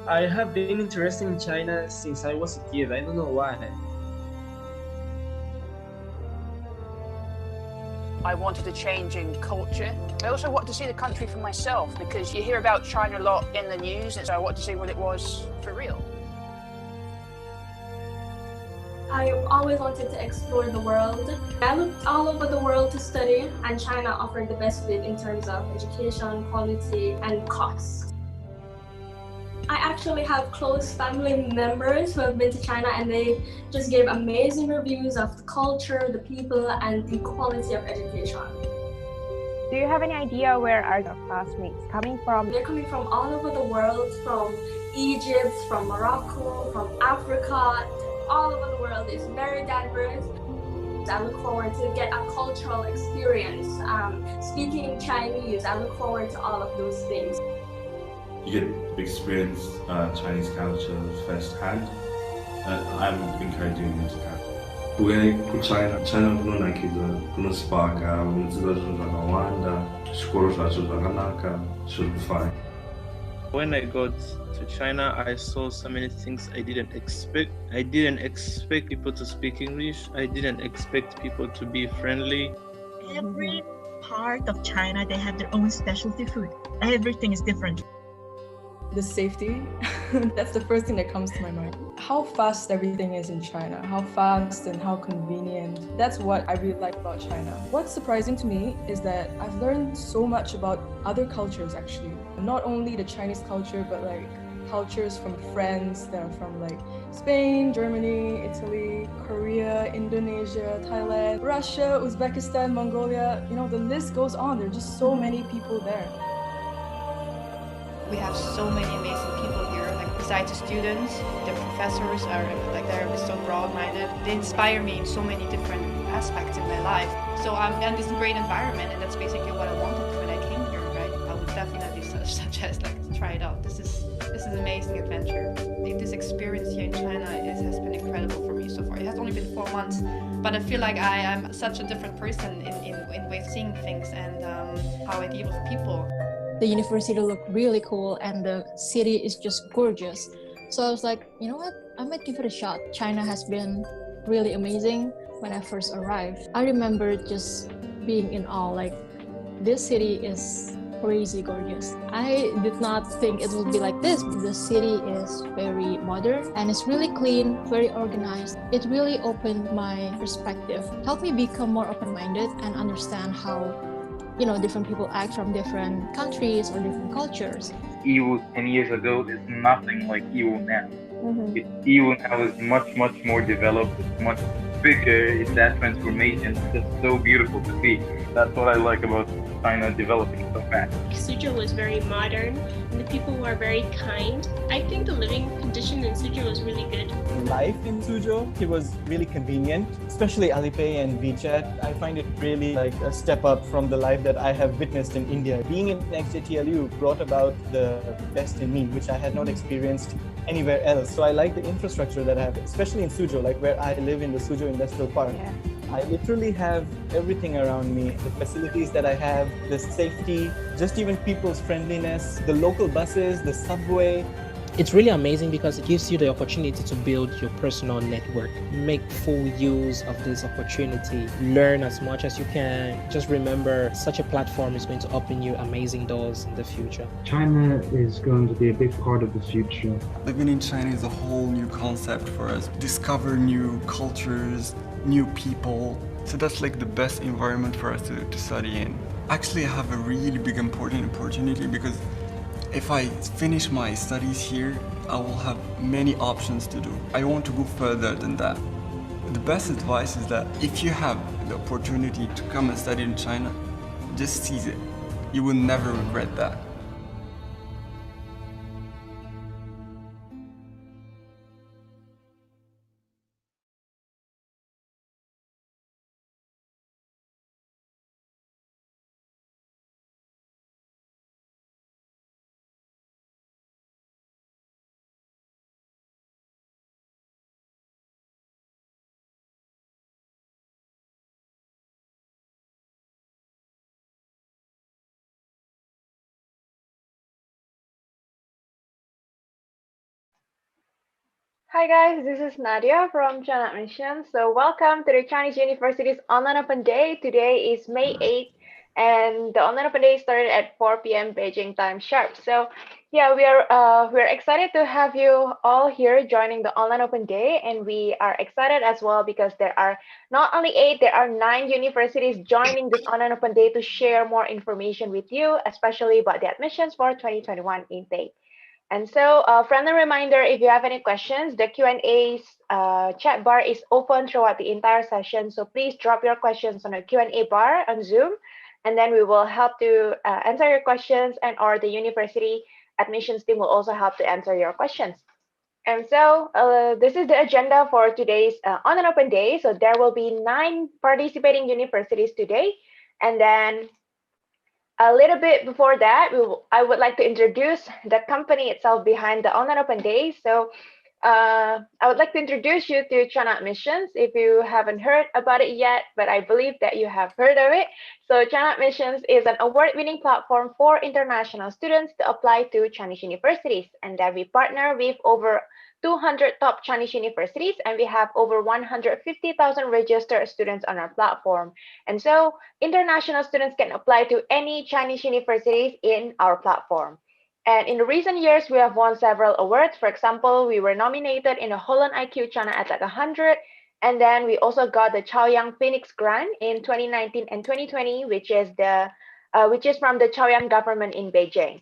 I have been interested in China since I was a kid. I don't know why. I wanted a change in culture. I also wanted to see the country for myself because you hear about China a lot in the news, and so I wanted to see what it was for real. I always wanted to explore the world. I looked all over the world to study, and China offered the best fit in terms of education, quality, and cost. I actually have close family members who have been to China, and they just gave amazing reviews of the culture, the people, and the quality of education. Do you have any idea where are your classmates coming from? They're coming from all over the world, from Egypt, from Morocco, from Africa, all over the world. It's very diverse. I look forward to get a cultural experience. Speaking Chinese, I look forward to all of those things. You get to experience Chinese culture firsthand. I'm encouraging you to come. Ukienda China kunonakidza, kunosipaka, unodzidza zvinhu zvakawanda, zvikoro zvacho zvakanaka, zviri kufara. When I got to China, I saw so many things I didn't expect. I didn't expect people to speak English. I didn't expect people to be friendly. Every part of China, they have their own specialty food. Everything is different. The safety, that's the first thing that comes to my mind. How fast everything is in China, how fast and how convenient. That's what I really like about China. What's surprising to me is that I've learned so much about other cultures actually. Not only the Chinese culture, but like cultures from friends that are from like Spain, Germany, Italy, Korea, Indonesia, Thailand, Russia, Uzbekistan, Mongolia. You know, the list goes on. There are just so many people there. We have so many amazing people here. Like besides the students, the professors are like they're so broad-minded. They inspire me in so many different aspects in my life. So I'm in this great environment, and that's basically what I wanted when I came here. Right? I would definitely suggest like to try it out. This is an amazing adventure. This experience here in China has been incredible for me so far. It has only been 4 months, but I feel like I am such a different person in way of seeing things and how I deal with people. The university looked really cool and the city is just gorgeous. So I was like, you know what? I might give it a shot. China has been really amazing when I first arrived. I remember just being in awe, like this city is crazy gorgeous. I did not think it would be like this. The city is very modern and it's really clean, very organized. It really opened my perspective, helped me become more open-minded and understand how different people act from different countries or different cultures. EU 10 years ago is nothing like EU now. EU now is much more developed, it's much bigger, it's that transformation, it's just so beautiful to see. That's what I like about China developing so fast. Suzhou was very modern and the people were very kind. I think the living condition in Suzhou was really good. Life in Suzhou, it was really convenient, especially Alipay and Wechat. I find it really like a step up from the life that I have witnessed in India. Being in XJTLU brought about the best in me, which I had not experienced anywhere else. So I like the infrastructure that I have, especially in Suzhou, like where I live in the Suzhou Industrial Park. Yeah. I literally have everything around me, the facilities that I have, the safety, just even people's friendliness, the local buses, the subway. It's really amazing because it gives you the opportunity to build your personal network. Make full use of this opportunity. Learn as much as you can. Just remember, such a platform is going to open you amazing doors in the future. China is going to be a big part of the future. Living in China is a whole new concept for us. Discover new cultures, new people. So that's like the best environment for us to study in. Actually, I have a really big important opportunity because if I finish my studies here, I will have many options to do. I want to go further than that. The best advice is that if you have the opportunity to come and study in China, just seize it. You will never regret that. Hi guys, this is Nadia from China Admissions. So welcome to the Chinese University's Online Open Day. Today is May 8th and the Online Open Day started at 4 p.m. Beijing time sharp. So yeah, we're excited to have you all here joining the Online Open Day, and we are excited as well because there are not only 8, there are 9 universities joining this Online Open Day to share more information with you, especially about the admissions for 2021 intake. And so, friendly reminder, if you have any questions, the Q&A chat bar is open throughout the entire session. So please drop your questions on the Q&A bar on Zoom, and then we will help to answer your questions, and or the university admissions team will also help to answer your questions. And so this is the agenda for today's On and Open Day. So there will be 9 participating universities today, and then a little bit before that, I would like to introduce the company itself behind the Online Open Day. So I would like to introduce you to China Admissions if you haven't heard about it yet, but I believe that you have heard of it. So China Admissions is an award-winning platform for international students to apply to Chinese universities, and that we partner with over 200 top Chinese universities, and we have over 150,000 registered students on our platform. And so international students can apply to any Chinese universities in our platform. And in the recent years, we have won several awards. For example, we were nominated in the Holland IQ China Attack 100. And then we also got the Chaoyang Phoenix Grant in 2019 and 2020, which is from the Chaoyang government in Beijing.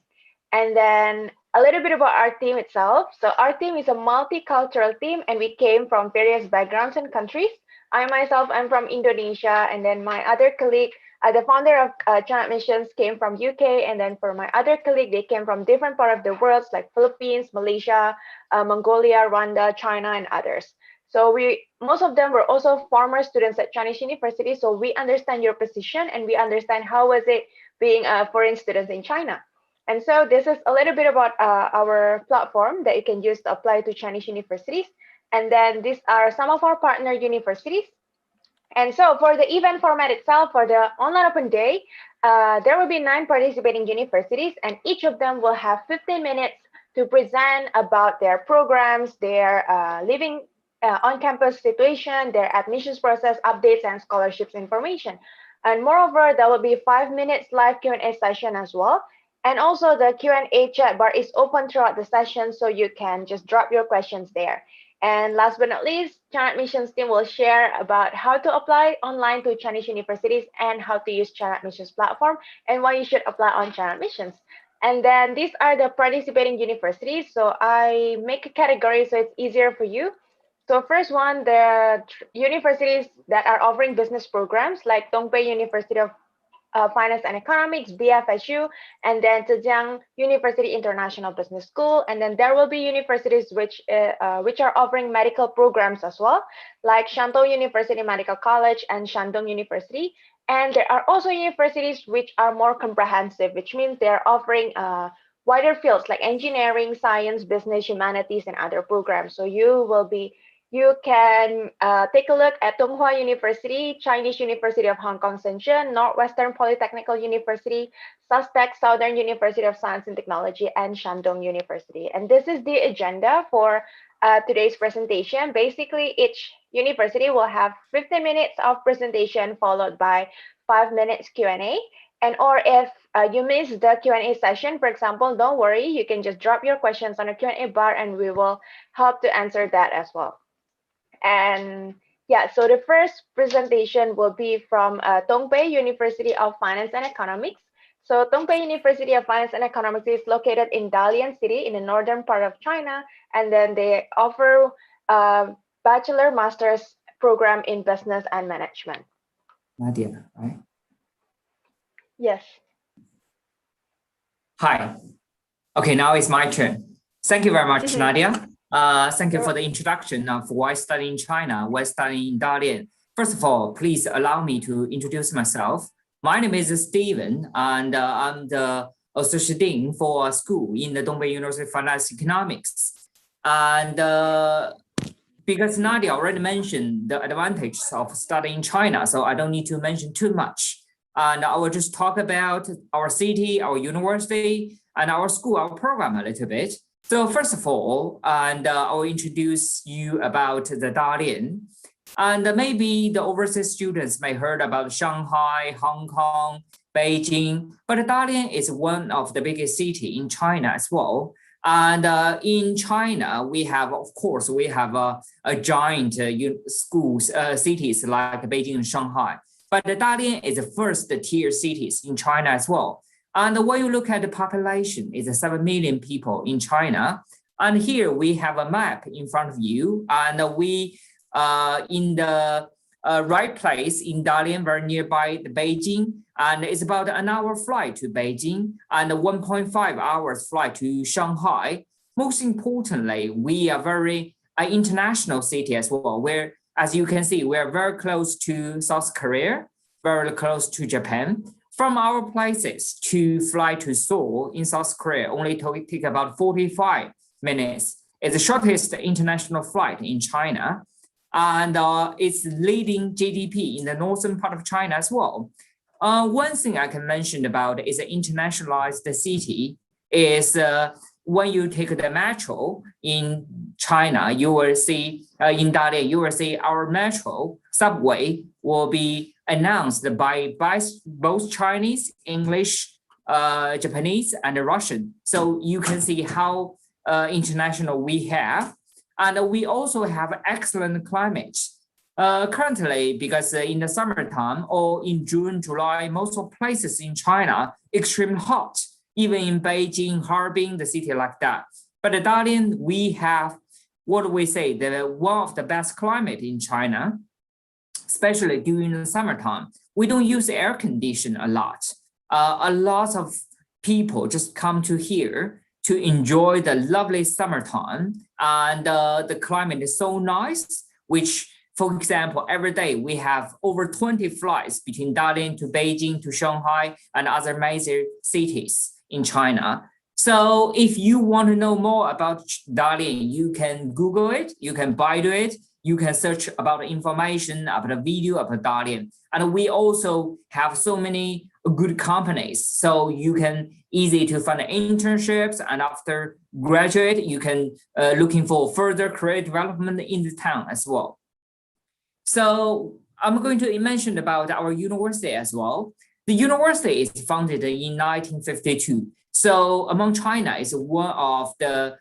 And then a little bit about our team itself. So our team is a multicultural team, and we came from various backgrounds and countries. I myself am from Indonesia, and then my other colleague, the founder of China Admissions, came from UK, and then for my other colleague, they came from different parts of the world, like Philippines, Malaysia, Mongolia, Rwanda, China, and others. So most of them were also former students at Chinese University, so we understand your position, and we understand how was it being foreign students in China. And so this is a little bit about our platform that you can use to apply to Chinese universities. And then these are some of our partner universities. And so for the event format itself, for the Online Open Day, there will be 9 participating universities, and each of them will have 15 minutes to present about their programs, their living on-campus situation, their admissions process updates, and scholarships information. And moreover, there will be 5 minutes live Q&A session as well. And also the Q&A chat bar is open throughout the session, so you can just drop your questions there. And last but not least, China Admissions team will share about how to apply online to Chinese universities and how to use China Admissions platform and why you should apply on China Admissions. And then these are the participating universities. So I make a category so it's easier for you. So first one, the universities that are offering business programs like Dongbai University of Finance and Economics, BFSU, and then Zhejiang University International Business School. And then there will be universities which are offering medical programs as well, like Shandong University Medical College and Shandong University. And there are also universities which are more comprehensive, which means they're offering wider fields like engineering, science, business, humanities, and other programs. So you can take a look at Donghua University, Chinese University of Hong Kong Shenzhen, Northwestern Polytechnical University, SUSTEC, Southern University of Science and Technology, and Shandong University. And this is the agenda for today's presentation. Basically, each university will have 15 minutes of presentation followed by 5 minutes Q&A. And or if you miss the Q&A session, for example, don't worry, you can just drop your questions on the Q&A bar and we will help to answer that as well. And yeah, so the first presentation will be from Dongbei University of Finance and Economics. So Dongbei University of Finance and Economics is located in Dalian City in the northern part of China. And then they offer bachelor master's program in business and management. Nadia, right? Yes. Hi. Okay, now it's my turn. Thank you very much, Nadia. Thank you for the introduction of why studying in China, why studying in Dalian. First of all, please allow me to introduce myself. My name is Steven, and I'm the Associate Dean for a school in the Dongbei University of Finance Economics. And because Nadia already mentioned the advantages of studying in China, so I don't need to mention too much. And I will just talk about our city, our university, and our school, our program a little bit. So first of all, and I'll introduce you about the Dalian. And maybe the overseas students may heard about Shanghai, Hong Kong, Beijing, but Dalian is one of the biggest cities in China as well. And in China, we have, of course, we have a giant schools, cities like Beijing and Shanghai. But Dalian is the first tier cities in China as well. And when you look at the population, it's 7 million people in China. And here we have a map in front of you. And we in the right place in Dalian, very nearby the Beijing. And it's about an hour flight to Beijing and 1.5 hours flight to Shanghai. Most importantly, we are very international city as well, where, as you can see, we're very close to South Korea, very close to Japan. From our places to fly to Seoul in South Korea only take about 45 minutes. It's the shortest international flight in China. And it's leading GDP in the northern part of China as well. One thing I can mention about is an internationalized city is when you take the metro in China, you will see, in Dalian, you will see our metro subway will be announced by both Chinese, English, Japanese, and Russian. So you can see how international we have. And we also have excellent climate. Currently, because in the summertime or in June, July, most of places in China, extremely hot, even in Beijing, Harbin, the city like that. But at Dalian, we have, what do we say, one of the best climate in China, especially during the summertime. We don't use air condition a lot. A lot of people just come to here to enjoy the lovely summertime. And the climate is so nice, which, for example, every day we have over 20 flights between Dalian to Beijing to Shanghai and other major cities in China. So if you want to know more about Dalian, you can Google it, you can Baidu it, you can search about information, about a video about Dalian. And we also have so many good companies, so you can easy to find internships, and after graduate, you can looking for further career development in the town as well. So I'm going to mention about our university as well. The university is founded in 1952. So among China is one of the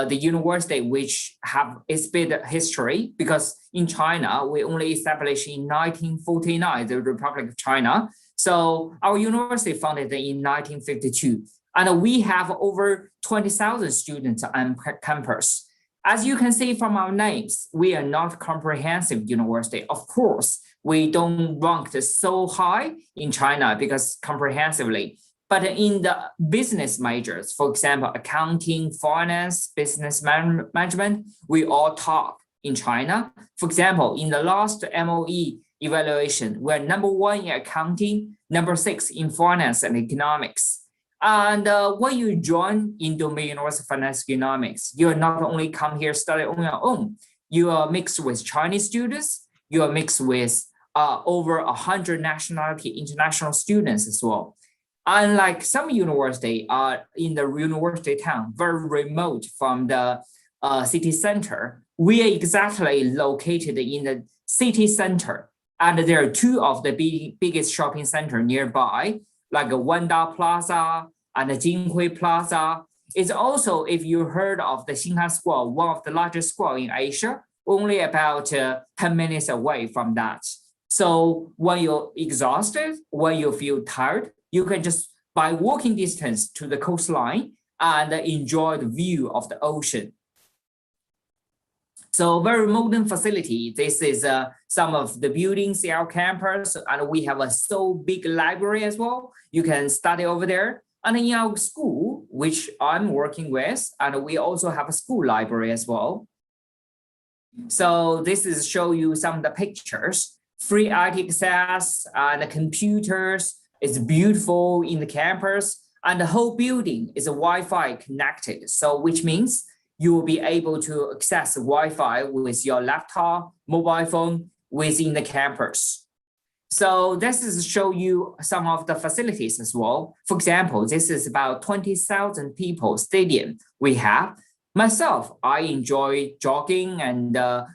university which have its bit history, because in China, we only established in 1949, the Republic of China. So our university founded in 1952, and we have over 20,000 students on campus. As you can see from our names, we are not comprehensive university. Of course, we don't rank so high in China because comprehensively, but in the business majors, for example, accounting, finance, business management, we all top in China. For example, in the last MOE evaluation, we're #1 in accounting, #6 in finance and economics. And when you join Indomain University of Finance Economics, you are not only come here study on your own, you are mixed with Chinese students, you are mixed with over 100 nationality international students as well. Unlike some university in the university town, very remote from the city center, we are exactly located in the city center. And there are two of the biggest shopping center nearby, like Wanda Plaza and the Jinhui Plaza. It's also, if you heard of the Xinhan Square, one of the largest square in Asia, only about 10 minutes away from that. So when you're exhausted, when you feel tired, you can just by walking distance to the coastline and enjoy the view of the ocean. So very modern facility. This is some of the buildings in our campus, and we have a so big library as well. You can study over there. And in our school, which I'm working with, and we also have a school library as well. So this is show you some of the pictures. Free IT access and the computers. It's beautiful in the campus, and the whole building is Wi-Fi connected. So which means you will be able to access Wi-Fi with your laptop, mobile phone within the campus. So this is show you some of the facilities as well. For example, this is about 20,000 people stadium we have. Myself, I enjoy jogging and a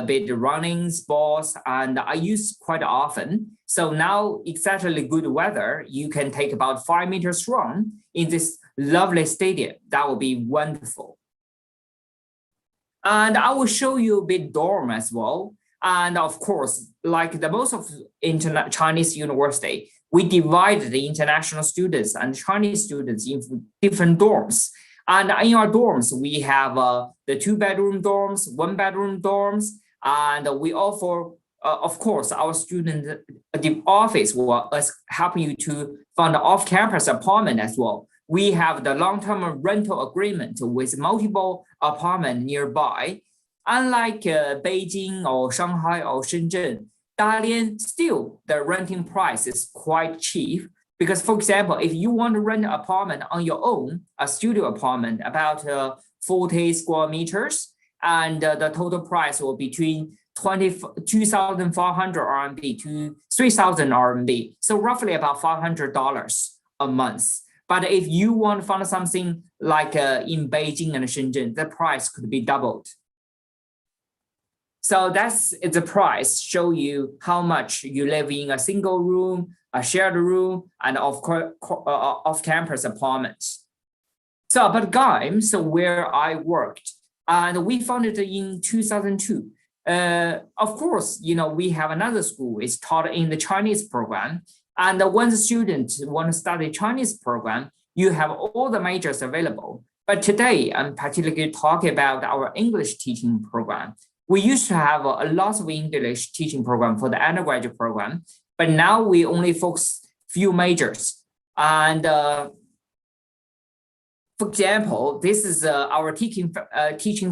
bit running, sports, and I use quite often. So now, exactly good weather, you can take about 5 meters run in this lovely stadium. That would be wonderful. And I will show you a bit dorm as well. And of course, like the most of Chinese university, we divide the international students and Chinese students into different dorms. And in our dorms, we have the 2-bedroom dorms, 1-bedroom dorms, and we offer, of course, our student the office will help you to find an off-campus apartment as well. We have the long-term rental agreement with multiple apartments nearby. Unlike Beijing or Shanghai or Shenzhen, Dalian, still the renting price is quite cheap. Because, for example, if you want to rent an apartment on your own, a studio apartment about 40 square meters, and the total price will be between 2,400 RMB to 3,000 RMB. So roughly about $500 a month. But if you want to find something like in Beijing and Shenzhen, the price could be doubled. So that's the price, show you how much you live in a single room, a shared room, and off-campus apartments. So, but GAIMS, where I worked, and we founded in 2002. Of course, you know, we have another school, it's taught in the Chinese program. And when the students want to study Chinese program, you have all the majors available. But today, I'm particularly talking about our English teaching program. We used to have a lot of English teaching program for the undergraduate program, but now we only focus few majors. And for example, this is our teaching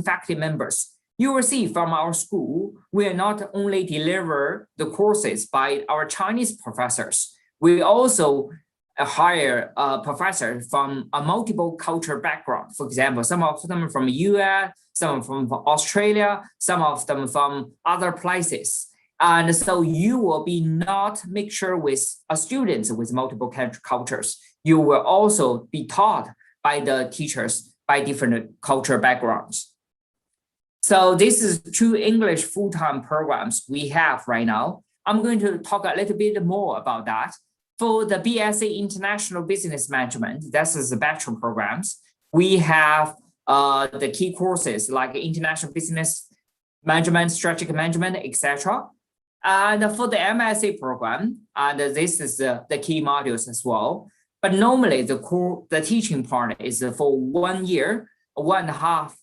faculty members. You will see from our school, we are not only deliver the courses by our Chinese professors, we also hire a professor from a multiple culture background. For example, some of them from US, some from Australia, some of them from other places. And so you will be not mixture with students with multiple cultures. You will also be taught by the teachers by different culture backgrounds. So this is 2 English full-time programs we have right now. I'm going to talk a little bit more about that. For the BSc International Business Management, that's the bachelor programs, we have the key courses like International Business Management, Strategic Management, etc. And for the MSc program, and this is the key modules as well. But normally the teaching part is for 1 year, 1.5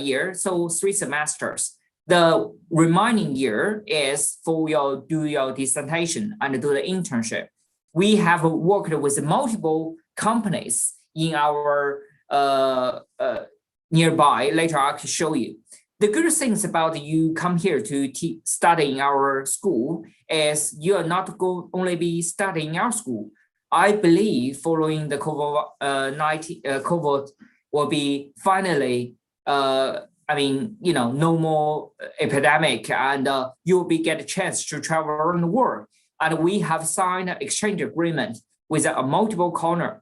year, so 3 semesters. The remaining year is for do your dissertation and do the internship. We have worked with multiple companies in our nearby. Later, I can show you. The good things about you come here to study in our school is you are not only be studying in our school. I believe following the COVID will be finally, no more epidemic, and you'll get a chance to travel around the world. And we have signed an exchange agreement with multiple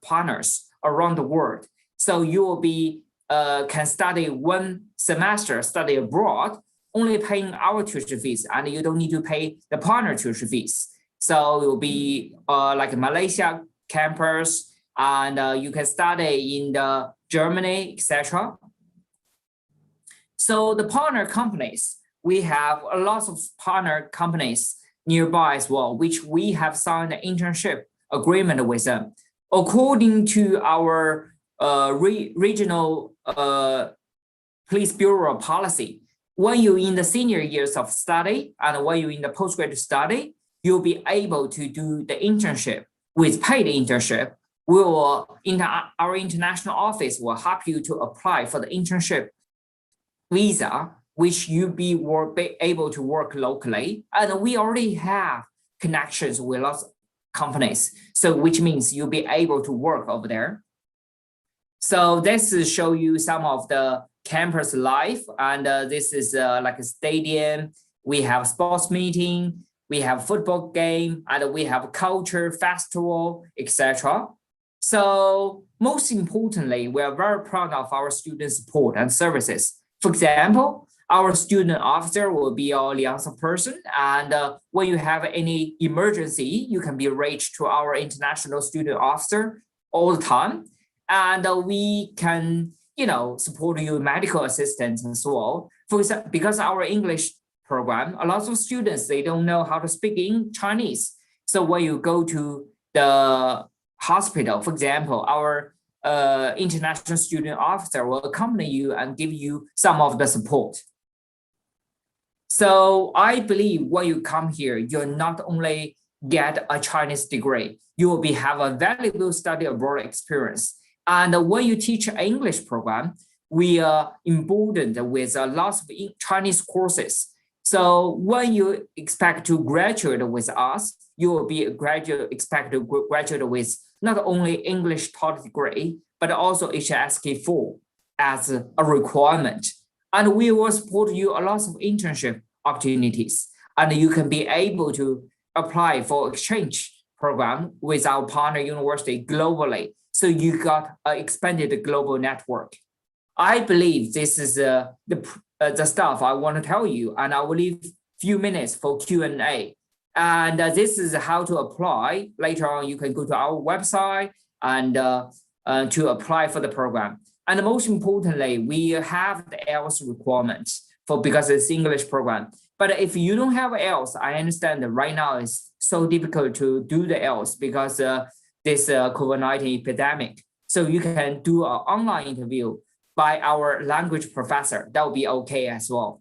partners around the world. So you will be can study 1 semester, study abroad, only paying our tuition fees, and you don't need to pay the partner tuition fees. So it will be like Malaysia campus, and you can study in the Germany, etc. So the partner companies, we have a lot of partner companies nearby as well, which we have signed an internship agreement with them. According to our regional police bureau policy, when you're in the senior years of study and when you're in the postgraduate study, you'll be able to do the internship with paid internship. Our international office will help you to apply for the internship visa, which you'll be able to work locally. And we already have connections with lots of companies, so which means you'll be able to work over there. So this is show you some of the campus life, and this is like a stadium. We have sports meeting, we have football game, and we have culture festival, etc. So most importantly, we are very proud of our student support and services. For example, our student officer will be our liaison person, and when you have any emergency, you can be reached to our international student officer all the time, and we can, support you medical assistance as well. For example, because our English program, a lot of students, they don't know how to speak in Chinese. So when you go to the hospital, for example, our international student officer will accompany you and give you some of the support. So I believe when you come here, you'll not only get a Chinese degree, you will have a valuable study abroad experience. And when you teach an English program, we are emboldened with a lot of Chinese courses. So when you expect to graduate with us, you will be expect to graduate with not only English taught degree, but also HSK4 as a requirement. And we will support you a lot of internship opportunities. And you can be able to apply for exchange program with our partner university globally. So you got an expanded global network. I believe this is the stuff I want to tell you, and I will leave a few minutes for Q&A. And this is how to apply. Later on, you can go to our website and to apply for the program. And most importantly, we have the IELTS requirements because it's English program. But if you don't have IELTS, I understand that right now it's so difficult to do the IELTS because this COVID-19 epidemic. So you can do an online interview by our language professor. That will be okay as well.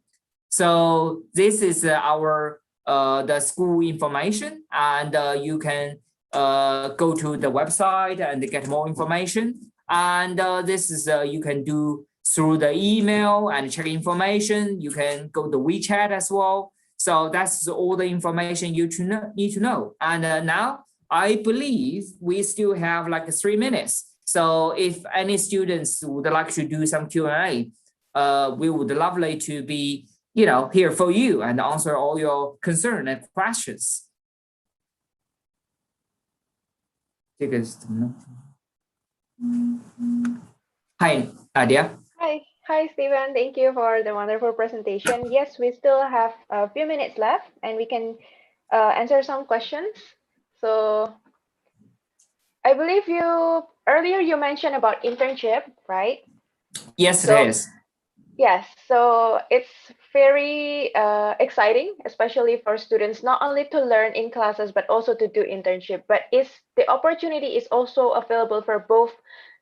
So this is our the school information, and you can go to the website and get more information. And this is you can do through the email and check information. You can go to Wechat as well. So that's all the information you need to know. And now I believe we still have like 3 minutes. So if any students would like to do some Q&A, we would lovely to be here for you and answer all your concerns and questions. Hi, Nadia. Hi, Stephen. Thank you for the wonderful presentation. Yes, we still have a few minutes left, and we can answer some questions. So I believe earlier you mentioned about internship, right? Yes, it is. Yes, so it's very exciting, especially for students, not only to learn in classes, but also to do internship. But the opportunity is also available for both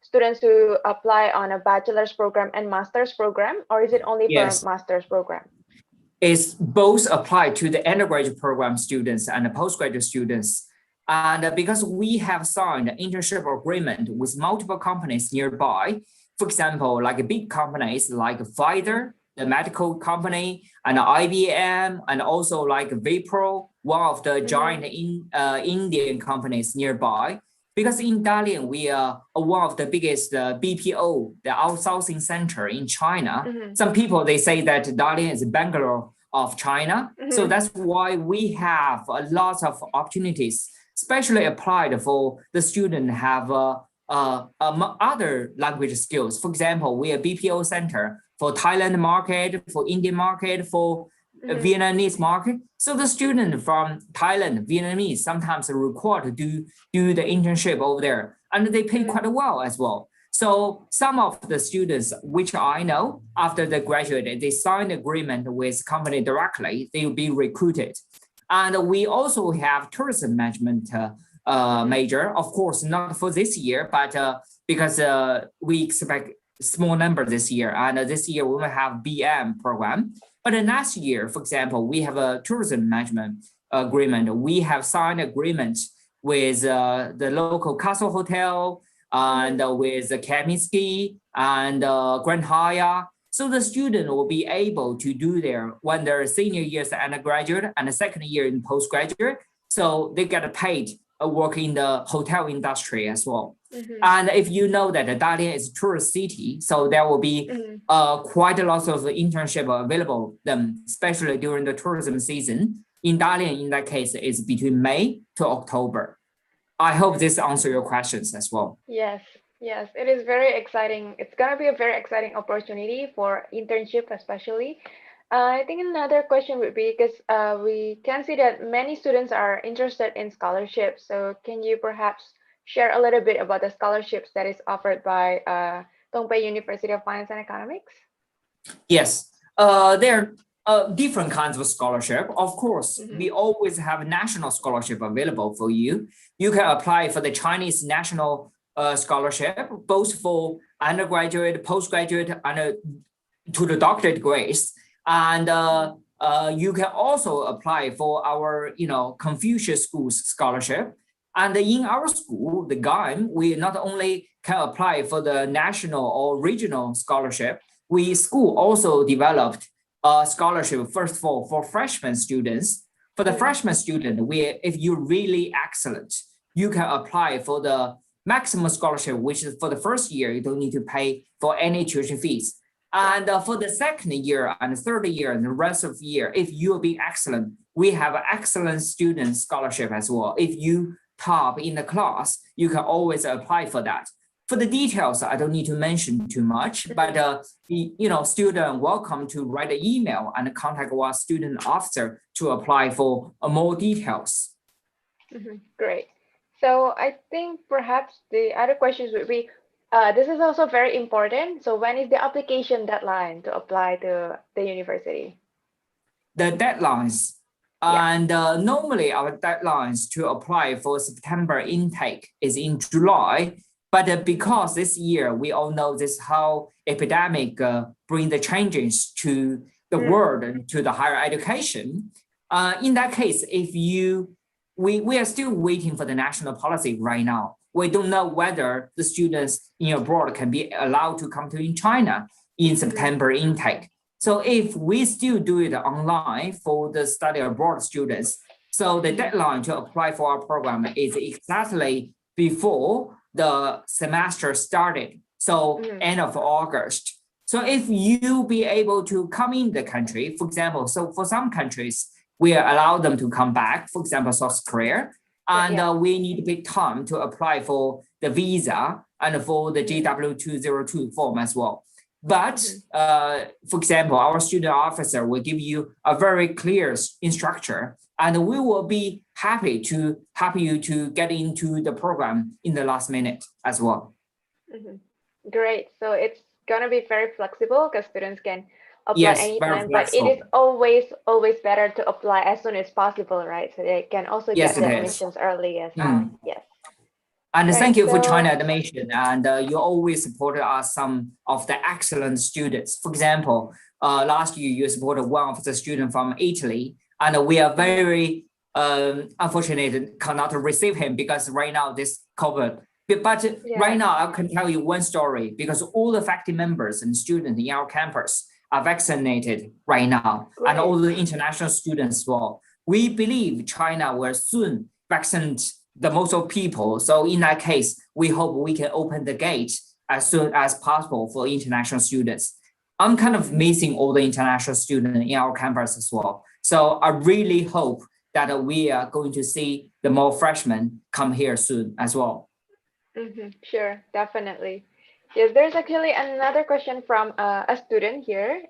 students to apply on a bachelor's program and master's program, or is it only for master's program? It's both applied to the undergraduate program students and the postgraduate students. And because we have signed an internship agreement with multiple companies nearby, for example, like big companies like Pfizer, the medical company, and IBM, and also like Wipro, one of the giant Indian companies nearby. Because in Dalian, we are one of the biggest BPO, the outsourcing center in China. Some people, they say that Dalian is Bangalore of China. So that's why we have a lot of opportunities, especially applied for the student have other language skills. For example, we are BPO center for Thailand market, for Indian market, for Vietnamese market. So the student from Thailand, Vietnamese, sometimes are required to do the internship over there, and they pay quite well as well. So some of the students, which I know, after they graduated, they sign agreement with company directly, they will be recruited. And we also have tourism management major, of course, not for this year, but because we expect small number this year, and this year we will have BM program. But next year, for example, we have a tourism management agreement. We have signed agreement with the local Castle Hotel and with the Kaminsky and Grand Hyatt. So the student will be able to do their when they're senior years undergraduate and the second year in postgraduate. So they get paid work in the hotel industry as well. And if you know that Dalian is a tourist city, so there will be quite a lot of internship available them, especially during the tourism season. In Dalian, in that case, it's between May to October. I hope this answers your questions as well. Yes, yes, it is very exciting. It's gonna be a very exciting opportunity for internship, especially. I think another question would be because we can see that many students are interested in scholarships. So can you perhaps share a little bit about the scholarships that is offered by Tongpai University of Finance and Economics? Yes, there are different kinds of scholarship. Of course, we always have national scholarship available for you. You can apply for the Chinese national scholarship, both for undergraduate, postgraduate, and to the doctorate grades. And you can also apply for our, Confucius School's scholarship. And in our school, the GAIM, we not only can apply for the national or regional scholarship, school also developed a scholarship, first of all, for freshman students. For the freshman student, if you're really excellent, you can apply for the maximum scholarship, which is for the first year, you don't need to pay for any tuition fees. And for the second year and the third year and the rest of the year, if you'll be excellent, we have an excellent student scholarship as well. If you top in the class, you can always apply for that. For the details, I don't need to mention too much, but student welcome to write an email and contact our student officer to apply for more details. Great. So I think perhaps the other questions would be, this is also very important. So when is the application deadline to apply to the university? The deadlines. And normally our deadlines to apply for September intake is in July. But because this year, we all know this how epidemic bring the changes to the world and to the higher education. In that case, we are still waiting for the national policy right now. We don't know whether the students in abroad can be allowed to come to China in September intake. So if we still do it online for the study abroad students, so the deadline to apply for our program is exactly before the semester started, so end of August. So if you be able to come in the country, for example, so for some countries, we allow them to come back, for example, South Korea, and we need a bit time to apply for the visa and for the JW202 form as well. But for example, our student officer will give you a very clear instruction, and we will be happy to help you to get into the program in the last minute as well. Great. So it's gonna be very flexible because students can apply anytime, but it is always better to apply as soon as possible, right? So they can also get the admissions early as well. Yes. And thank you for China Admission, and you always supported us some of the excellent students. For example, last year you supported one of the students from Italy, and we are very unfortunate cannot receive him because right now this COVID. But right now I can tell you one story because all the faculty members and students in our campus are vaccinated right now, and all the international students as well. We believe China will soon vaccinate the most of people. So in that case, we hope we can open the gate as soon as possible for international students. I'm kind of missing all the international students in our campus as well. So I really hope that we are going to see the more freshmen come here soon as well. Sure, definitely. Yes, there's actually another question from a student here.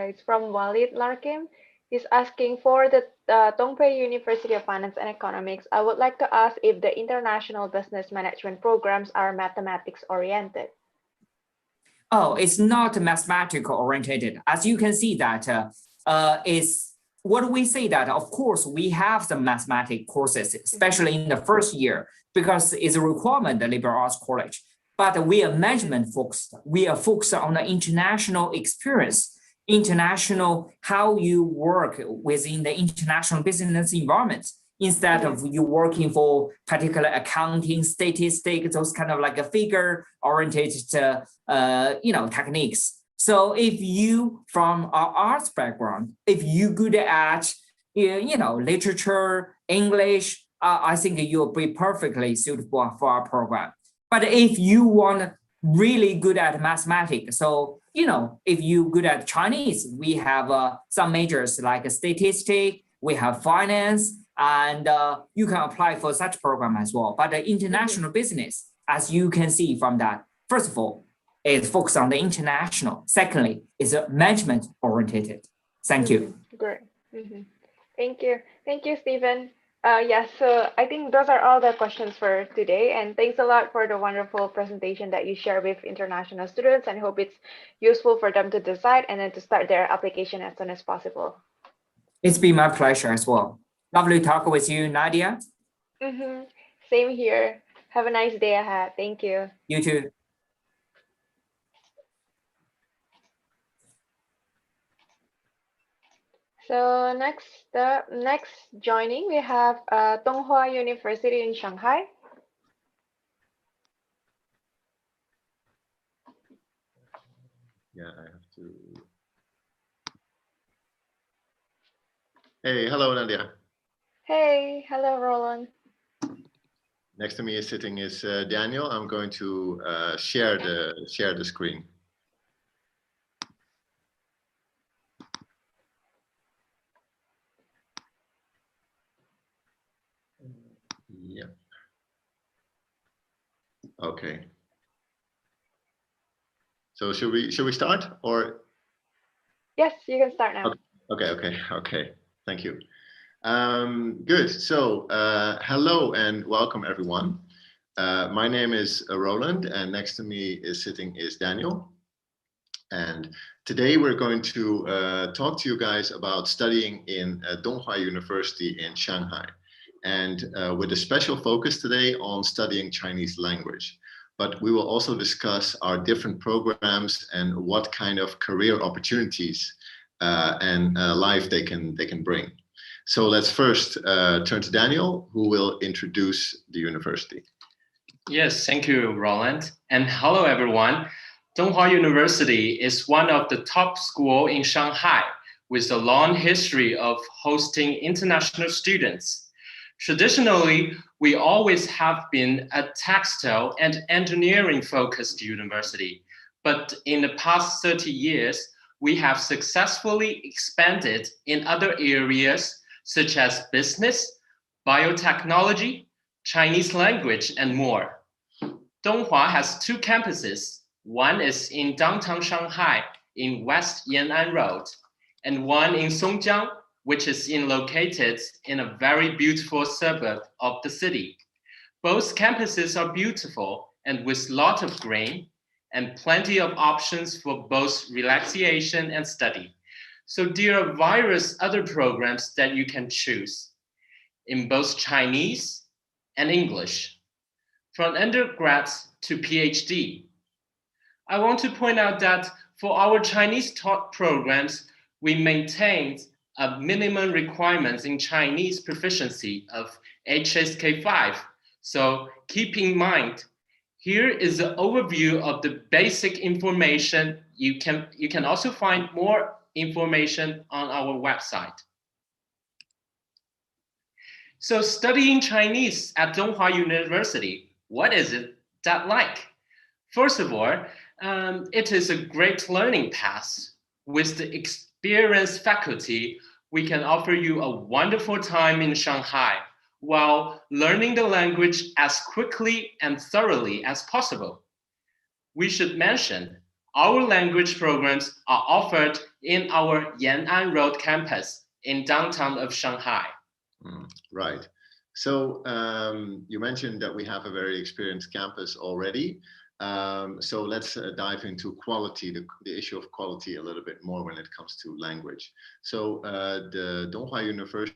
It's from Walid Larkim. He's asking for the Tongpai University of Finance and Economics. I would like to ask if the international business management programs are mathematics oriented. Oh, it's not mathematical oriented. As you can see that is what we say that, of course, we have some mathematics courses, especially in the first year, because it's a requirement at liberal arts college. But we are management focused. We are focused on the international experience, international, how you work within the international business environment, instead of you working for particular accounting, statistics, those kind of like a figure oriented, techniques. So if you, from our arts background, if you good at, literature, English, I think you'll be perfectly suitable for our program. But if you want really good at mathematics, so, if you good at Chinese, we have some majors like statistics, we have finance, and you can apply for such program as well. But the international business, as you can see from that, first of all, is focused on the international. Secondly, is management oriented. Thank you. Great. Thank you. Thank you, Stephen. Yes, so I think those are all the questions for today. And thanks a lot for the wonderful presentation that you share with international students, and hope it's useful for them to decide and then to start their application as soon as possible. It's been my pleasure as well. Lovely talk with you, Nadia. Same here. Have a nice day ahead. Thank you. You too. So next joining, we have Donghua University in Shanghai. Yeah, I have to. Hey, hello, Nadia. Hey, hello, Roland. Next to me is sitting is Daniel. I'm going to share the screen. Yeah. Okay. So should we start or? Yes, you can start now. Okay. Thank you. Good. So hello and welcome everyone. My name is Roland, and next to me is Daniel. And today we're going to talk to you guys about studying in Donghua University in Shanghai, and with a special focus today on studying Chinese language. But we will also discuss our different programs and what kind of career opportunities and life they can bring. So let's first turn to Daniel, who will introduce the university. Yes, thank you, Roland. And hello, everyone. Donghua University is one of the top schools in Shanghai with a long history of hosting international students. Traditionally, we always have been a textile and engineering-focused university, but in the past 30 years, we have successfully expanded in other areas such as business, biotechnology, Chinese language, and more. Donghua has two campuses. One is in downtown Shanghai in West Yan'an Road, and one in Songjiang, which is located in a very beautiful suburb of the city. Both campuses are beautiful and with lot of green and plenty of options for both relaxation and study. So there are various other programs that you can choose in both Chinese and English, from undergrads to PhD. I want to point out that for our Chinese taught programs, we maintained a minimum requirements in Chinese proficiency of HSK5. So keep in mind, here is an overview of the basic information. You can also find more information on our website. So studying Chinese at Donghua University, what is it that like? First of all, it is a great learning path. With the experienced faculty, we can offer you a wonderful time in Shanghai while learning the language as quickly and thoroughly as possible. We should mention, our language programs are offered in our Yan'an Road campus in downtown of Shanghai. Right. So you mentioned that we have a very experienced campus already. So let's dive into quality, the issue of quality a little bit more when it comes to language. So the Donghua University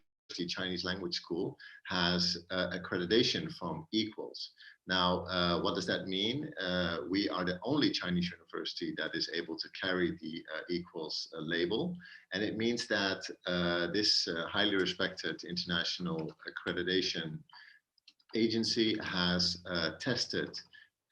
Chinese Language School has accreditation from Equals. Now, what does that mean? We are the only Chinese university that is able to carry the Equals label. And it means that this highly respected international accreditation agency has tested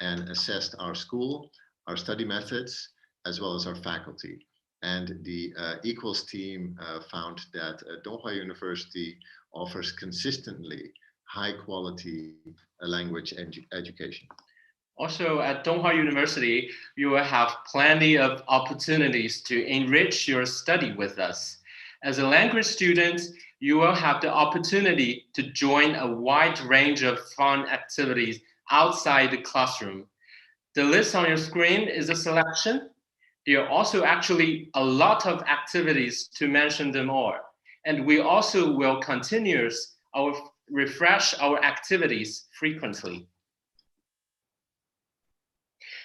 and assessed our school, our study methods, as well as our faculty. And the Equals team found that Donghua University offers consistently high quality language education. Also at Donghua University, you will have plenty of opportunities to enrich your study with us. As a language student, you will have the opportunity to join a wide range of fun activities outside the classroom. The list on your screen is a selection. There are also actually a lot of activities to mention them all. And we also will refresh our activities frequently.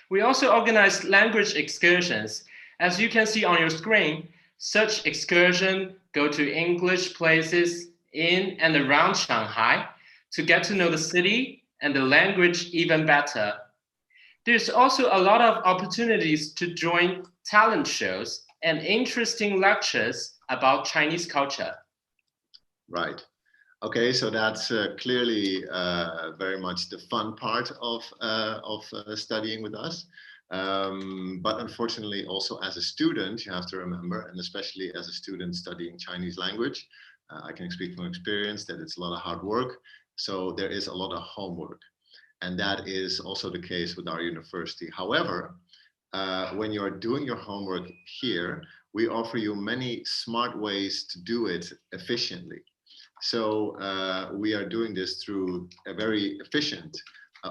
We also organize language excursions. As you can see on your screen, such excursions go to English places in and around Shanghai to get to know the city and the language even better. There's also a lot of opportunities to join talent shows and interesting lectures about Chinese culture. Right. Okay, so that's clearly very much the fun part of studying with us. But unfortunately, also as a student, you have to remember, and especially as a student studying Chinese language, I can speak from experience that it's a lot of hard work. So there is a lot of homework. And that is also the case with our university. However, when you're doing your homework here, we offer you many smart ways to do it efficiently. So we are doing this through a very efficient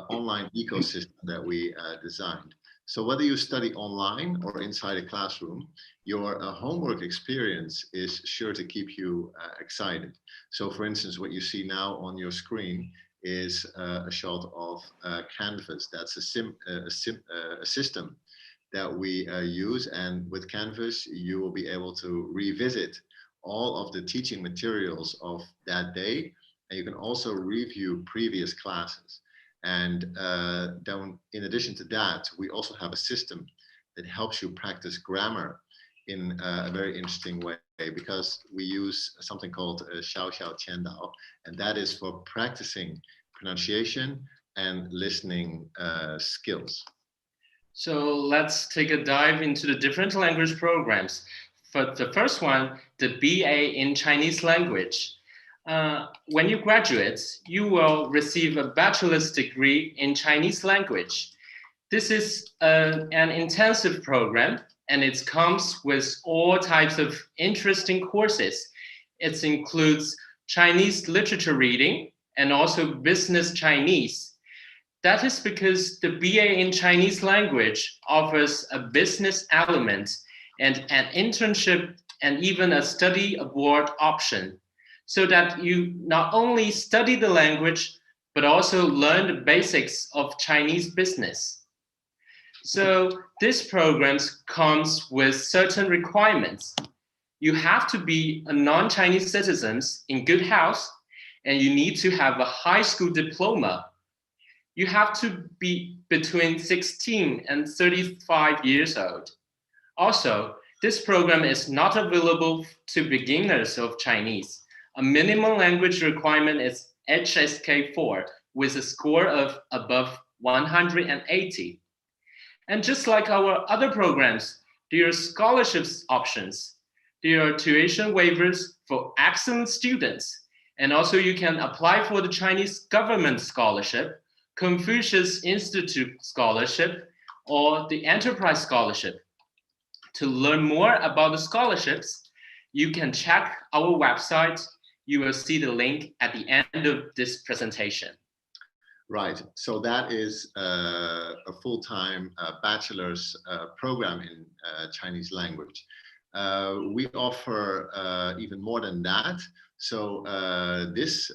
online ecosystem that we designed. So whether you study online or inside a classroom, your homework experience is sure to keep you excited. So for instance, what you see now on your screen is a shot of Canvas. That's a system that we use, and with Canvas, you will be able to revisit all of the teaching materials of that day, and you can also review previous classes. And then in addition to that, we also have a system that helps you practice grammar in a very interesting way, because we use something called Xiao Xiao Qiandao, and that is for practicing pronunciation and listening skills. So let's take a dive into the different language programs. For the first one, the BA in Chinese language. When you graduate, you will receive a bachelor's degree in Chinese language. This is an intensive program, and it comes with all types of interesting courses. It includes Chinese literature reading and also business Chinese. That is because the BA in Chinese language offers a business element and an internship and even a study abroad option, so that you not only study the language, but also learn the basics of Chinese business. So this program comes with certain requirements. You have to be a non-Chinese citizen in good health, and you need to have a high school diploma. You have to be between 16 and 35 years old. Also, this program is not available to beginners of Chinese. A minimum language requirement is HSK4 with a score of above 180. And just like our other programs, there are scholarships options. There are tuition waivers for excellent students. And also you can apply for the Chinese government scholarship, Confucius Institute scholarship, or the Enterprise scholarship. To learn more about the scholarships, you can check our website. You will see the link at the end of this presentation. Right, so that is a full-time bachelor's program in Chinese language. We offer even more than that. So this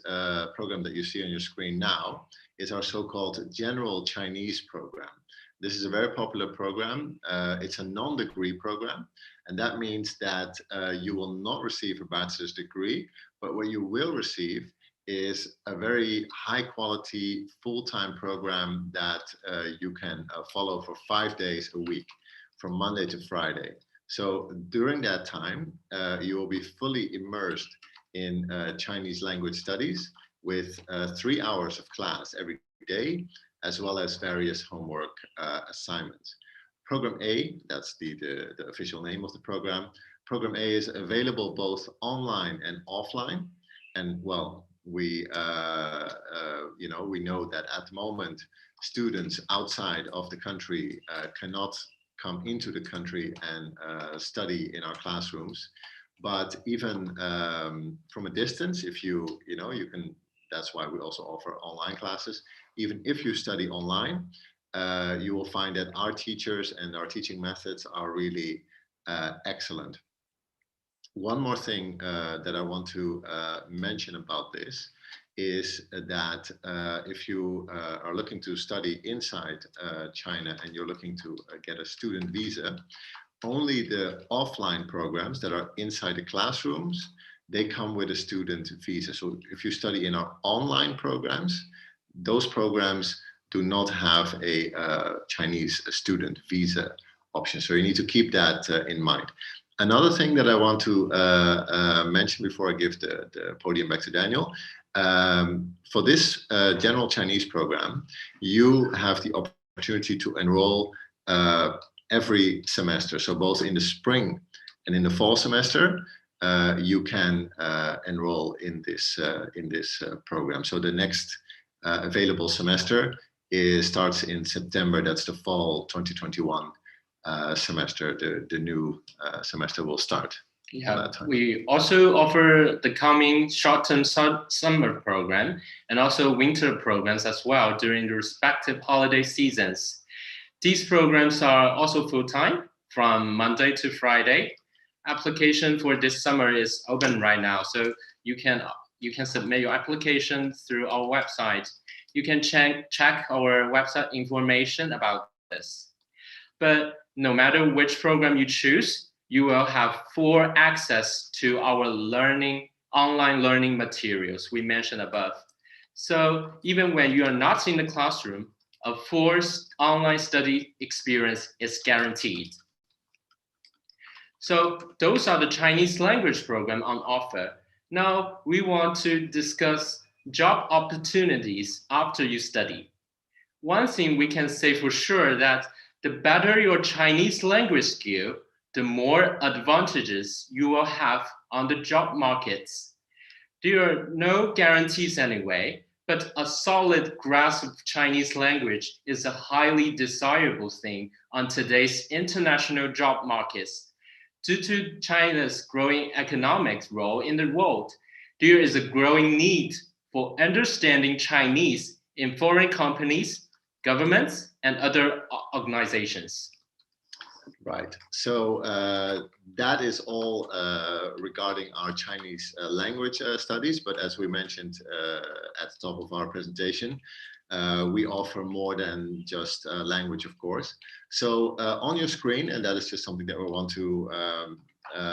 program that you see on your screen now is our so-called General Chinese program. This is a very popular program. It's a non-degree program, and that means that you will not receive a bachelor's degree, but what you will receive is a very high quality full-time program that you can follow for 5 days a week, from Monday to Friday. So during that time, you will be fully immersed in Chinese language studies with 3 hours of class every day, as well as various homework assignments. Program A, that's the official name of the program. Program A is available both online and offline. And well, we know that at the moment, students outside of the country cannot come into the country and study in our classrooms. But even from a distance, if you can, that's why we also offer online classes. Even if you study online, you will find that our teachers and our teaching methods are really excellent. One more thing that I want to mention about this is that if you are looking to study inside China and you're looking to get a student visa, only the offline programs that are inside the classrooms, they come with a student visa. So if you study in our online programs, those programs do not have a Chinese student visa option. So you need to keep that in mind. Another thing that I want to mention before I give the podium back to Daniel, for this general Chinese program, you have the opportunity to enroll every semester. So both in the spring and in the fall semester, you can enroll in this program. So the next available semester starts in September. That's the fall 2021 semester. The new semester will start. Yeah, we also offer the coming short-term summer program and also winter programs as well during the respective holiday seasons. These programs are also full-time from Monday to Friday. Application for this summer is open right now, so you can submit your application through our website. You can check our website information about this. But no matter which program you choose, you will have full access to our online learning materials we mentioned above. So even when you are not in the classroom, a forced online study experience is guaranteed. So those are the Chinese language program on offer. Now we want to discuss job opportunities after you study. One thing we can say for sure that the better your Chinese language skill, the more advantages you will have on the job markets. There are no guarantees anyway, but a solid grasp of Chinese language is a highly desirable thing on today's international job markets. Due to China's growing economic role in the world, there is a growing need for understanding Chinese in foreign companies, governments, and other organizations. Right. So that is all regarding our Chinese language studies. But as we mentioned at the top of our presentation, we offer more than just language, of course. So on your screen, and that is just something that we want to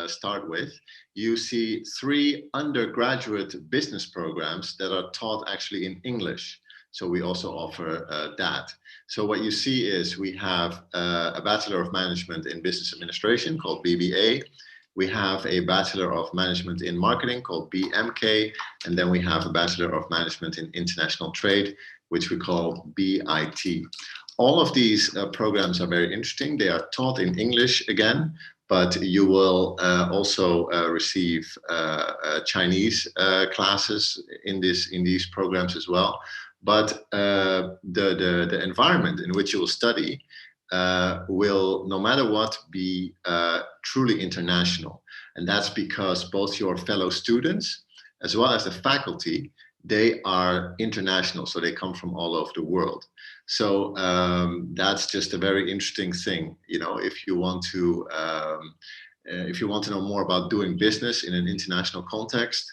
start with, you see 3 undergraduate business programs that are taught actually in English. So we also offer that. So what you see is we have a Bachelor of Management in Business Administration called BBA. We have a Bachelor of Management in Marketing called BMK. And then we have a Bachelor of Management in International Trade, which we call BIT. All of these programs are very interesting. They are taught in English again, but you will also receive Chinese classes in these programs as well. But the environment in which you will study will, no matter what, be truly international. And that's because both your fellow students, as well as the faculty, they are international. So they come from all over the world. So that's just a very interesting thing. You know, if you want to know more about doing business in an international context,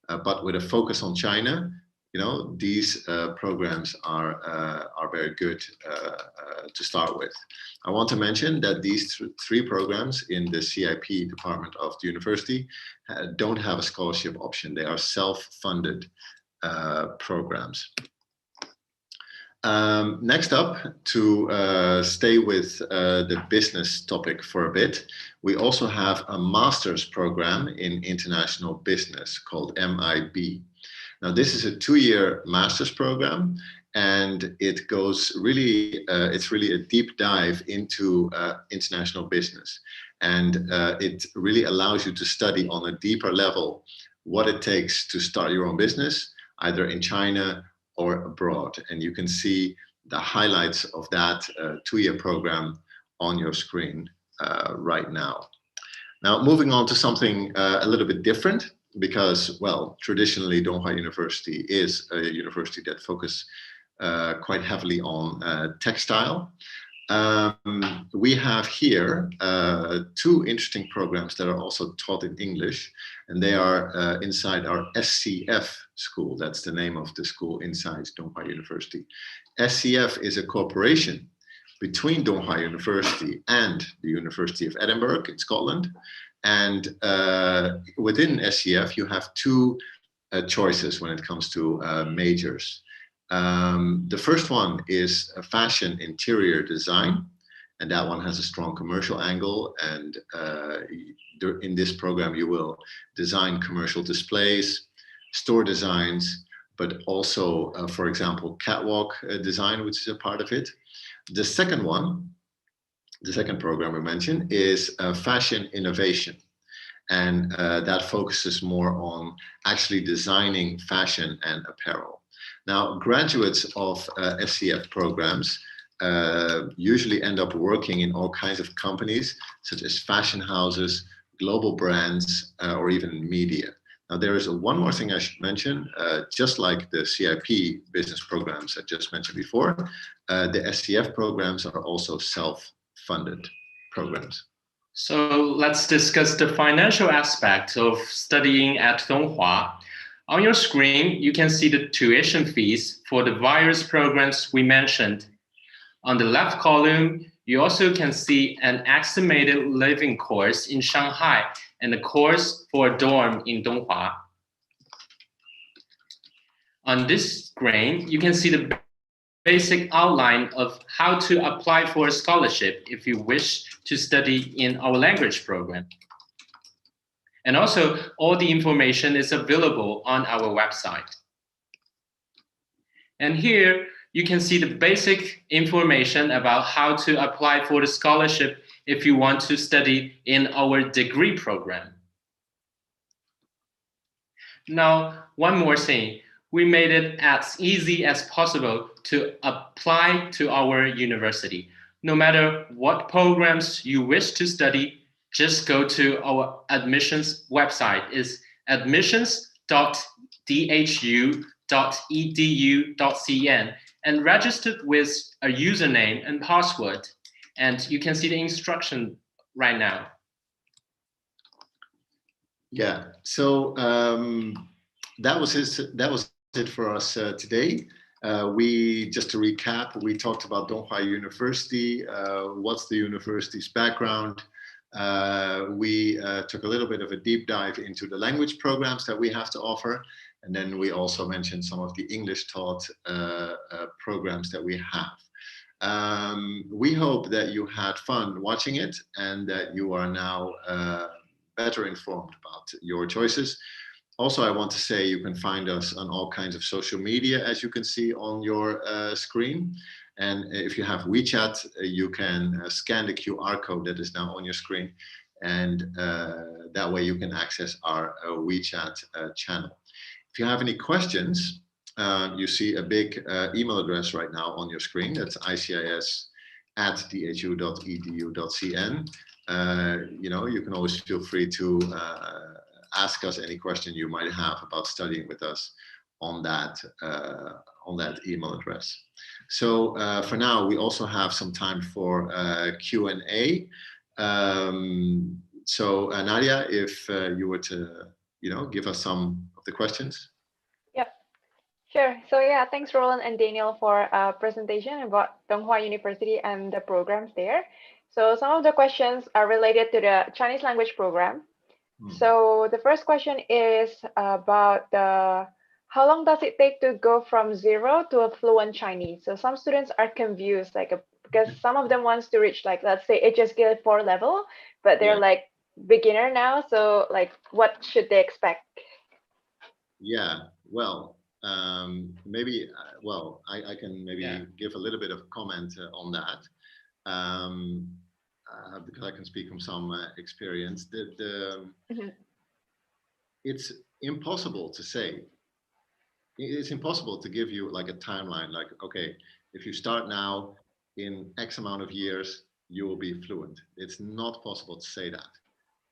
but with a focus on China, you know, these programs are very good to start with. I want to mention that these 3 programs in the CIP department of the university don't have a scholarship option. They are self-funded programs. Next up, to stay with the business topic for a bit, we also have a master's program in international business called MIB. Now, this is a 2-year master's program, and it goes really, it's really a deep dive into international business. And it really allows you to study on a deeper level what it takes to start your own business, either in China or abroad. And you can see the highlights of that 2-year program on your screen right now. Now, moving on to something a little bit different, because, well, traditionally, Donghua University is a university that focuses quite heavily on textile. We have here two interesting programs that are also taught in English, and they are inside our SCF school. That's the name of the school inside Donghua University. SCF is a cooperation between Donghua University and the University of Edinburgh in Scotland. And within SCF, you have two choices when it comes to majors. The first one is fashion interior design, and that one has a strong commercial angle. And in this program, you will design commercial displays, store designs, but also, for example, catwalk design, which is a part of it. The second one, the second program we mentioned, is fashion innovation. And that focuses more on actually designing fashion and apparel. Now, graduates of SCF programs usually end up working in all kinds of companies, such as fashion houses, global brands, or even media. Now, there is one more thing I should mention. Just like the CIP business programs I just mentioned before, the SCF programs are also self-funded programs. So let's discuss the financial aspect of studying at Donghua. On your screen, you can see the tuition fees for the various programs we mentioned. On the left column, you also can see an estimated living cost in Shanghai and a course for a dorm in Donghua. On this screen, you can see the basic outline of how to apply for a scholarship if you wish to study in our language program. And also, all the information is available on our website. And here, you can see the basic information about how to apply for the scholarship if you want to study in our degree program. Now, one more thing. We made it as easy as possible to apply to our university. No matter what programs you wish to study, just go to our admissions website. It's admissions.dhu.edu.cn and register with a username and password. And you can see the instruction right now. Yeah, so that was it for us today. Just to recap, we talked about Donghua University, what's the university's background. We took a little bit of a deep dive into the language programs that we have to offer. And then we also mentioned some of the English taught programs that we have. We hope that you had fun watching it and that you are now better informed about your choices. Also, I want to say you can find us on all kinds of social media, as you can see on your screen. And if you have Wechat, you can scan the QR code that is now on your screen. And that way you can access our Wechat channel. If you have any questions, you see a big email address right now on your screen. That's icis@dhu.edu.cn. You can always feel free to ask us any question you might have about studying with us on that email address. So for now, we also have some time for Q&A. So Nadia, if you were to, give us some of the questions. Yep, sure. So yeah, thanks Roland and Daniel for a presentation about Donghua University and the programs there. So some of the questions are related to the Chinese language program. So the first question is about how long does it take to go from zero to a fluent Chinese? So some students are confused, because some of them wants to reach, let's say HSK 4 level, but they're beginner now. So what should they expect? Yeah, well, maybe, I can maybe give a little bit of comment on that. Because I can speak from some experience, it's impossible to say. It's impossible to give you a timeline, okay, if you start now, in X amount of years, you will be fluent. It's not possible to say that.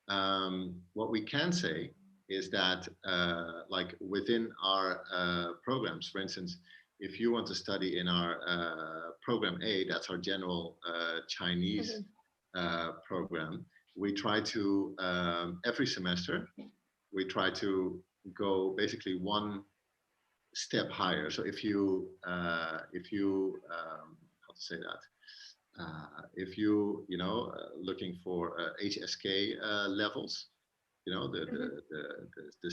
What we can say is that like within our programs, for instance, if you want to study in our program A, that's our general Chinese program, we try to, every semester, we try to go basically one step higher. So if you how to say that, if you looking for HSK levels, the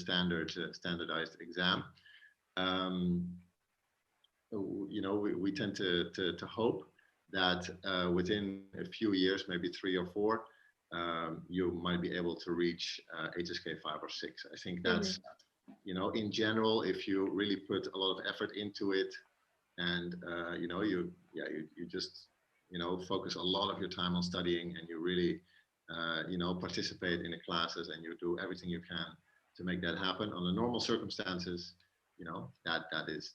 standardized exam, we tend to hope that within a few years, maybe 3 or 4, you might be able to reach HSK 5 or 6. I think that's in general, if you really put a lot of effort into it, and you just focus a lot of your time on studying, and you really participate in the classes, and you do everything you can to make that happen under normal circumstances, that is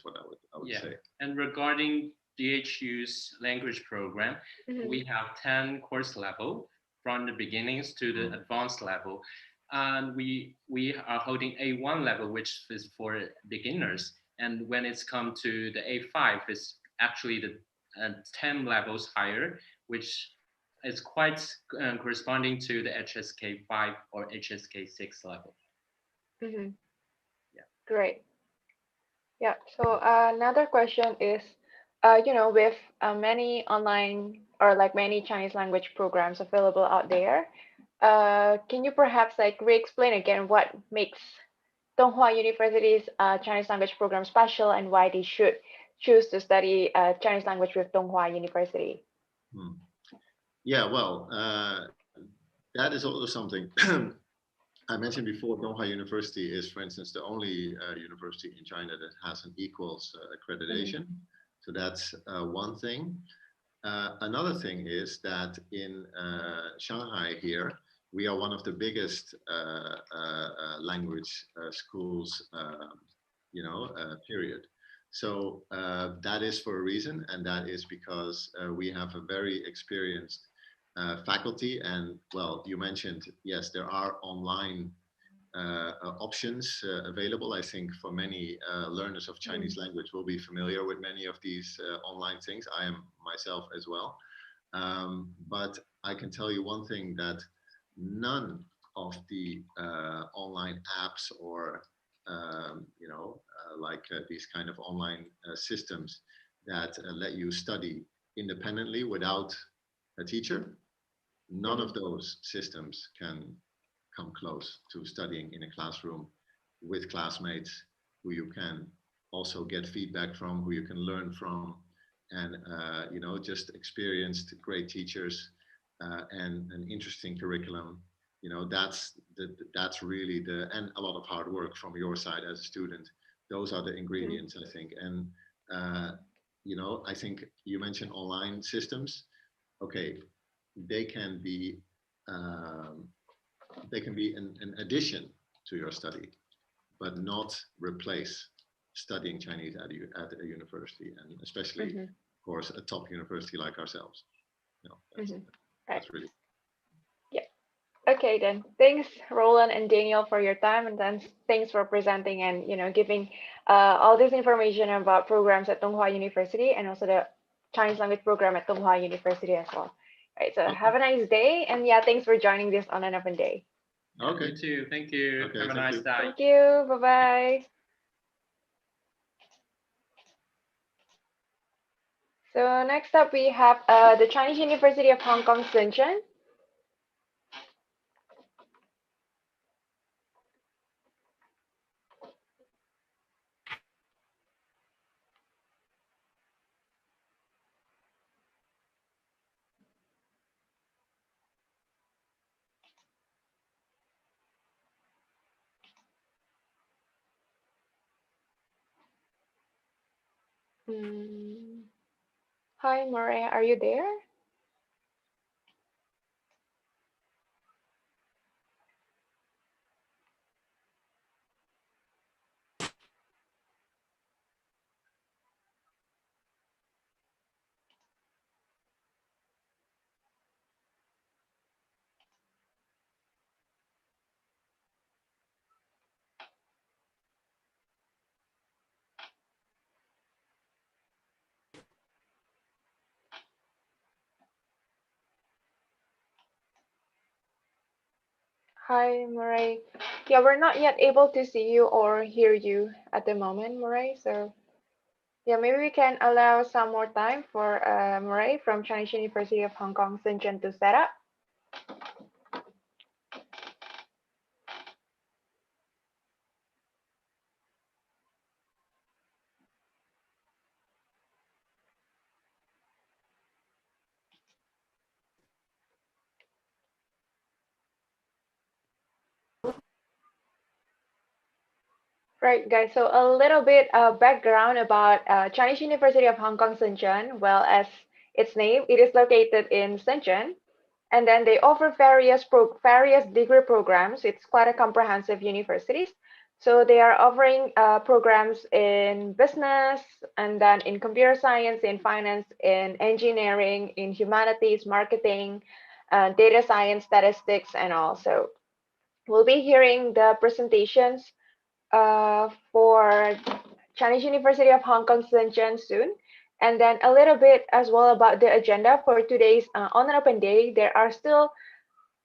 what I would say. And regarding DHU's language program, we have 10 course level from the beginnings to the advanced level. And we are holding A1 level, which is for beginners. And when it's come to the A5, it's actually the 10 levels higher, which is quite corresponding to the HSK 5 or HSK 6 level. Yeah. Great. Yeah. So another question is, with many online or like many Chinese language programs available out there, can you perhaps like re-explain again what makes Donghua University's Chinese language program special, and why they should choose to study Chinese language with Donghua University? Yeah, well, that is also something I mentioned before. Donghua University is, for instance, the only university in China that has an equals accreditation. So that's one thing. Another thing is that in Shanghai here, we are one of the biggest language schools, period. So that is for a reason, and that is because we have a very experienced faculty. And well, you mentioned, yes, there are online options available. I think for many learners of Chinese language will be familiar with many of these online things. I am myself as well. But I can tell you one thing, that none of the online apps or these kind of online systems that let you study independently without a teacher, none of those systems can come close to studying in a classroom with classmates who you can also get feedback from, who you can learn from, and just experienced great teachers and an interesting curriculum. That's really and a lot of hard work from your side as a student. Those are the ingredients, I think. And I think you mentioned online systems. Okay, they can be an addition to your study, but not replace studying Chinese at a university, and especially, of course, a top university like ourselves. That's really. Okay, then thanks, Roland and Daniel, for your time, and then thanks for presenting and giving all this information about programs at Donghua University, and also the Chinese language program at Donghua University as well. All right, so have a nice day, and yeah, thanks for joining this on an open day. Okay. You too. Thank you. Okay, have a nice day. Thank you. Bye bye. So next up we have the Chinese University of Hong Kong, Shenzhen. Hi, Murray, are you there? Hi, Murray. Yeah, we're not yet able to see you or hear you at the moment, Murray. So yeah, maybe we can allow some more time for Murray from Chinese University of Hong Kong, Shenzhen to set up. Right, guys. So a little bit of background about Chinese University of Hong Kong, Shenzhen. Well, as its name, it is located in Shenzhen, and then they offer various degree programs. It's quite a comprehensive university. So they are offering programs in business, and then in computer science, in finance, in engineering, in humanities, marketing, data science, statistics, and all. So we'll be hearing the presentations for Chinese University of Hong Kong, Shenzhen soon. And then a little bit as well about the agenda for today's On and Open Day. There are still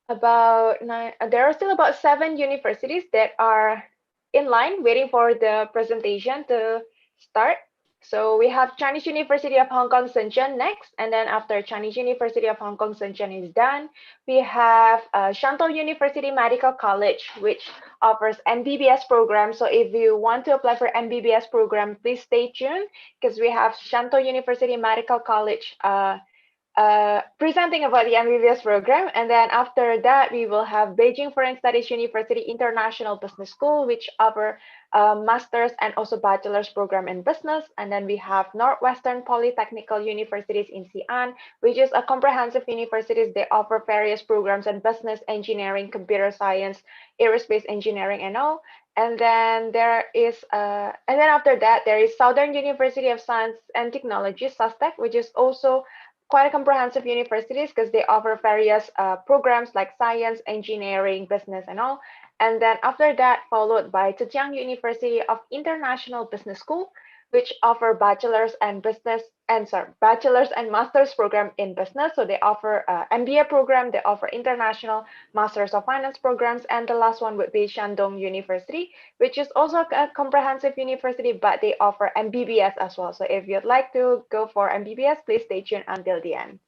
about 7 universities that are in line waiting for the presentation to start. So we have Chinese University of Hong Kong, Shenzhen next. And then after Chinese University of Hong Kong, Shenzhen is done, we have Shantou University Medical College, which offers MBBS program. So if you want to apply for MBBS program, please stay tuned because we have Shantou University Medical College presenting about the MBBS program. And then after that, we will have Beijing Foreign Studies University International Business School, which offer master's and also bachelor's program in business. And then we have Northwestern Polytechnical Universities in Xi'an, which is a comprehensive university. They offer various programs in business, engineering, computer science, aerospace engineering, and all. And then there is, and then after that, there is Southern University of Science and Technology, SUSTEC, which is also quite a comprehensive universities because they offer various programs like science, engineering, business, and all. And then after that, followed by Zhejiang University of International Business School, which offer bachelor's and master's program in business. So they offer MBA program, they offer international Masters of Finance programs, and the last one would be Shandong University, which is also a comprehensive university, but they offer MBBS as well. So if you'd like to go for MBBS, please stay tuned until the end.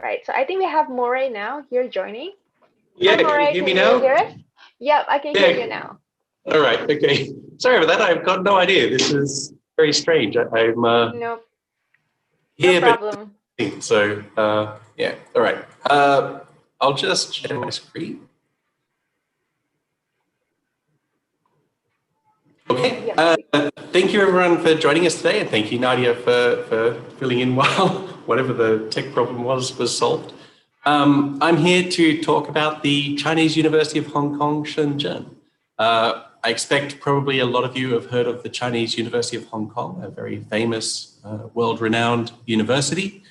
Right. So I think we have Moray now here joining. Yeah, Hi, Moray, can you hear me you now? hear us? Yep, I can hear you now. All right, okay. Sorry about that, I've got no idea. This is very strange. I'm Nope. here, No problem. but so yeah, all right. I'll just share my screen. Okay, thank you everyone for joining us today, and thank you Nadia for filling in while whatever the tech problem was solved. I'm here to talk about the Chinese University of Hong Kong, Shenzhen. I expect probably a lot of you have heard of the Chinese University of Hong Kong, a very famous, world-renowned university.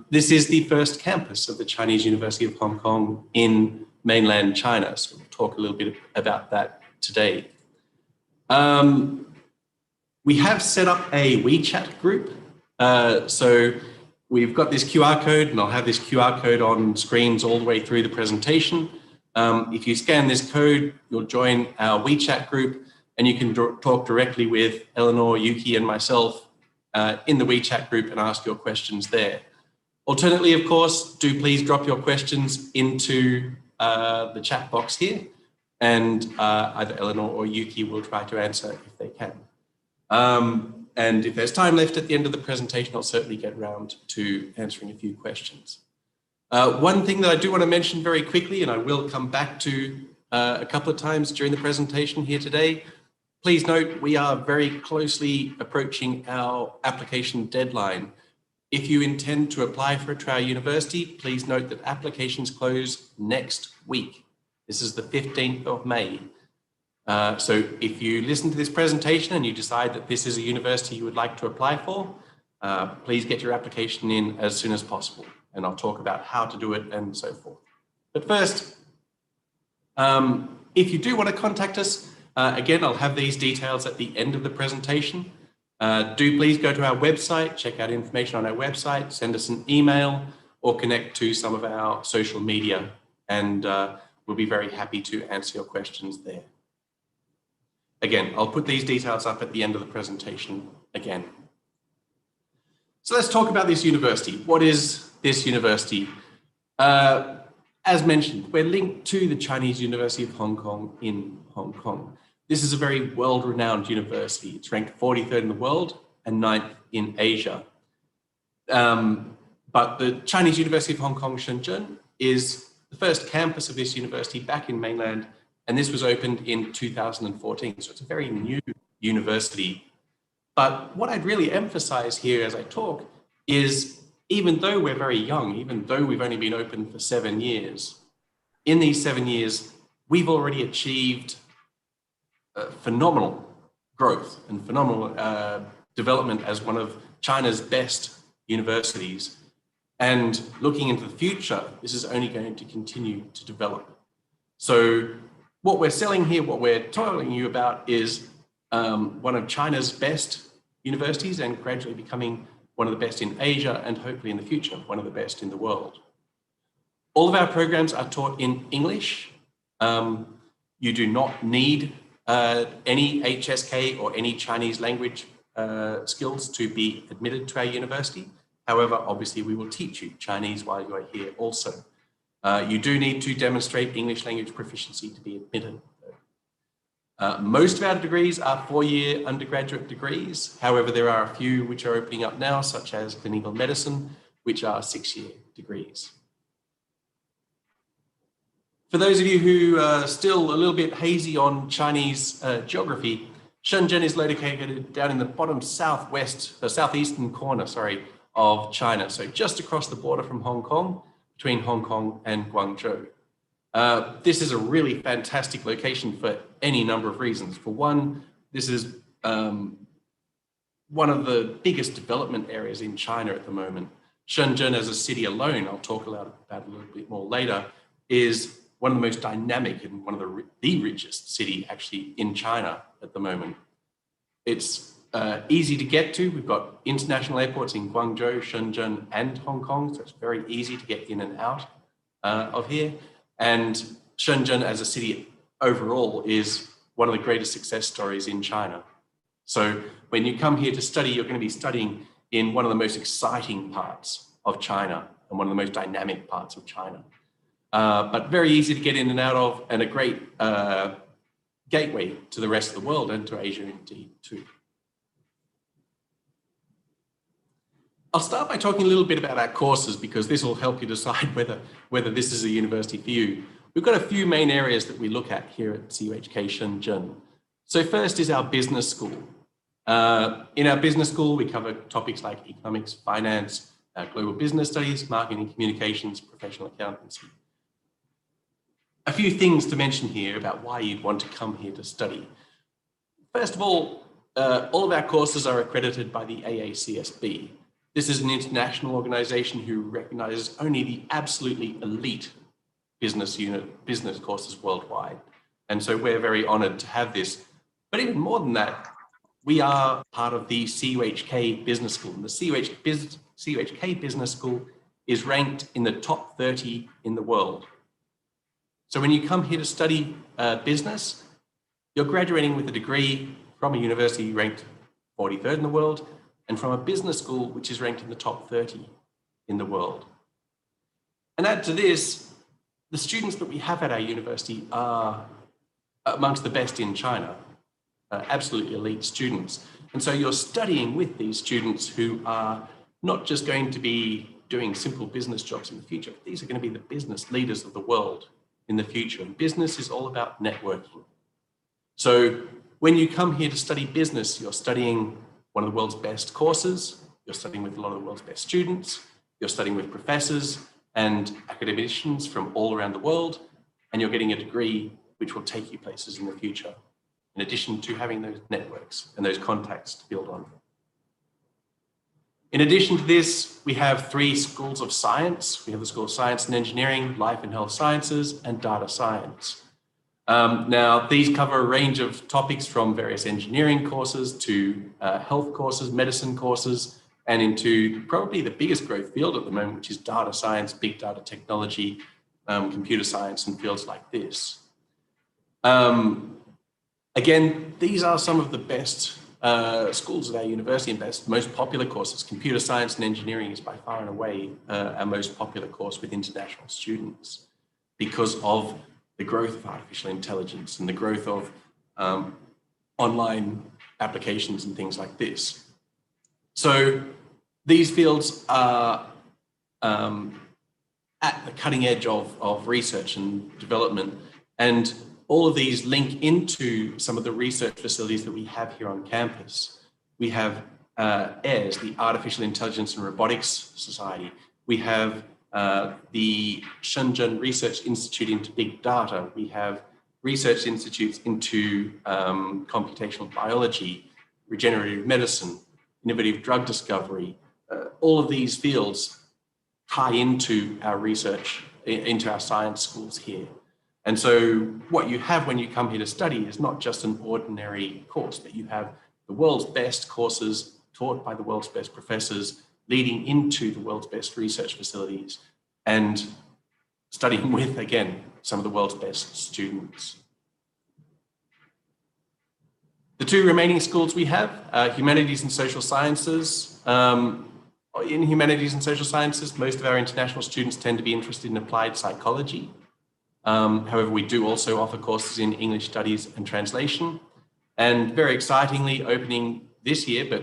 This is the first campus of the Chinese University of Hong Kong in mainland China, so we'll talk a little bit about that today. We have set up a WeChat group. So we've got this QR code, and I'll have this QR code on screens all the way through the presentation. If you scan this code, you'll join our WeChat group, and you can talk directly with Eleanor, Yuki, and myself in the WeChat group and ask your questions there. Alternately, of course, do please drop your questions into the chat box here, and either Eleanor or Yuki will try to answer if they can. And if there's time left at the end of the presentation, I'll certainly get around to answering a few questions. One thing that I do want to mention very quickly, and I will come back to a couple of times during the presentation here today, please note we are very closely approaching our application deadline. If you intend to apply for our university, please note that applications close next week. This is the 15th of May. So if you listen to this presentation and you decide that this is a university you would like to apply for, please get your application in as soon as possible, and I'll talk about how to do it and so forth. But first, if you do want to contact us, again, I'll have these details at the end of the presentation. Do please go to our website, check out information on our website, send us an email, or connect to some of our social media, and we'll be very happy to answer your questions there. Again, I'll put these details up at the end of the presentation again. So let's talk about this university. What is this university? As mentioned, we're linked to the Chinese University of Hong Kong in Hong Kong. This is a very world-renowned university. It's ranked 43rd in the world and 9th in Asia. But the Chinese University of Hong Kong, Shenzhen, is the first campus of this university back in mainland, and this was opened in 2014. So it's a very new university. But what I'd really emphasize here as I talk is, even though we're very young, even though we've only been open for 7 years, in these 7 years, we've already achieved phenomenal growth and phenomenal development as one of China's best universities. And looking into the future, this is only going to continue to develop. So what we're selling here, what we're telling you about is one of China's best universities and gradually becoming one of the best in Asia and hopefully in the future, one of the best in the world. All of our programs are taught in English. You do not need any HSK or any Chinese language skills to be admitted to our university. However, obviously we will teach you Chinese while you are here also. You do need to demonstrate English language proficiency to be admitted. Most of our degrees are 4-year undergraduate degrees. However, there are a few which are opening up now, such as clinical medicine, which are 6-year degrees. For those of you who are still a little bit hazy on Chinese geography, Shenzhen is located down in the bottom southeastern corner, of China. So just across the border from Hong Kong, between Hong Kong and Guangzhou. This is a really fantastic location for any number of reasons. For one, this is one of the biggest development areas in China at the moment. Shenzhen as a city alone, I'll talk about a little bit more later, is one of the most dynamic and one of the richest city actually in China at the moment. It's easy to get to. We've got international airports in Guangzhou, Shenzhen, and Hong Kong, so it's very easy to get in and out of here. And Shenzhen as a city overall is one of the greatest success stories in China. So when you come here to study, you're going to be studying in one of the most exciting parts of China and one of the most dynamic parts of China. But very easy to get in and out of, and a great gateway to the rest of the world and to Asia indeed too. I'll start by talking a little bit about our courses because this will help you decide whether this is a university for you. We've got a few main areas that we look at here at CUHK Shenzhen. So first is our business school. In our business school, we cover topics like economics, finance, global business studies, marketing, communications, professional accountancy. A few things to mention here about why you'd want to come here to study. First of all of our courses are accredited by the AACSB. This is an international organization who recognizes only the absolutely elite business courses worldwide. And so we're very honored to have this. But even more than that, we are part of the CUHK Business School. And the CUHK Business School is ranked in the top 30 in the world. So when you come here to study business, you're graduating with a degree from a university ranked 43rd in the world, and from a business school which is ranked in the top 30 in the world. And add to this, the students that we have at our university are amongst the best in China, absolutely elite students. And so you're studying with these students who are not just going to be doing simple business jobs in the future, but these are going to be the business leaders of the world in the future. And business is all about networking. So when you come here to study business, you're studying one of the world's best courses, you're studying with a lot of the world's best students, you're studying with professors and academicians from all around the world, and you're getting a degree which will take you places in the future, in addition to having those networks and those contacts to build on. In addition to this, we have 3 schools of science. We have the School of Science and Engineering, Life and Health Sciences, and Data Science. Now, these cover a range of topics from various engineering courses to health courses, medicine courses, and into probably the biggest growth field at the moment, which is data science, big data technology, computer science and fields like this. Again, these are some of the best schools at our university and most popular courses. Computer science and engineering is by far and away our most popular course with international students because of the growth of artificial intelligence and the growth of online applications and things like this. So these fields are at the cutting edge of research and development, and all of these link into some of the research facilities that we have here on campus. We have AIRS, the Artificial Intelligence and Robotics Society. We have the Shenzhen Research Institute into Big Data. We have research institutes into computational biology, regenerative medicine, innovative drug discovery. All of these fields tie into our research, into our science schools here. And so what you have when you come here to study is not just an ordinary course, but you have the world's best courses taught by the world's best professors, leading into the world's best research facilities and studying with, again, some of the world's best students. The two remaining schools we have are humanities and social sciences. In humanities and social sciences, most of our international students tend to be interested in applied psychology. However, we do also offer courses in English studies and translation. And very excitingly, opening this year, but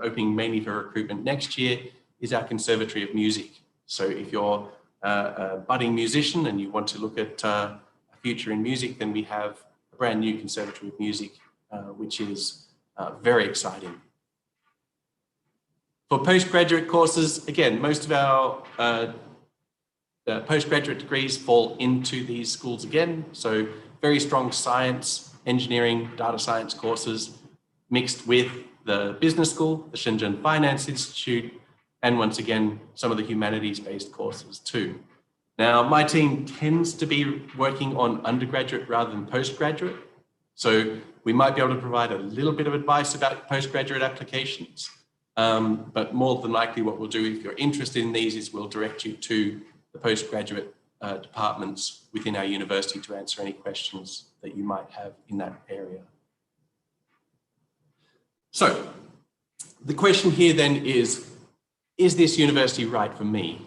opening mainly for recruitment next year, is our Conservatory of Music. So if you're a budding musician and you want to look at a future in music, then we have a brand new Conservatory of Music, which is very exciting. For postgraduate courses, again, most of our postgraduate degrees fall into these schools again. So very strong science, engineering, data science courses mixed with the business school, the Shenzhen Finance Institute, and once again, some of the humanities-based courses too. Now, my team tends to be working on undergraduate rather than postgraduate. So we might be able to provide a little bit of advice about postgraduate applications. But more than likely what we'll do if you're interested in these is we'll direct you to the postgraduate departments within our university to answer any questions that you might have in that area. So the question here then is this university right for me?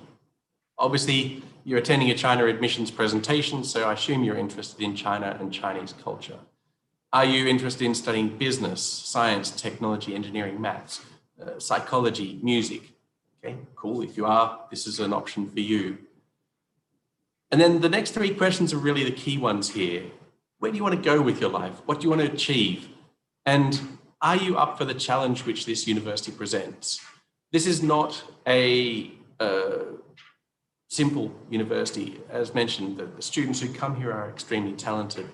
Obviously, you're attending a China admissions presentation, so I assume you're interested in China and Chinese culture. Are you interested in studying business, science, technology, engineering, maths, psychology, music? Okay, cool. If you are, this is an option for you. And then the next three questions are really the key ones here. Where do you want to go with your life? What do you want to achieve? And are you up for the challenge which this university presents? This is not a simple university. As mentioned, the students who come here are extremely talented.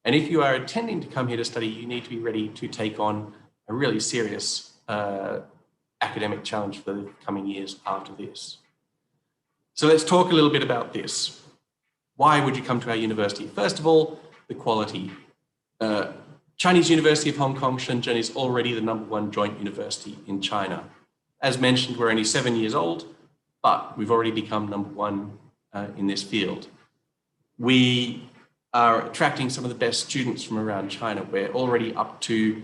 And if you are intending to come here to study, you need to be ready to take on a really serious academic challenge for the coming years after this. So let's talk a little bit about this. Why would you come to our university? First of all, the quality. Chinese University of Hong Kong, Shenzhen is already the #1 joint university in China. As mentioned, we're only 7 years old, but we've already become #1 in this field. We are attracting some of the best students from around China. We're already up to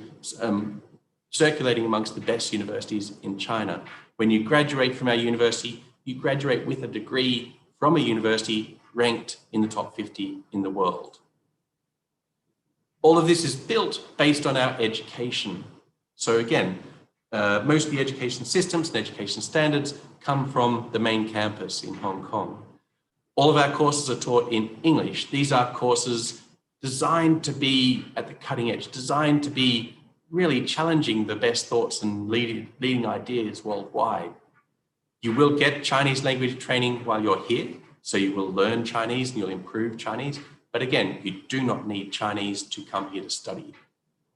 circulating amongst the best universities in China. When you graduate from our university, you graduate with a degree from a university ranked in the top 50 in the world. All of this is built based on our education. So again, most of the education systems and education standards come from the main campus in Hong Kong. All of our courses are taught in English. These are courses designed to be at the cutting edge, designed to be really challenging the best thoughts and leading ideas worldwide. You will get Chinese language training while you're here, so you will learn Chinese and you'll improve Chinese. But again, you do not need Chinese to come here to study.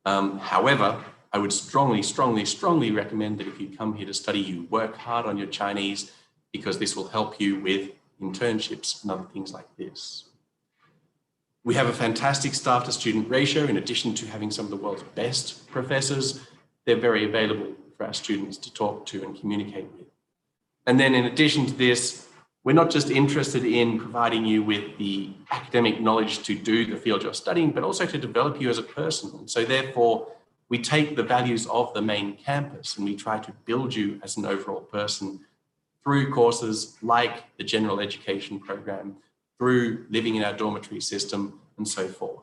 However, I would strongly recommend that if you come here to study, you work hard on your Chinese, because this will help you with internships and other things like this. We have a fantastic staff to student ratio. In addition to having some of the world's best professors, they're very available for our students to talk to and communicate with. And then in addition to this, We're not just interested in providing you with the academic knowledge to do the field you're studying, but also to develop you as a person. And so therefore, we take the values of the main campus and we try to build you as an overall person through courses like the general education program, through living in our dormitory system, and so forth.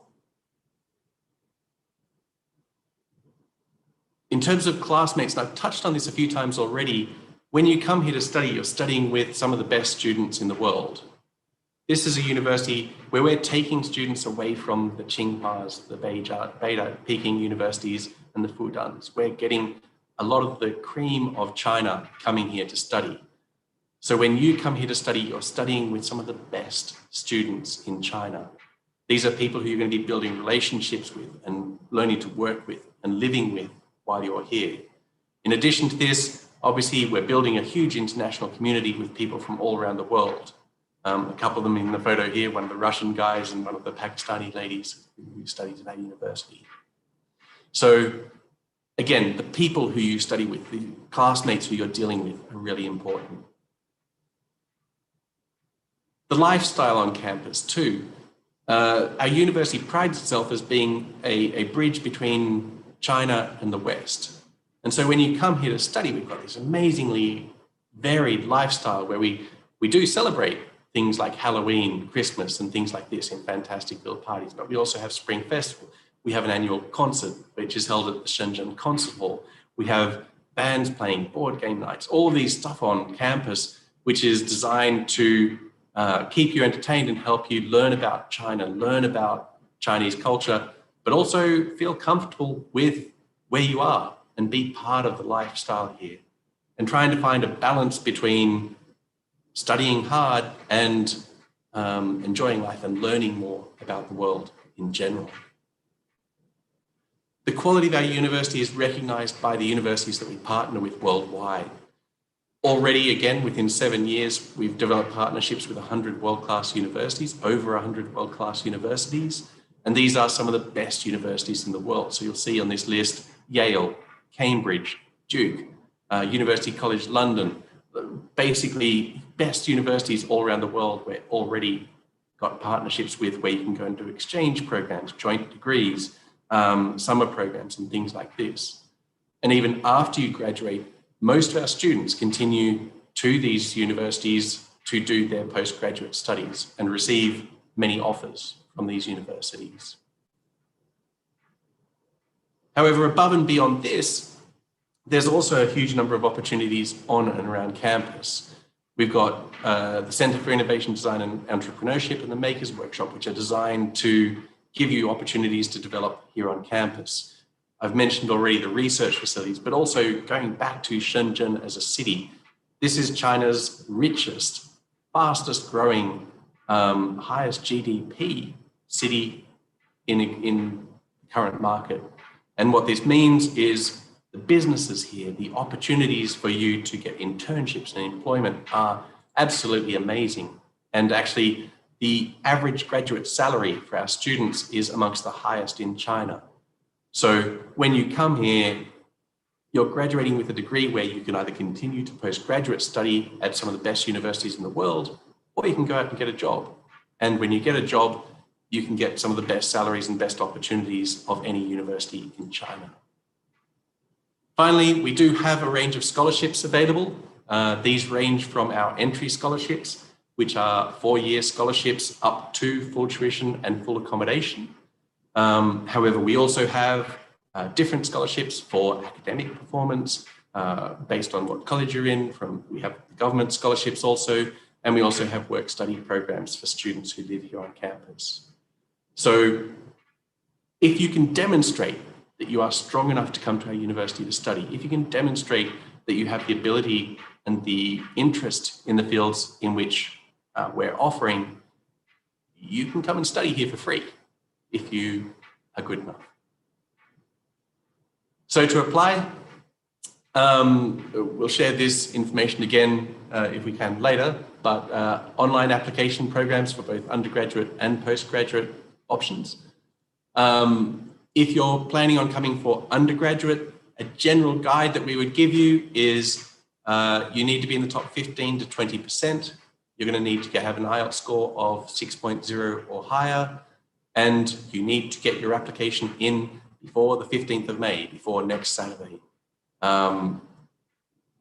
In terms of classmates, and I've touched on this a few times already, when you come here to study, you're studying with some of the best students in the world. This is a university where we're taking students away from the Tsinghuas, the Beida, Peking universities, and the Fudans. We're getting a lot of the cream of China coming here to study. So when you come here to study, you're studying with some of the best students in China. These are people who you're going to be building relationships with and learning to work with and living with while you're here. In addition to this, obviously, we're building a huge international community with people from all around the world. A couple of them in the photo here, one of the Russian guys and one of the Pakistani ladies who studies at our university. So again, the people who you study with, the classmates who you're dealing with are really important. The lifestyle on campus too. Our university prides itself as being a bridge between China and the West. And so when you come here to study, we've got this amazingly varied lifestyle where we do celebrate things like Halloween, Christmas, and things like this in fantastic build parties. But we also have Spring Festival. We have an annual concert, which is held at the Shenzhen Concert Hall. We have bands playing, board game nights, all these stuff on campus, which is designed to keep you entertained and help you learn about China, learn about Chinese culture, but also feel comfortable with where you are and be part of the lifestyle here. And trying to find a balance between studying hard and enjoying life and learning more about the world in general. The quality of our university is recognized by the universities that we partner with worldwide. Already, again, within 7 years, we've developed partnerships with 100 world-class universities, over 100 world-class universities, and these are some of the best universities in the world. So you'll see on this list, Yale, Cambridge, Duke, University College London, basically best universities all around the world. We're already got partnerships with where you can go and do exchange programs, joint degrees, summer programs and things like this. And even after you graduate, most of our students continue to these universities to do their postgraduate studies and receive many offers from these universities. However, above and beyond this, there's also a huge number of opportunities on and around campus. We've got the Center for Innovation, Design and Entrepreneurship and the Makers Workshop, which are designed to give you opportunities to develop here on campus. I've mentioned already the research facilities, but also going back to Shenzhen as a city. This is China's richest, fastest growing, highest GDP city in the current market. And what this means is the businesses here, the opportunities for you to get internships and employment are absolutely amazing. And actually, the average graduate salary for our students is amongst the highest in China. So when you come here, you're graduating with a degree where you can either continue to postgraduate study at some of the best universities in the world, or you can go out and get a job. And when you get a job, you can get some of the best salaries and best opportunities of any university in China. Finally, we do have a range of scholarships available. These range from our entry scholarships, which are 4-year scholarships up to full tuition and full accommodation. However, we also have different scholarships for academic performance based on what college you're in. We have government scholarships also, and we also have work-study programs for students who live here on campus. So if you can demonstrate that you are strong enough to come to our university to study, if you can demonstrate that you have the ability and the interest in the fields in which we're offering, you can come and study here for free if you are good enough. So to apply, we'll share this information again if we can later, but online application programs for both undergraduate and postgraduate options. If you're planning on coming for undergraduate, a general guide that we would give you is you need to be in the top 15 to 20%. you're going to need to have an IELTS score of 6.0 or higher, and you need to get your application in before the 15th of May, before next Saturday,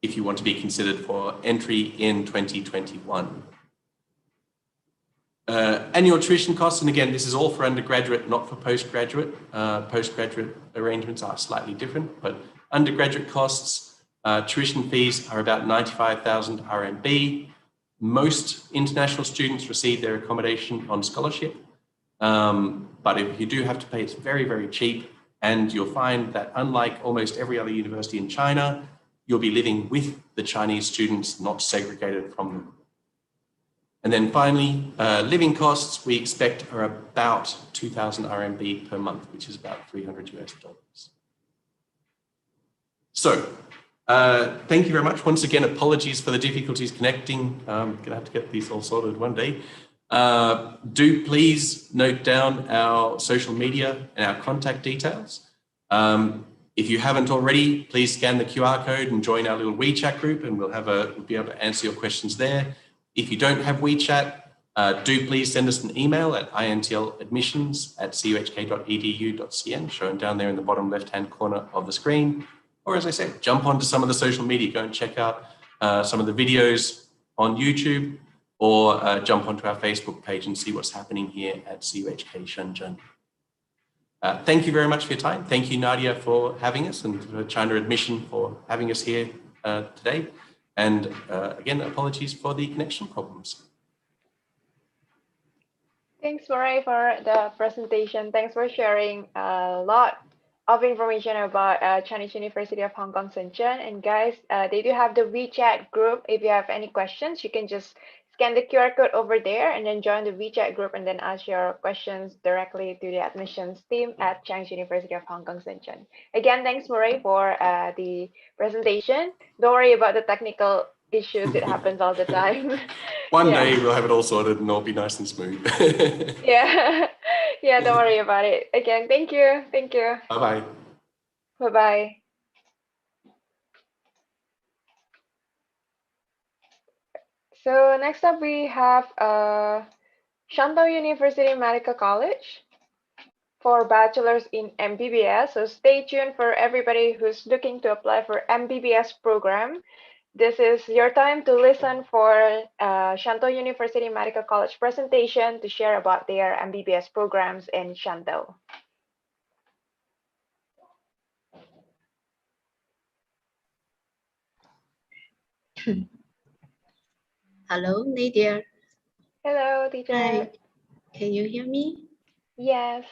if you want to be considered for entry in 2021. Annual tuition costs, and again, this is all for undergraduate, not for postgraduate. Postgraduate arrangements are slightly different, but undergraduate costs, tuition fees are about 95,000 RMB. Most international students receive their accommodation on scholarship, but if you do have to pay, it's very, very cheap, and you'll find that unlike almost every other university in China, you'll be living with the Chinese students, not segregated from them. And then finally, living costs we expect are about 2,000 RMB per month, which is about $300 US. So, thank you very much. Once again, apologies for the difficulties connecting. Gonna have to get these all sorted one day. Do please note down our social media and our contact details. If you haven't already, please scan the QR code and join our little WeChat group, and we'll be able to answer your questions there. If you don't have WeChat, do please send us an email at intladmissions@cuhk.edu.cn, shown down there in the bottom left-hand corner of the screen. Or as I said, jump onto some of the social media, go and check out some of the videos on YouTube, or jump onto our Facebook page and see what's happening here at CUHK Shenzhen. Thank you very much for your time. Thank you, Nadia, for having us, and for China Admission for having us here today. And again, apologies for the connection problems. Thanks, Moray, for the presentation. Thanks for sharing a lot of information about Chinese University of Hong Kong, Shenzhen. And guys, they do have the WeChat group. If you have any questions, you can just scan the QR code over there and then join the WeChat group and then ask your questions directly to the admissions team at Chinese University of Hong Kong, Shenzhen. Again, thanks, Moray, for the presentation. Don't worry about the technical issues. It happens all the time. One day we'll have it all sorted and it'll be nice and smooth. Yeah, yeah, don't worry about it. Again, thank you. Thank you. Bye-bye. Bye-bye. So next up we have Shantou University Medical College for Bachelors in MBBS. So stay tuned for everybody who's looking to apply for MBBS program. This is your time to listen for Shantou University Medical College presentation to share about their MBBS programs in Shantou. Hello, Nadia. Hello, teacher. Hi. Can you hear me? Yes.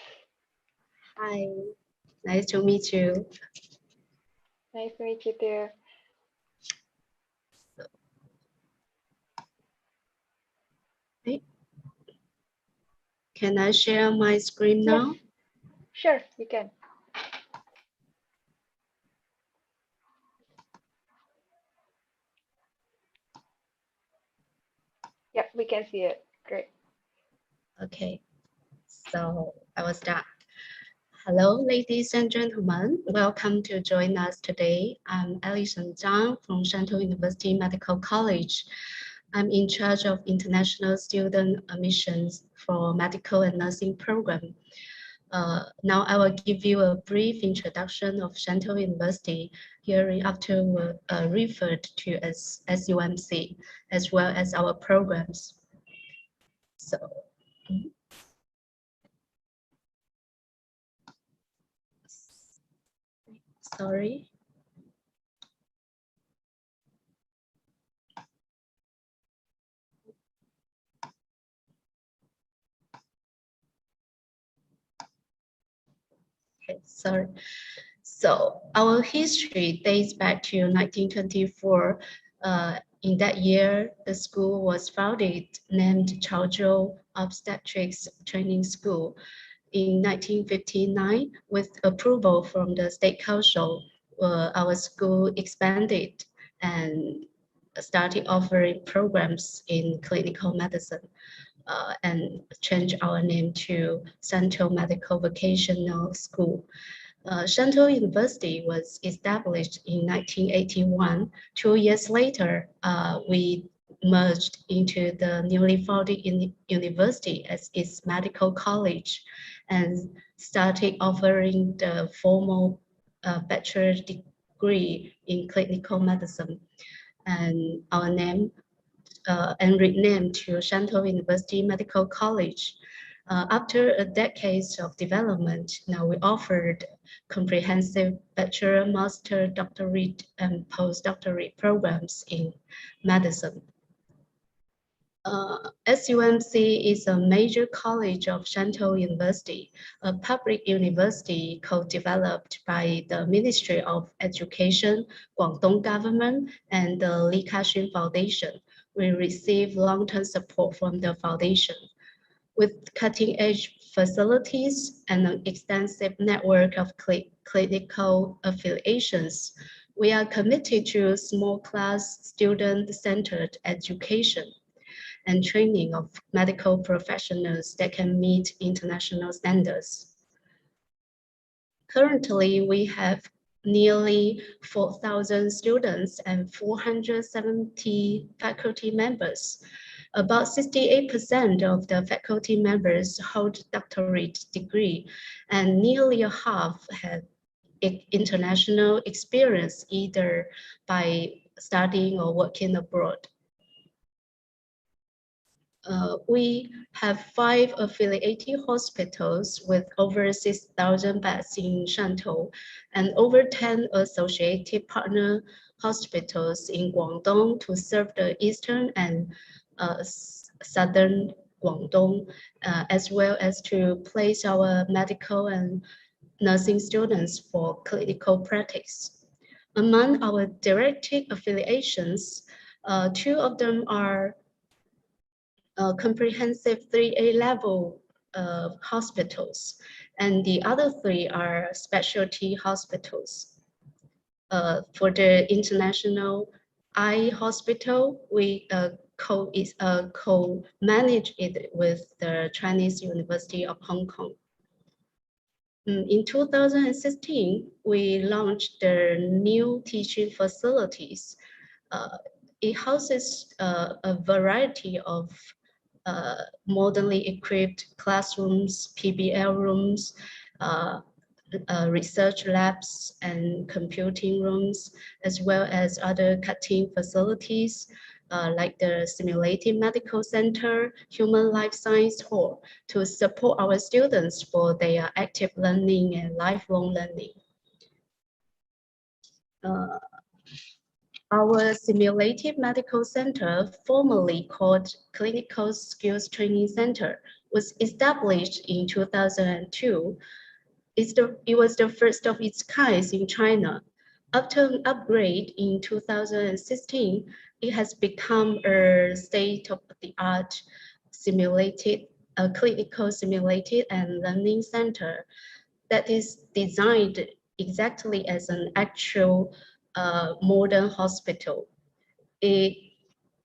Hi. Nice to meet you. Nice to meet you too. Okay. Can I share my screen now? Yes. Sure, you can. Yep, we can see it. Great. Okay, so I will start. Hello, ladies and gentlemen. Welcome to join us today. I'm Alison Zhang from Shantou University Medical College. I'm in charge of international student admissions for medical and nursing program. Now I will give you a brief introduction of Shantou University. Hereafter will referred to as SUMC, as well as our programs. So, sorry. Okay, sorry. So our history dates back to 1924. In that year, the school was founded, named Chaozhou Obstetrics Training School. In 1959, with approval from the State Council, our school expanded and started offering programs in clinical medicine. And changed our name to Shantou Medical Vocational School. Shantou University was established in 1981. 2 years later, we merged into the newly founded university as its medical college and started offering the formal bachelor's degree in clinical medicine. And our name and renamed to Shantou University Medical College. After a decade of development, now we offered comprehensive bachelor, master, doctorate, and postdoctorate programs in medicine. SUMC is a major college of Shantou University, a public university co-developed by the Ministry of Education, Guangdong government, and the Li Ka-shun Foundation. We receive long-term support from the foundation. With cutting-edge facilities and an extensive network of clinical affiliations, we are committed to small class student-centered education and training of medical professionals that can meet international standards. Currently, we have nearly 4,000 students and 470 faculty members. About 68% of the faculty members hold doctorate degree, and nearly a half have international experience either by studying or working abroad. We have 5 affiliated hospitals with over 6,000 beds in Shantou and over 10 associated partner hospitals in Guangdong to serve the eastern and southern Guangdong, as well as to place our medical and nursing students for clinical practice. Among our directed affiliations, 2 of them are comprehensive 3A level hospitals, and the other 3 are specialty hospitals. For the International Eye Hospital, we co-manage it with the Chinese University of Hong Kong. In 2016, we launched the new teaching facilities. It houses a variety of modernly equipped classrooms, PBL rooms, research labs, and computing rooms, as well as other cutting facilities like the Simulated Medical Center, Human Life Science Hall, to support our students for their active learning and lifelong learning. Our Simulated Medical Center, formerly called Clinical Skills Training Center, was established in 2002. It was the first of its kind in China. After an upgrade in 2016, it has become a state-of-the-art clinical simulated and learning center that is designed exactly as an actual modern hospital. It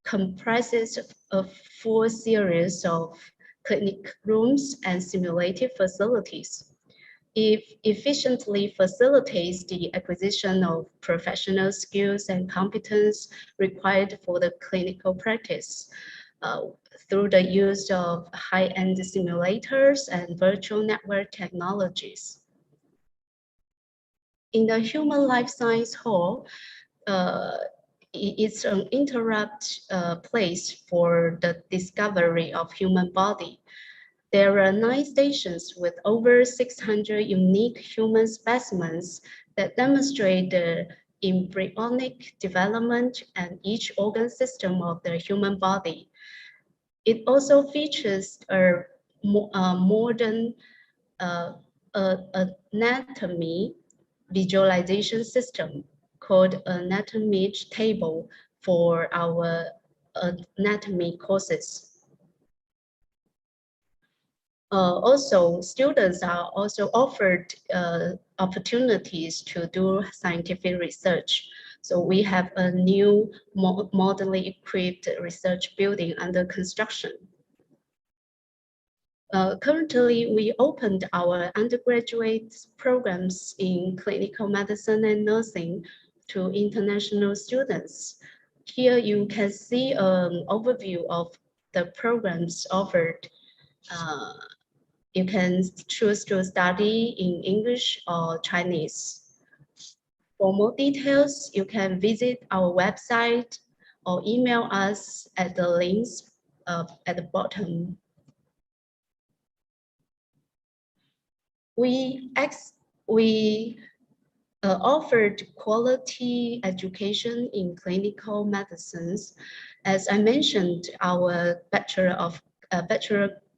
comprises a full series of clinic rooms and simulated facilities. It efficiently facilitates the acquisition of professional skills and competence required for the clinical practice through the use of high-end simulators and virtual network technologies. In the Human Life Science Hall, it's an interrupt place for the discovery of human body. There are 9 stations with over 600 unique human specimens that demonstrate the embryonic development and each organ system of the human body. It also features a modern anatomy visualization system called anatomy table for our anatomy courses. Also, students are also offered opportunities to do scientific research. So we have a new modernly equipped research building under construction. Currently, we opened our undergraduate programs in clinical medicine and nursing to international students. Here you can see an overview of the programs offered. You can choose to study in English or Chinese. For more details, you can visit our website or email us at the links at the bottom. We offered quality education in clinical medicines. As I mentioned, our bachelor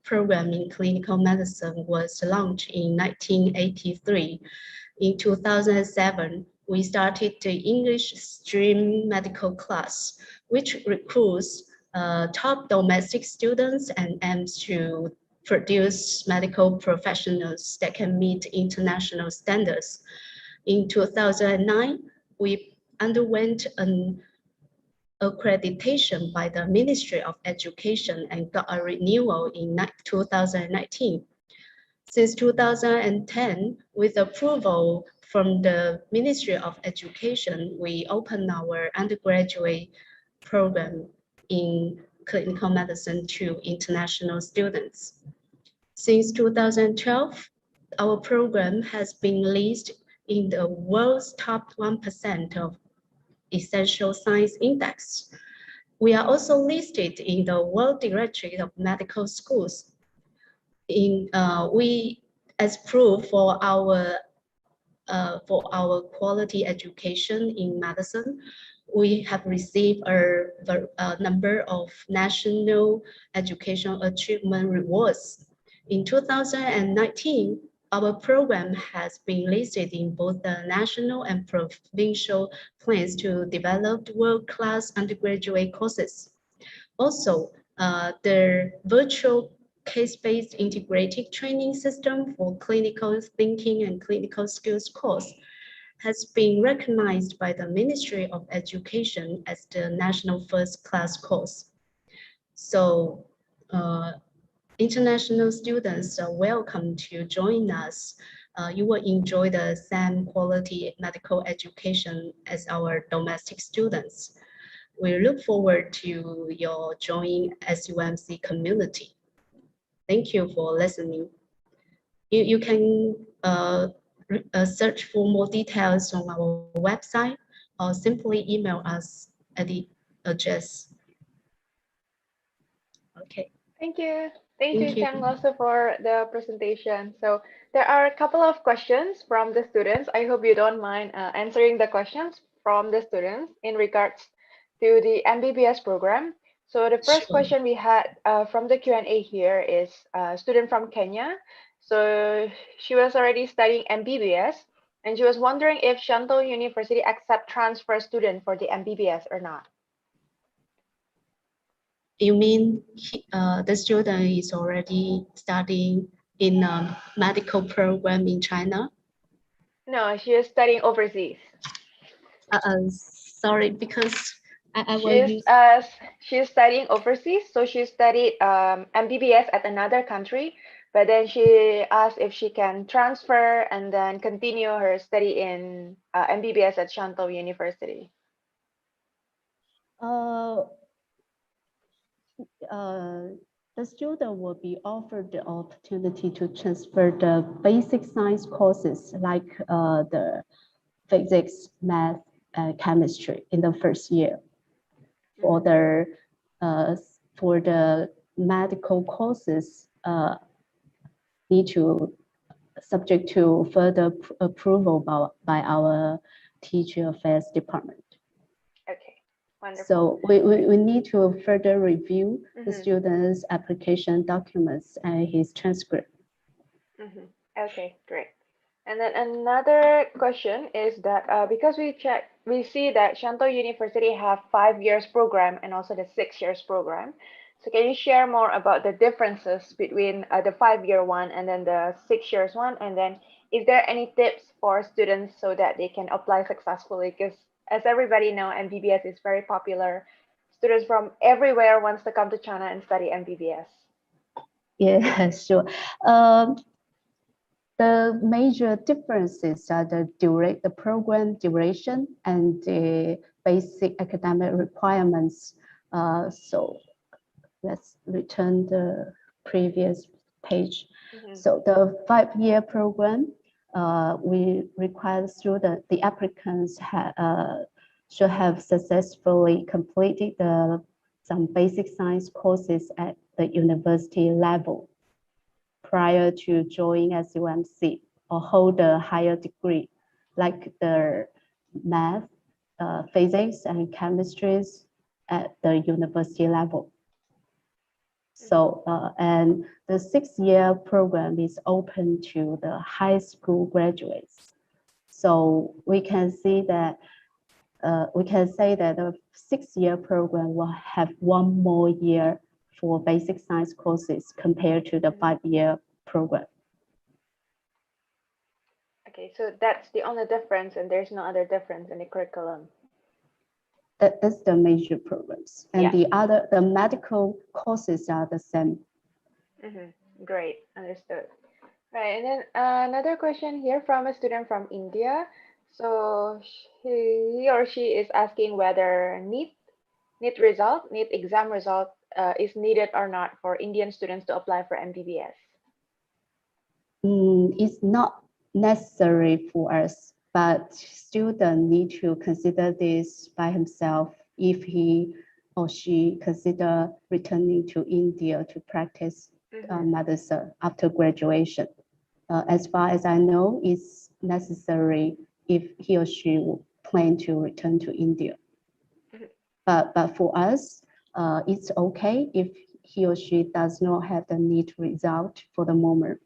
program in clinical medicine was launched in 1983. In 2007, we started the English stream medical class, which recruits top domestic students and aims to produce medical professionals that can meet international standards. In 2009, we underwent an accreditation by the Ministry of Education and got a renewal in 2019. Since 2010, with approval from the Ministry of Education, we opened our undergraduate program in clinical medicine to international students. Since 2012, our program has been listed in the world's top 1% of Essential Science Index. We are also listed in the World Directory of Medical Schools. As proof for our quality education in medicine, we have received a number of national educational achievement rewards. In 2019, our program has been listed in both the national and provincial plans to develop world-class undergraduate courses. Also, the virtual case-based integrated training system for clinical thinking and clinical skills course has been recognized by the Ministry of Education as the national first-class course. So, international students are welcome to join us. You will enjoy the same quality medical education as our domestic students. We look forward to your joining SUMC community. Thank you for listening. You can search for more details on our website or simply email us at the address. Okay. Thank you. Thank you, Chang, also for the presentation. So there are a couple of questions from the students. I hope you don't mind answering the questions from the students in regards to the MBBS program. So the first question we had from the Q&A here is a student from Kenya. So she was already studying MBBS, and she was wondering if Shantou University accept transfer student for the MBBS or not. You mean the student is already studying in a medical program in China? No, she is studying overseas. Sorry, because she's studying overseas. So she studied MBBS at another country, but then she asked if she can transfer and then continue her study in MBBS at Shantou University. The student will be offered the opportunity to transfer the basic science courses like the physics, math, and chemistry in the first year. For the medical courses, need to subject to further approval by our teacher affairs department. Okay. Wonderful. So we need to further review the student's application documents and his transcript. Okay, great. And then another question is that because we see that Shantou University have 5 years program and also the 6 years program. So can you share more about the differences between the 5-year one and then the 6 years one? And then is there any tips for students so that they can apply successfully? Because as everybody know, MBBS is very popular. Students from everywhere wants to come to China and study MBBS. Yeah, sure. The major differences are the program duration and the basic academic requirements. So let's return the previous page. So the 5-year program, we require the applicants should have successfully completed some basic science courses at the university level prior to joining SUMC or hold a higher degree, like the math, physics, and chemistries at the university level. So, and the 6-year program is open to the high school graduates. So we can see that the 6-year program will have 1 more year for basic science courses compared to the 5-year program. Okay, so that's the only difference, and there's no other difference in the curriculum. That's the major programs, and the medical courses are the same. Great, understood. Right, and then another question here from a student from India. So he or she is asking whether NEET exam result is needed or not for Indian students to apply for MBBS. It's not necessary for us, but student need to consider this by himself if he or she consider returning to India to practice medicine after graduation. As far as I know, it's necessary if he or she will plan to return to India. But for us, it's okay if he or she does not have the NEET result for the moment.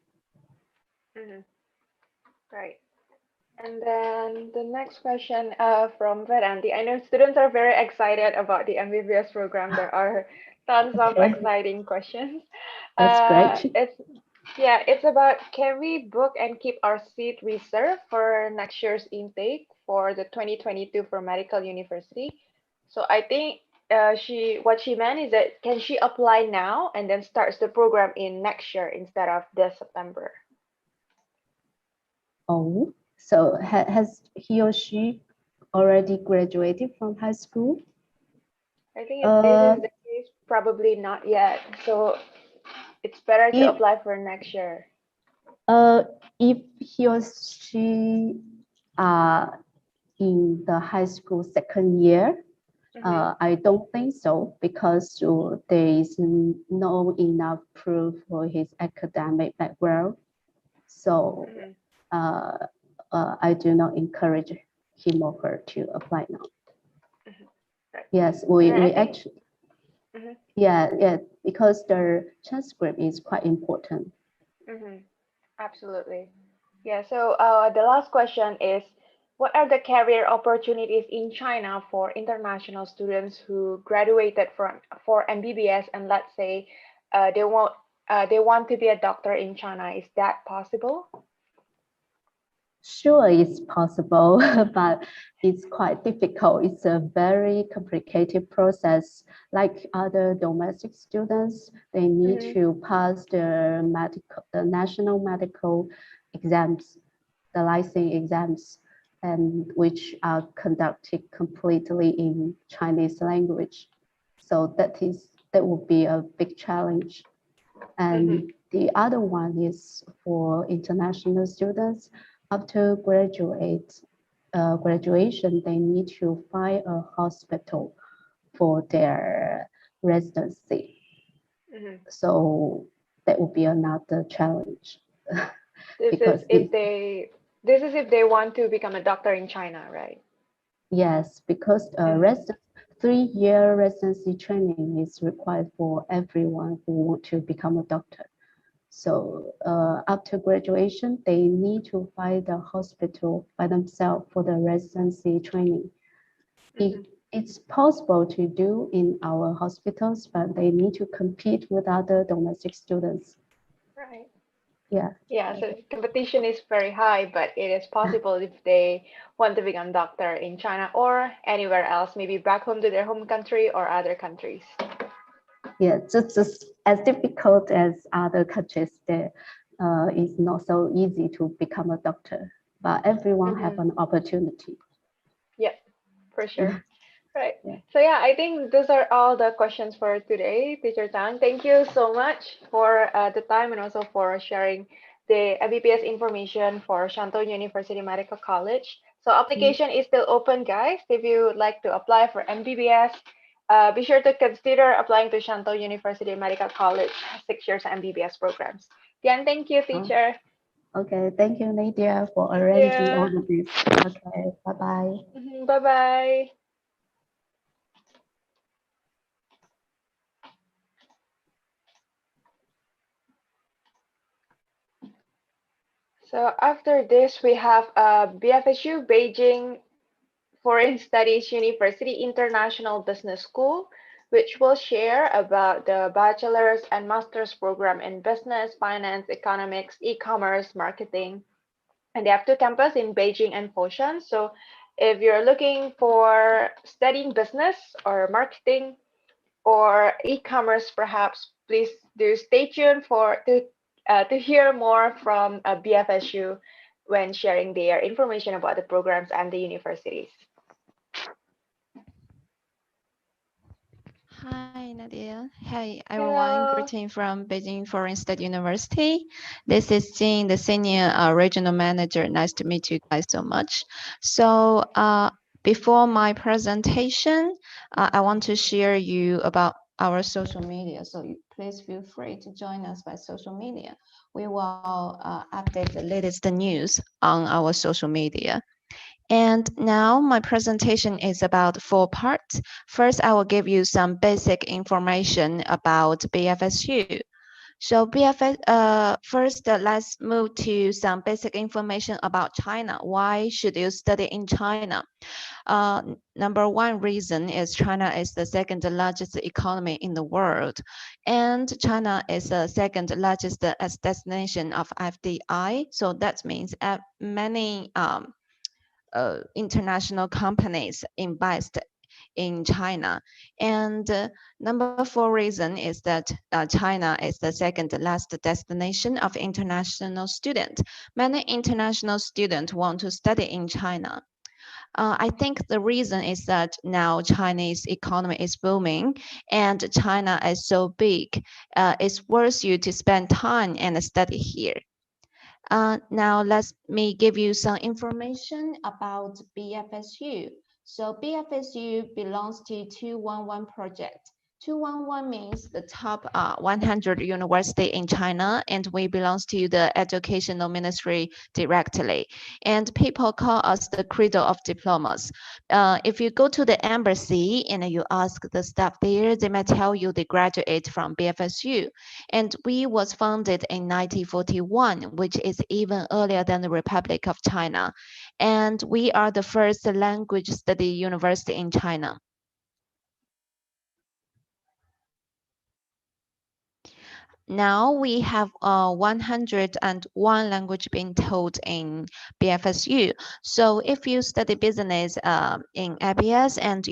Right. And then the next question from Vedanti. I know students are very excited about the MBBS program. There are tons of exciting questions. That's great. It's about, can we book and keep our seat reserved for next year's intake for the 2022 for medical university? So I think what she meant is that can she apply now and then starts the program in next year instead of this September? Oh, so has he or she already graduated from high school? I think if this is the case, probably not yet. So it's better to apply for next year. If he or she are in the high school 2nd year, I don't think so, because there is no enough proof for his academic background. So I do not encourage him or her to apply now. Yes, we actually, because the transcript is quite important. Absolutely. Yeah, so the last question is, what are the career opportunities in China for international students who graduated for MBBS and let's say they want to be a doctor in China? Is that possible? Sure, it's possible, but it's quite difficult. It's a very complicated process. Like other domestic students, they need to pass the national medical exams, the license exams, and which are conducted completely in Chinese language. So that would be a big challenge. And the other one is for international students. After graduation, they need to find a hospital for their residency. So that would be another challenge. This is if they want to become a doctor in China, right? Yes, because 3-year residency training is required for everyone who want to become a doctor. So after graduation, they need to find a hospital by themselves for the residency training. It's possible to do in our hospitals, but they need to compete with other domestic students. Right. Yeah. Yeah, so competition is very high, but it is possible if they want to become doctor in China or anywhere else, maybe back home to their home country or other countries. Yeah, just as difficult as other countries. it's not so easy to become a doctor, but everyone have an opportunity. Yeah, for sure. Right. So yeah, I think those are all the questions for today, Teacher Tang. Thank you so much for the time and also for sharing the MBBS information for Shantou University Medical College. So application is still open, guys. If you would like to apply for MBBS, be sure to consider applying to Shantou University Medical College 6 years MBBS programs. Again, thank you, teacher. Okay, thank you, Nadia, for arranging all of this. Okay, bye-bye. Bye-bye. So after this, we have BFSU Beijing Foreign Studies University International Business School, which will share about the bachelor's and master's program in business, finance, economics, e-commerce, marketing. And they have two campuses in Beijing and Foshan. So if you're looking for studying business or marketing or e-commerce, perhaps, please do stay tuned to hear more from BFSU when sharing their information about the programs and the universities. Hi, Nadia. Hey, everyone. Greeting from Beijing Foreign State University. This is Jing, the Senior Regional Manager. Nice to meet you guys so much. So before my presentation, I want to share you about our social media. So please feel free to join us by social media. We will update the latest news on our social media. And now my presentation is about 4 parts. First, I will give you some basic information about BFSU. So first, let's move to some basic information about China. Why should you study in China? Number one reason is China is the second largest economy in the world. And China is the second largest destination of FDI. So that means many international companies invest in China. And number 4 reason is that China is the second last destination of international students. Many international students want to study in China. I think the reason is that now Chinese economy is booming and China is so big. It's worth you to spend time and study here. Now let me give you some information about BFSU. So BFSU belongs to 211 project. 211 means the top 100 university in China, and we belongs to the educational ministry directly. And people call us the cradle of diplomas. If you go to the embassy and you ask the staff there, they might tell you they graduate from BFSU. And we was founded in 1941, which is even earlier than the Republic of China. And we are the first language study university in China. Now we have 101 language being taught in BFSU. So if you study business in ABS and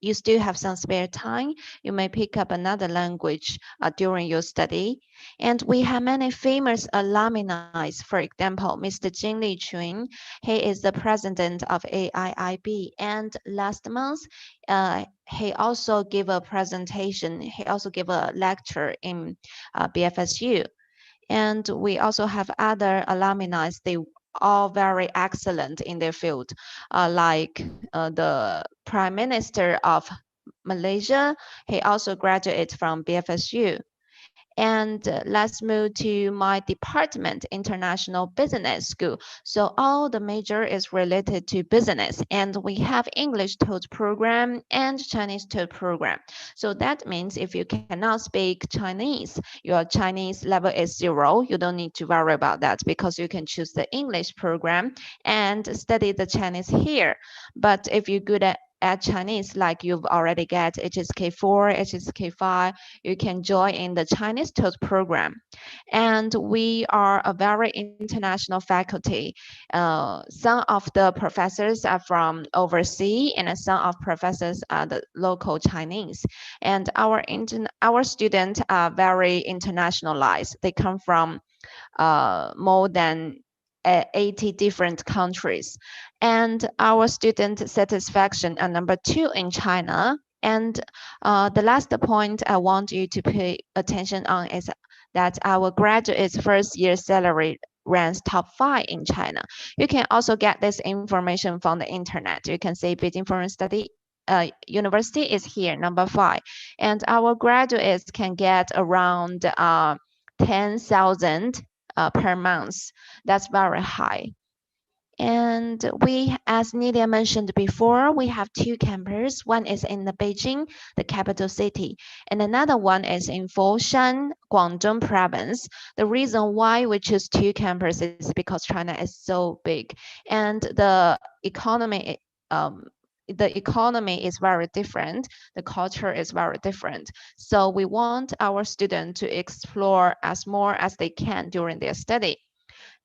you still have some spare time, you may pick up another language during your study. And we have many famous alumni. For example, Mr. Jin Lichun, he is the president of AIIB. And last month, he also gave a presentation. He also gave a lecture in BFSU. And we also have other alumni. They all very excellent in their field, like the Prime Minister of Malaysia. He also graduated from BFSU. And let's move to my department, International Business School. So all the major is related to business, and we have English taught program and Chinese taught program. So that means if you cannot speak Chinese, your Chinese level is 0. You don't need to worry about that because you can choose the English program and study the Chinese here. But if you're good at add Chinese, like you've already get HSK4, HSK5, you can join in the Chinese TOEFL program. And we are a very international faculty. Some of the professors are from overseas, and some of professors are the local Chinese. And our students are very internationalized. They come from more than 80 different countries. And our student satisfaction are number 2 in China. And the last point I want you to pay attention on is that our graduates' first year salary ranks top 5 in China. You can also get this information from the internet. You can see Beijing Foreign Study University is here, number 5. And our graduates can get around 10,000 per month. That's very high. And we, as Nidia mentioned before, we have 2 campuses. One is in the Beijing, the capital city, and another one is in Foshan, Guangdong province. The reason why we choose 2 campuses is because China is so big, and the economy is very different. The culture is very different. So we want our students to explore as more as they can during their study.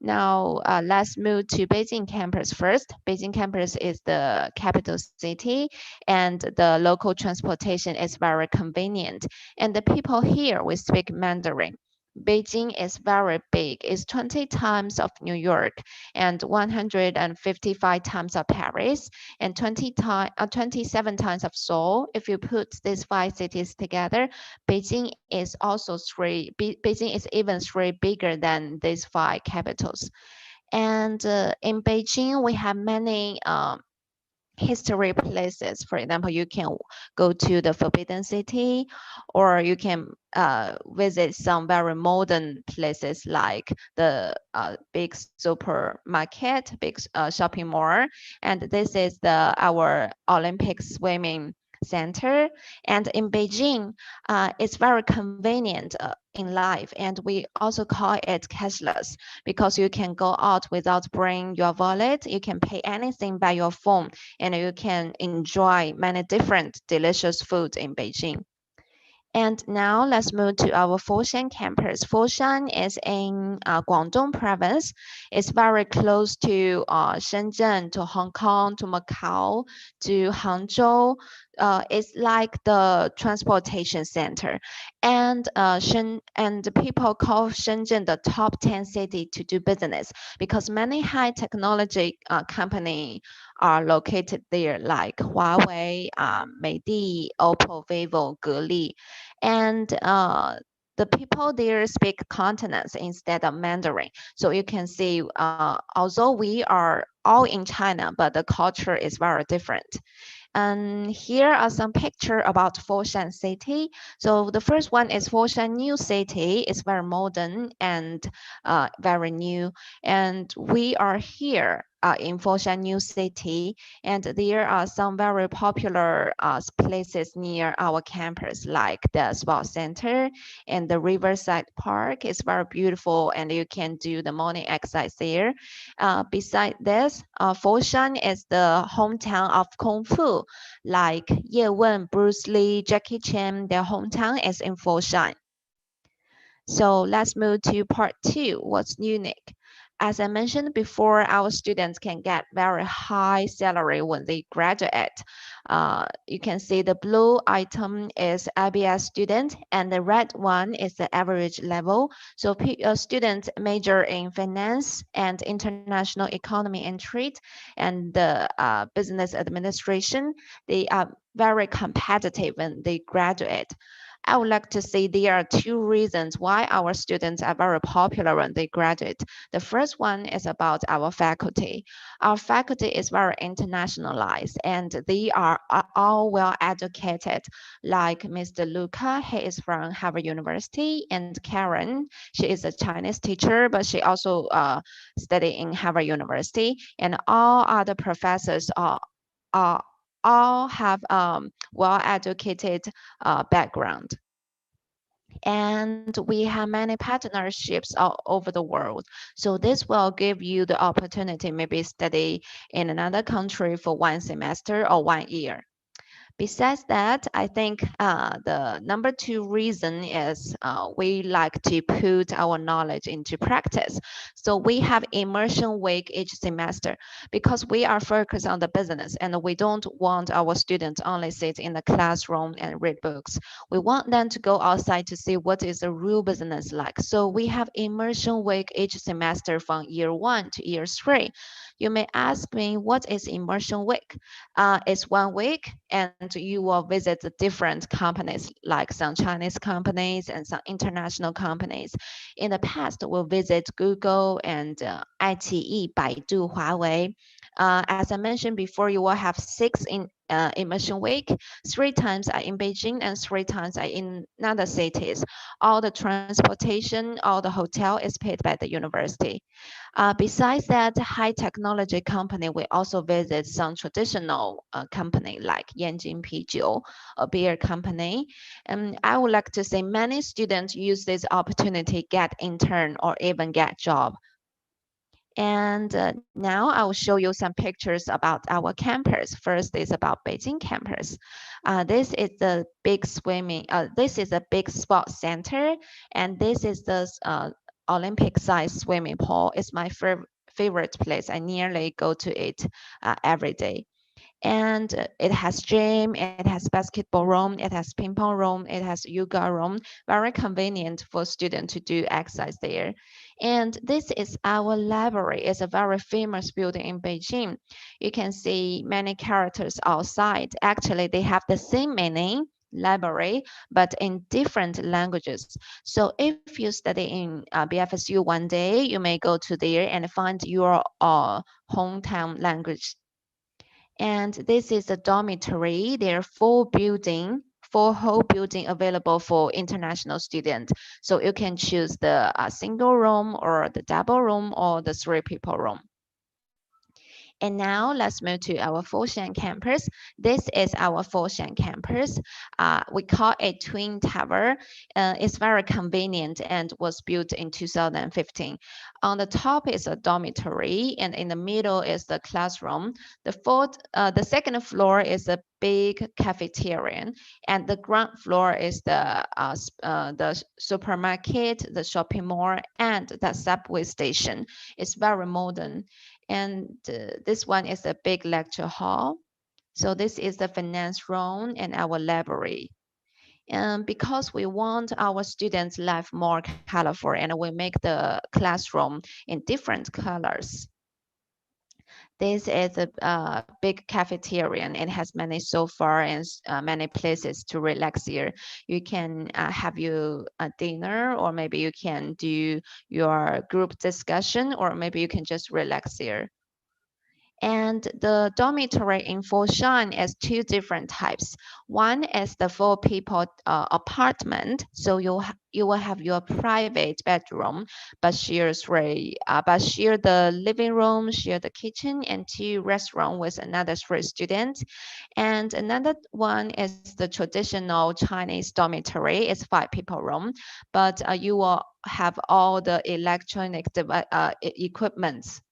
Now, let's move to Beijing campus first. Beijing campus is the capital city, and the local transportation is very convenient. And the people here will speak Mandarin. Beijing is very big. It's 20 times of New York and 155 times of Paris and 27 times of Seoul. If you put these 5 cities together, Beijing is even 3 bigger than these 5 capitals. And in Beijing, we have many history places. For example, you can go to the Forbidden City, or you can visit some very modern places like the big supermarket, big shopping mall. And this is our Olympic swimming center. And in Beijing, it's very convenient in life, and we also call it cashless because you can go out without bringing your wallet. You can pay anything by your phone, and you can enjoy many different delicious foods in Beijing. And now let's move to our Foshan campus. Foshan is in Guangdong province. It's very close to Shenzhen, to Hong Kong, to Macau, to Hangzhou. It's like the transportation center. And people call Shenzhen the top 10 city to do business because many high technology companies are located there, like Huawei, Meidi, Oppo, Vivo, Geely. And the people there speak Cantonese instead of Mandarin. So you can see, although we are all in China, but the culture is very different. And here are some pictures about Foshan City. So the first one is Foshan New City. It's very modern and very new. And we are here in Foshan New City. And there are some very popular places near our campus, like the Sports Center and the Riverside Park. It's very beautiful, and you can do the morning exercise there. Beside this, Foshan is the hometown of Kung Fu, like Ye Wen, Bruce Lee, Jackie Chan. Their hometown is in Foshan. So let's move to part 2, what's unique. As I mentioned before, our students can get very high salary when they graduate. You can see the blue item is IBS student, and the red one is the average level. So students major in finance and international economy and trade and the business administration. They are very competitive when they graduate. I would like to say there are 2 reasons why our students are very popular when they graduate. The first one is about our faculty. Our faculty is very internationalized, and they are all well educated. Like Mr. Luca, he is from Harvard University, and Karen, she is a Chinese teacher, but she also studied in Harvard University, and all other professors all have well-educated background. And we have many partnerships all over the world. So this will give you the opportunity maybe study in another country for 1 semester or 1 year. Besides that, I think the number 2 reason is we like to put our knowledge into practice. So we have immersion week each semester because we are focused on the business and we don't want our students only sit in the classroom and read books. We want them to go outside to see what is a real business like. So we have immersion week each semester from year 1 to year 3. You may ask me, what is immersion week? It's 1 week and you will visit the different companies, like some Chinese companies and some international companies. In the past, we'll visit Google and iQIYI, Baidu, Huawei. As I mentioned before, you will have 6 in immersion week. 3 times are in Beijing and 3 times are in other cities. All the transportation, all the hotel is paid by the university. Besides that, high technology company, we also visit some traditional company like Yanjin Pijiu, a beer company. And I would like to say many students use this opportunity, get intern or even get job. And now I will show you some pictures about our campus. First is about Beijing campus. This is the big swimming, this is a big sports center, and this is the Olympic-sized swimming pool. It's my favorite place. I nearly go to it every day. And it has gym, it has basketball room, it has ping pong room, it has yoga room. Very convenient for students to do exercise there. And this is our library. It's a very famous building in Beijing. You can see many characters outside. Actually, they have the same meaning, library, but in different languages. So if you study in BFSU one day, you may go to there and find your hometown language. And this is a dormitory. There are 4 whole building available for international students. So you can choose the single room or the double room or the 3 people room. And now let's move to our Foshan campus. This is our Foshan campus. We call it Twin Tower. It's very convenient and was built in 2015. On the top is a dormitory, and in the middle is the classroom. The second floor is a big cafeteria, and the ground floor is the supermarket, the shopping mall, and the subway station. It's very modern. And this one is a big lecture hall. So this is the finance room and our library. And because we want our students' life more colorful, and we make the classroom in different colors. This is a big cafeteria, and it has many sofa and many places to relax here. You can have your dinner, or maybe you can do your group discussion, or maybe you can just relax here. And the dormitory in Foshan is 2 different types. One is the 4 people apartment. So you will have your private bedroom, but share the living room, share the kitchen, and 2 restaurant with another 3 students. And another one is the traditional Chinese dormitory. It's 5 people room, but you will have all the electronic equipments.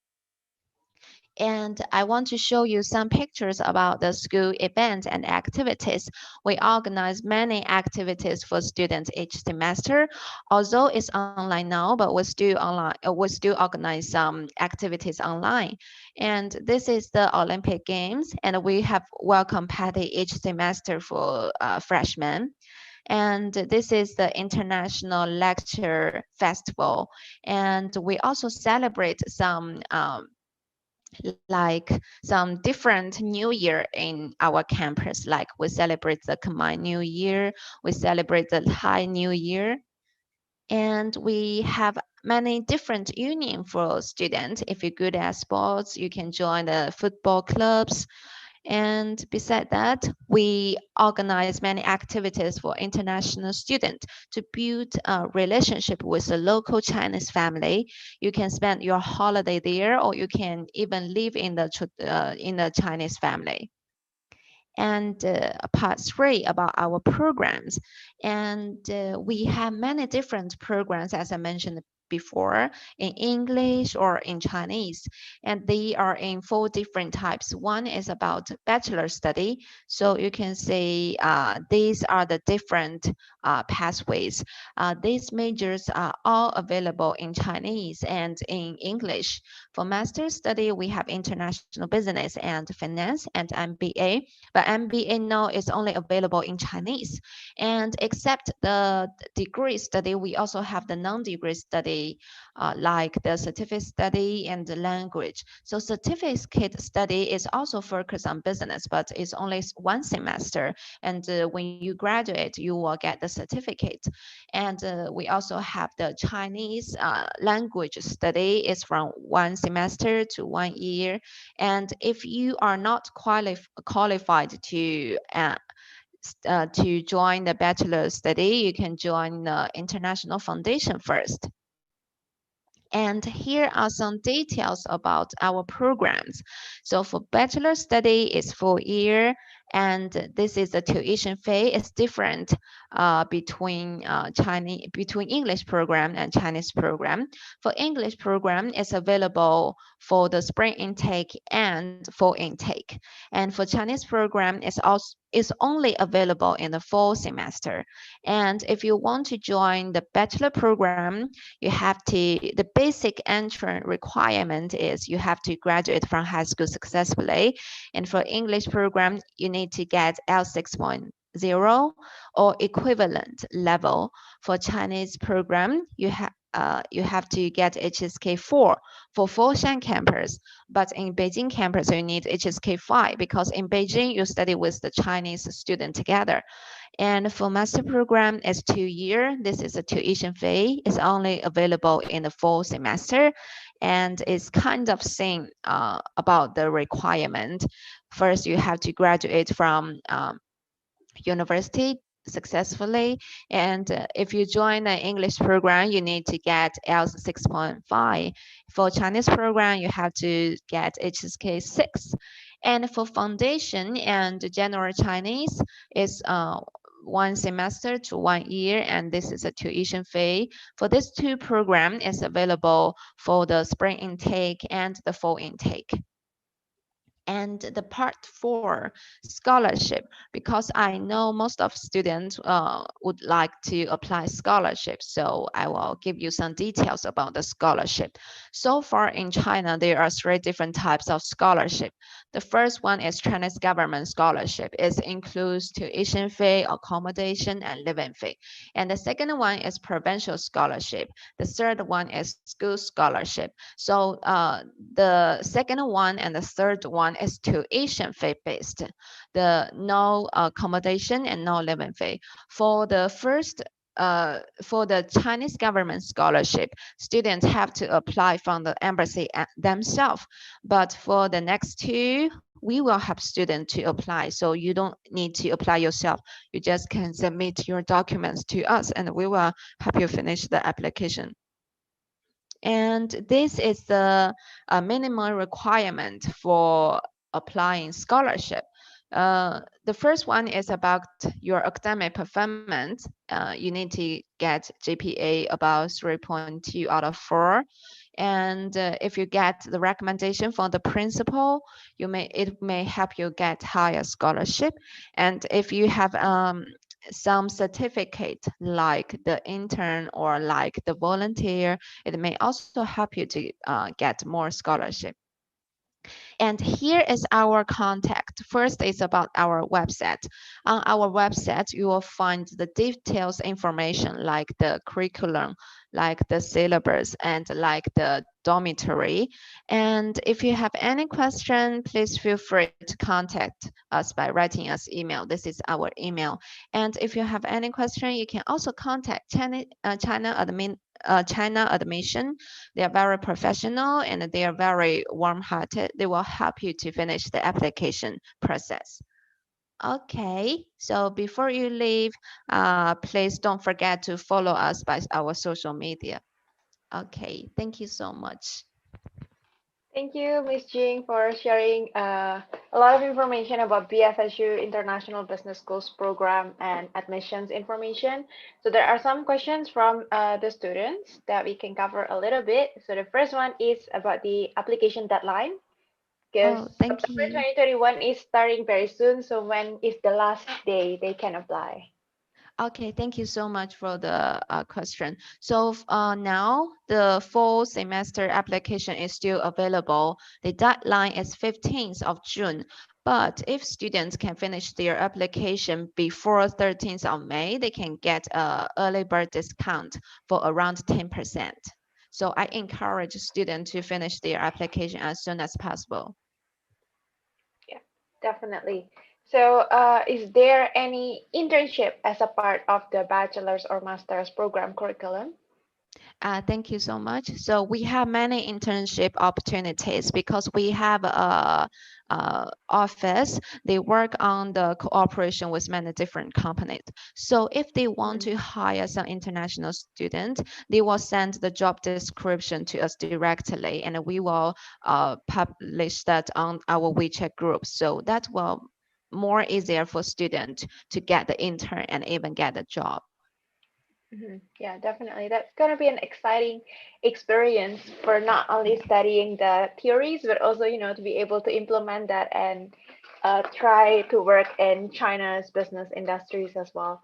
And I want to show you some pictures about the school events and activities. We organize many activities for students each semester. Although it's online now, but we still organize some activities online. And this is the Olympic Games, and we have welcome party each semester for freshmen. And this is the International Lecture Festival. And we also celebrate some like some different New Year in our campus. Like we celebrate the Khmer New Year, we celebrate the Thai New Year, and we have many different union for students. If you're good at sports, you can join the football clubs. And beside that, we organize many activities for international students to build a relationship with a local Chinese family. You can spend your holiday there, or you can even live in the Chinese family. And part 3 about our programs. And we have many different programs, as I mentioned before, in English or in Chinese, and they are in 4 different types. One is about bachelor study, so you can see these are the different pathways. These majors are all available in Chinese and in English. For master study, we have international business and finance and MBA, but MBA now is only available in Chinese. And except the degree study, we also have the non-degree study, like the certificate study and the language. So certificate study is also focused on business, but it's only 1 semester. And when you graduate, you will get the certificate. And we also have the Chinese language study. It's from 1 semester to 1 year. And if you are not qualified to join the bachelor study, you can join the International Foundation first. And here are some details about our programs. So for bachelor study, it's 4 year, and this is the tuition fee. It's different between English program and Chinese program. For English program, it's available for the spring intake and fall intake. And for Chinese program, it's only available in the fall semester. And if you want to join the bachelor program, the basic entrance requirement is you have to graduate from high school successfully. And for English program, you need to get L6.0 or equivalent level. For Chinese program, you have to get HSK 4 for Foshan campus, but in Beijing campus, you need HSK 5 because in Beijing, you study with the Chinese student together. And for master program, it's 2 year. This is a tuition fee. It's only available in the fall semester, and it's kind of same about the requirement. First, you have to graduate from university successfully, and if you join the English program, you need to get IELTS 6.5. For Chinese program, you have to get HSK 6. And for foundation and general Chinese, is 1 semester to 1 year, and this is a tuition fee. For these 2 programs, is available for the spring intake and the fall intake. And the part 4, scholarship, because I know most of students would like to apply scholarship, so I will give you some details about the scholarship. So far in China, there are 3 different types of scholarship. The first one is Chinese government scholarship. It includes tuition fee, accommodation, and living fee. And the second one is provincial scholarship. The third one is school scholarship. So the second one and the third one is tuition fee based, the no accommodation and no living fee. For the first for the Chinese government scholarship, students have to apply from the embassy themselves. But for the next 2, we will have students to apply. So you don't need to apply yourself. You just can submit your documents to us and we will help you finish the application. And this is the minimum requirement for applying scholarship. The first one is about your academic performance. You need to get GPA about 3.2 out of 4. And if you get the recommendation from the principal, it may help you get higher scholarship. And if you have some certificate like the intern or like the volunteer, it may also help you to get more scholarship. And here is our contact. First is about our website. On our website, you will find the details information like the curriculum, like the syllabus, and like the dormitory. And if you have any question, please feel free to contact us by writing us email. This is our email. And if you have any question, you can also contact China Admission. They are very professional and they are very warm-hearted. They will help you to finish the application process. Okay, so before you leave, please don't forget to follow us by our social media. Okay, thank you so much. Thank you, Ms. Jing, for sharing a lot of information about BFSU International Business Schools program and admissions information. So there are some questions from the students that we can cover a little bit. So the first one is about the application deadline, because Thank September you. 2021 is starting very soon. So when is the last day they can apply? Okay, thank you so much for the question. So now the fall semester application is still available. The deadline is 15th of June. But if students can finish their application before 13th of May, they can get a early bird discount for around 10%. So I encourage students to finish their application as soon as possible. Yeah, definitely. So, is there any internship as a part of the bachelor's or master's program curriculum? Thank you so much. So we have many internship opportunities because we have a office. They work on the cooperation with many different companies. So if they want to hire some international student, they will send the job description to us directly, and we will publish that on our WeChat group. So that will more easier for student to get the intern and even get a job. Yeah, definitely. That's going to be an exciting experience for not only studying the theories, but also, to be able to implement that and try to work in China's business industries as well.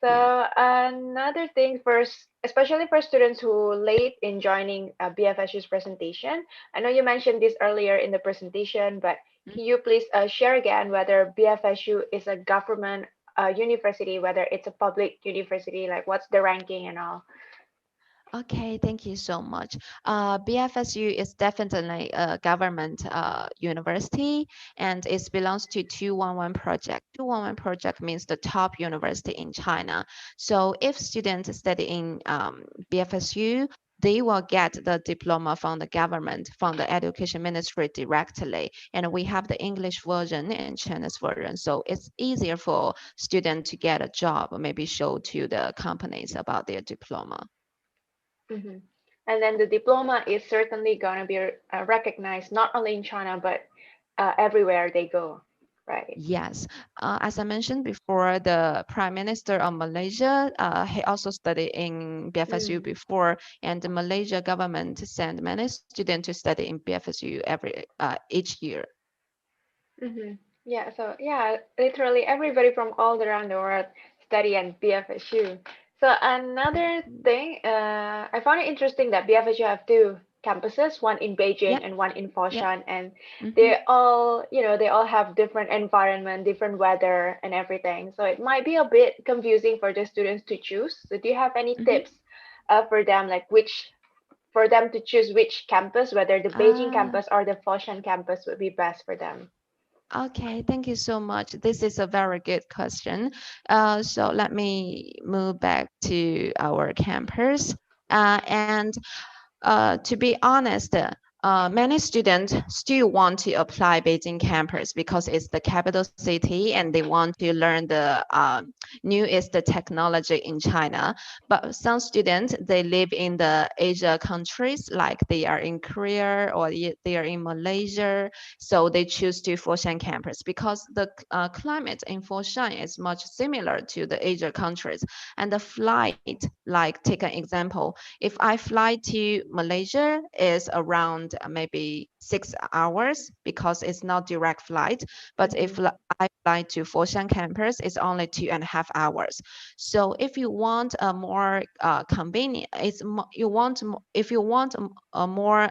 So another thing first, especially for students who late in joining BFSU's presentation, I know you mentioned this earlier in the presentation, but can you please share again whether BFSU is a government university, whether it's a public university, like what's the ranking and all? Okay, thank you so much. BFSU is definitely a government university, and it belongs to 211 project. 211 project means the top university in China. So if students study in BFSU, they will get the diploma from the government, from the education ministry directly. And we have the English version and Chinese version. So it's easier for students to get a job, or maybe show to the companies about their diploma. And then the diploma is certainly going to be recognized not only in China, but everywhere they go, right? Yes. As I mentioned before, the Prime Minister of Malaysia, he also studied in BFSU before, and the Malaysia government sent many students to study in BFSU each year. Yeah, so yeah, literally everybody from all around the world study at BFSU. So another thing, I found it interesting that BFSU have two campuses, one in Beijing and one in Foshan, and they all, they all have different environment, different weather and everything. So it might be a bit confusing for the students to choose. So do you have any tips for them, like for them to choose which campus, whether the Beijing campus or the Foshan campus would be best for them? Okay, thank you so much. This is a very good question. So let me move back to our campus. And to be honest, many students still want to apply Beijing campus because it's the capital city and they want to learn the newest technology in China. But some students, they live in the Asia countries, like they are in Korea or they are in Malaysia. So they choose to Foshan campus because the climate in Foshan is much similar to the Asia countries. And the flight, like take an example, if I fly to Malaysia, is around maybe 6 hours because it's not direct flight. But if I fly to Foshan campus, it's only 2.5 hours. So if you want a more convenient, if you want a more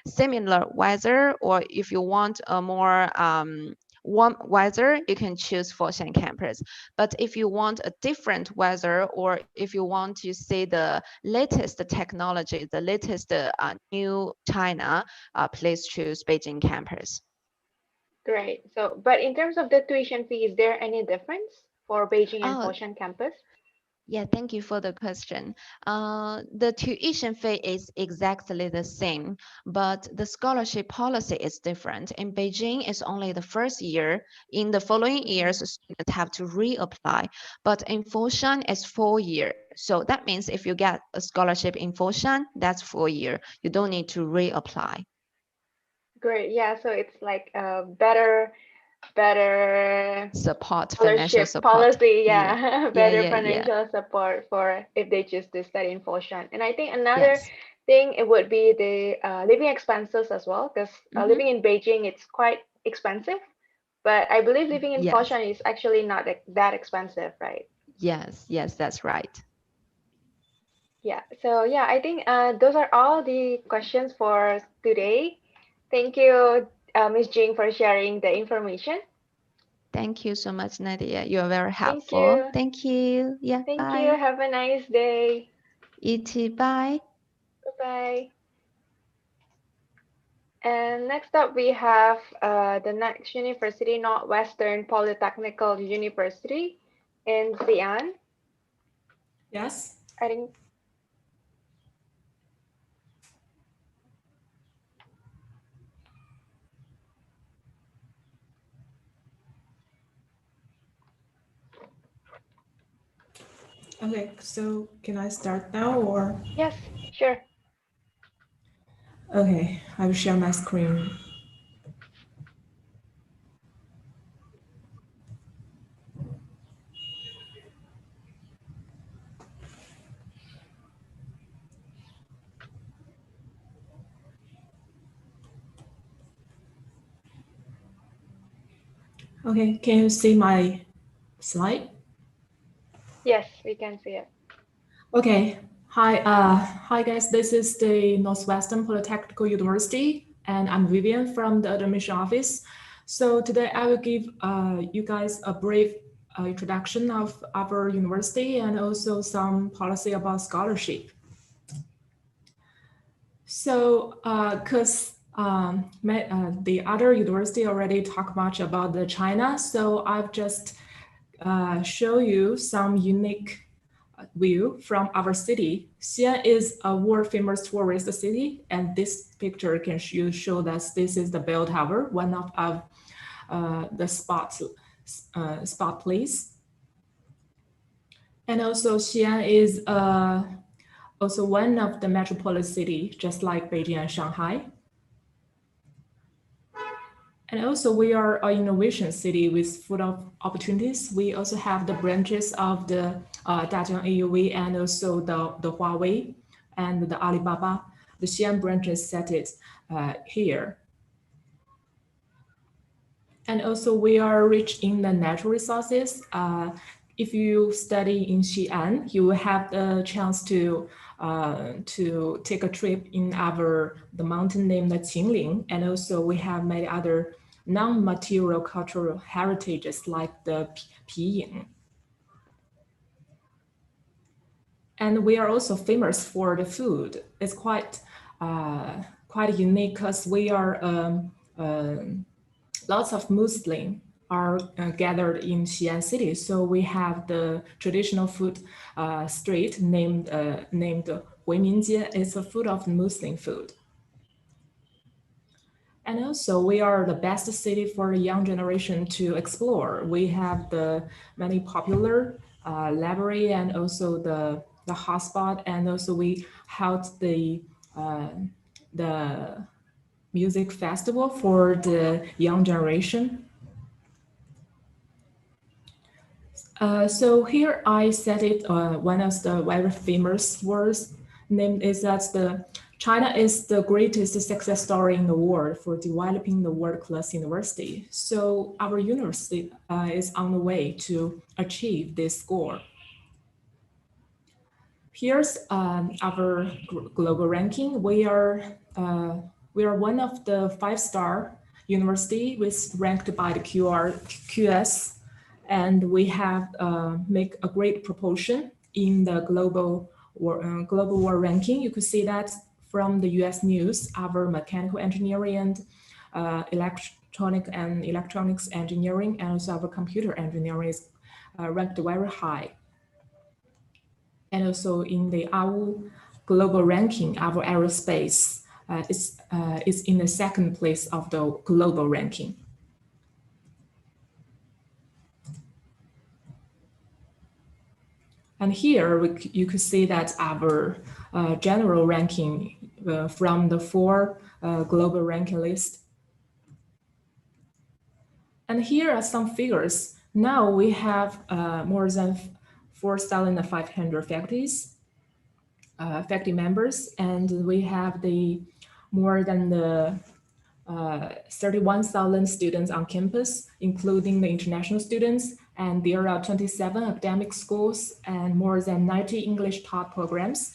similar weather, or if you want a more warm weather, you can choose Foshan campus. But if you want a different weather, or if you want to see the latest technology, the latest new China, please choose Beijing campus. Great. So, but in terms of the tuition fee, is there any difference for Beijing and Foshan campus? Yeah, thank you for the question. The tuition fee is exactly the same, but the scholarship policy is different. In Beijing, it's only the first year. In the following years, students have to reapply. But in Foshan, it's 4 years. So that means if you get a scholarship in Foshan, that's 4 years. You don't need to reapply. Great. Yeah. So it's like a better support, financial scholarship support. policy. Yeah. Better Yeah. financial support for if they choose to study in Foshan. And I think another Yes. thing it would be the living expenses as well, because living in Beijing it's quite expensive. But I believe living in Yes. Foshan is actually not that expensive, right? Yes, that's right. Yeah. So yeah, I think those are all the questions for today. Thank you, Ms. Jing, for sharing the information. Thank you so much, Nadia. You are very Thank helpful. you. Thank you. Yeah, Thank you. bye. Have a nice day. You too. Bye. Bye-bye. And next up, we have the next university, Northwestern Polytechnical University in Xi'an. Yes. I think. Okay, so can I start now or? Yes, sure. Okay, I will share my screen. Okay, can you see my slide? Yes, we can see it. Okay. Hi guys. This is the Northwestern Polytechnical University, and I'm Vivian from the admission office. So today I will give you guys a brief introduction of our university and also some policy about scholarship. So, because the other university already talked much about the China, so I've just show you some unique view from our city. Xi'an is a world famous tourist city, and this picture can show that this is the bell tower, one of the spot place. And also Xi'an is also one of the metropolis city, just like Beijing and Shanghai. And also we are an innovation city with full of opportunities. We also have the branches of the Dazhong AUV and also the Huawei and the Alibaba. The Xi'an branches set it here. And also we are rich in the natural resources. If you study in Xi'an, you will have the chance to take a trip in the mountain named Qingling. And also we have many other non-material cultural heritages like the Piying. And we are also famous for the food. It's quite unique because we are lots of Muslims are gathered in Xi'an city. So we have the traditional food street named Huiminjie. It's a food of Muslim food. And also we are the best city for the young generation to explore. We have the many popular library and also the hotspot, and also we held the music festival for the young generation. So here I said it, one of the very famous words named is that China is the greatest success story in the world for developing the world-class university. So our university is on the way to achieve this goal. Here's our global ranking. We are one of the 5-star university with ranked by the QS, and we have make a great proportion in the global world ranking. You could see that from the US News, our mechanical engineering and electronics engineering, and also our computer engineering is ranked very high. And also in the AWU global ranking, our aerospace is in the 2nd place of the global ranking. And here you could see that our general ranking from the 4 global ranking list And here are some figures. Now we have more than 4,500 faculty members, and we have the more than the 31,000 students on campus, including the international students, and there are 27 academic schools and more than 90 English taught programs.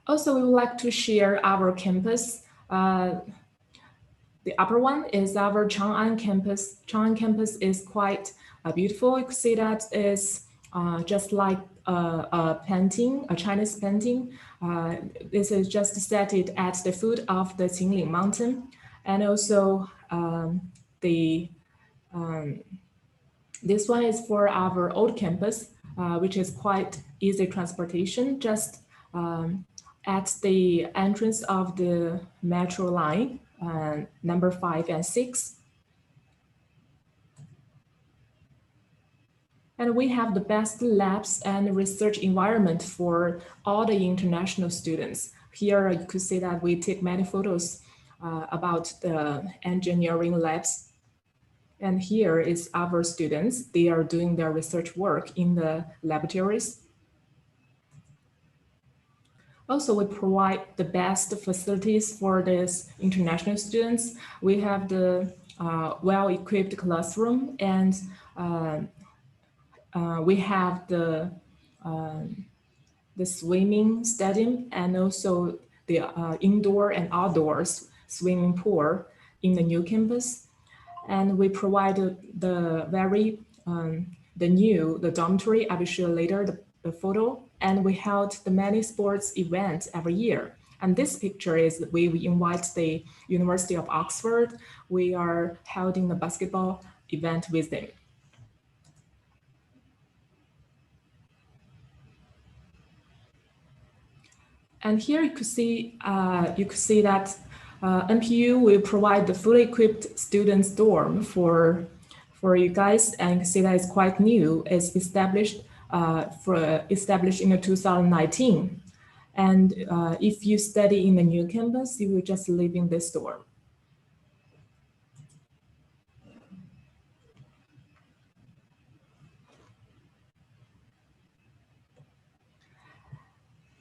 Also, we would like to share our campus. The upper one is our Chang'an campus. Chang'an campus is quite beautiful. You can see that it's just like a painting, a Chinese painting. This is just set it at the foot of the Qingling Mountain. And also this one is for our old campus, which is quite easy transportation, just at the entrance of the metro line, number 5 and 6. And we have the best labs and research environment for all the international students. Here you could see that we take many photos about the engineering labs. And here is our students. They are doing their research work in the laboratories. Also, we provide the best facilities for these international students. We have the well-equipped classroom, and we have the swimming stadium, and also the indoor and outdoors swimming pool in the new campus. And we provide the dormitory. I will show later the photo. And we held the many sports events every year. And this picture is we invite the University of Oxford. We are holding a basketball event with them. And here you could see that NPU will provide the fully equipped students dorm for you guys, and you can see that it's quite new. It's established in 2019. And if you study in the new campus, you will just live in this dorm.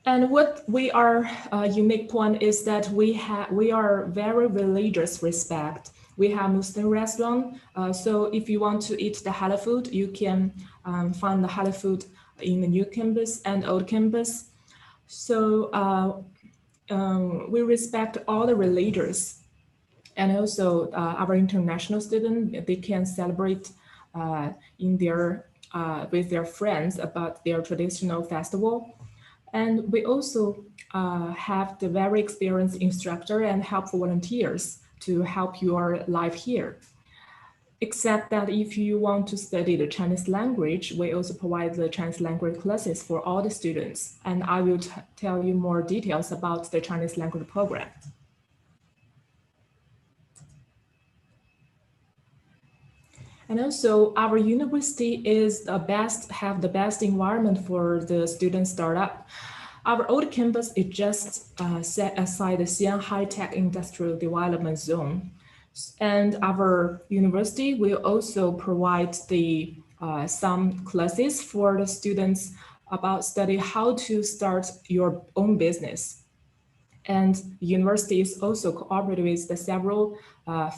And what we are unique point is that we are very religious respect. We have Muslim restaurant. So if you want to eat the halal food, you can find the halal food in the new campus and old campus. So we respect all the religions. And also our international students, they can celebrate with their friends about their traditional festival. And we also have the very experienced instructor and helpful volunteers to help your life here. Except that if you want to study the Chinese language, we also provide the Chinese language classes for all the students. And I will tell you more details about the Chinese language program. And also our university have the best environment for the student startup. Our old campus is just set aside the Xi'an High-Tech Industrial Development Zone. And our university will also provide some classes for the students about study how to start your own business. And the university is also cooperated with the several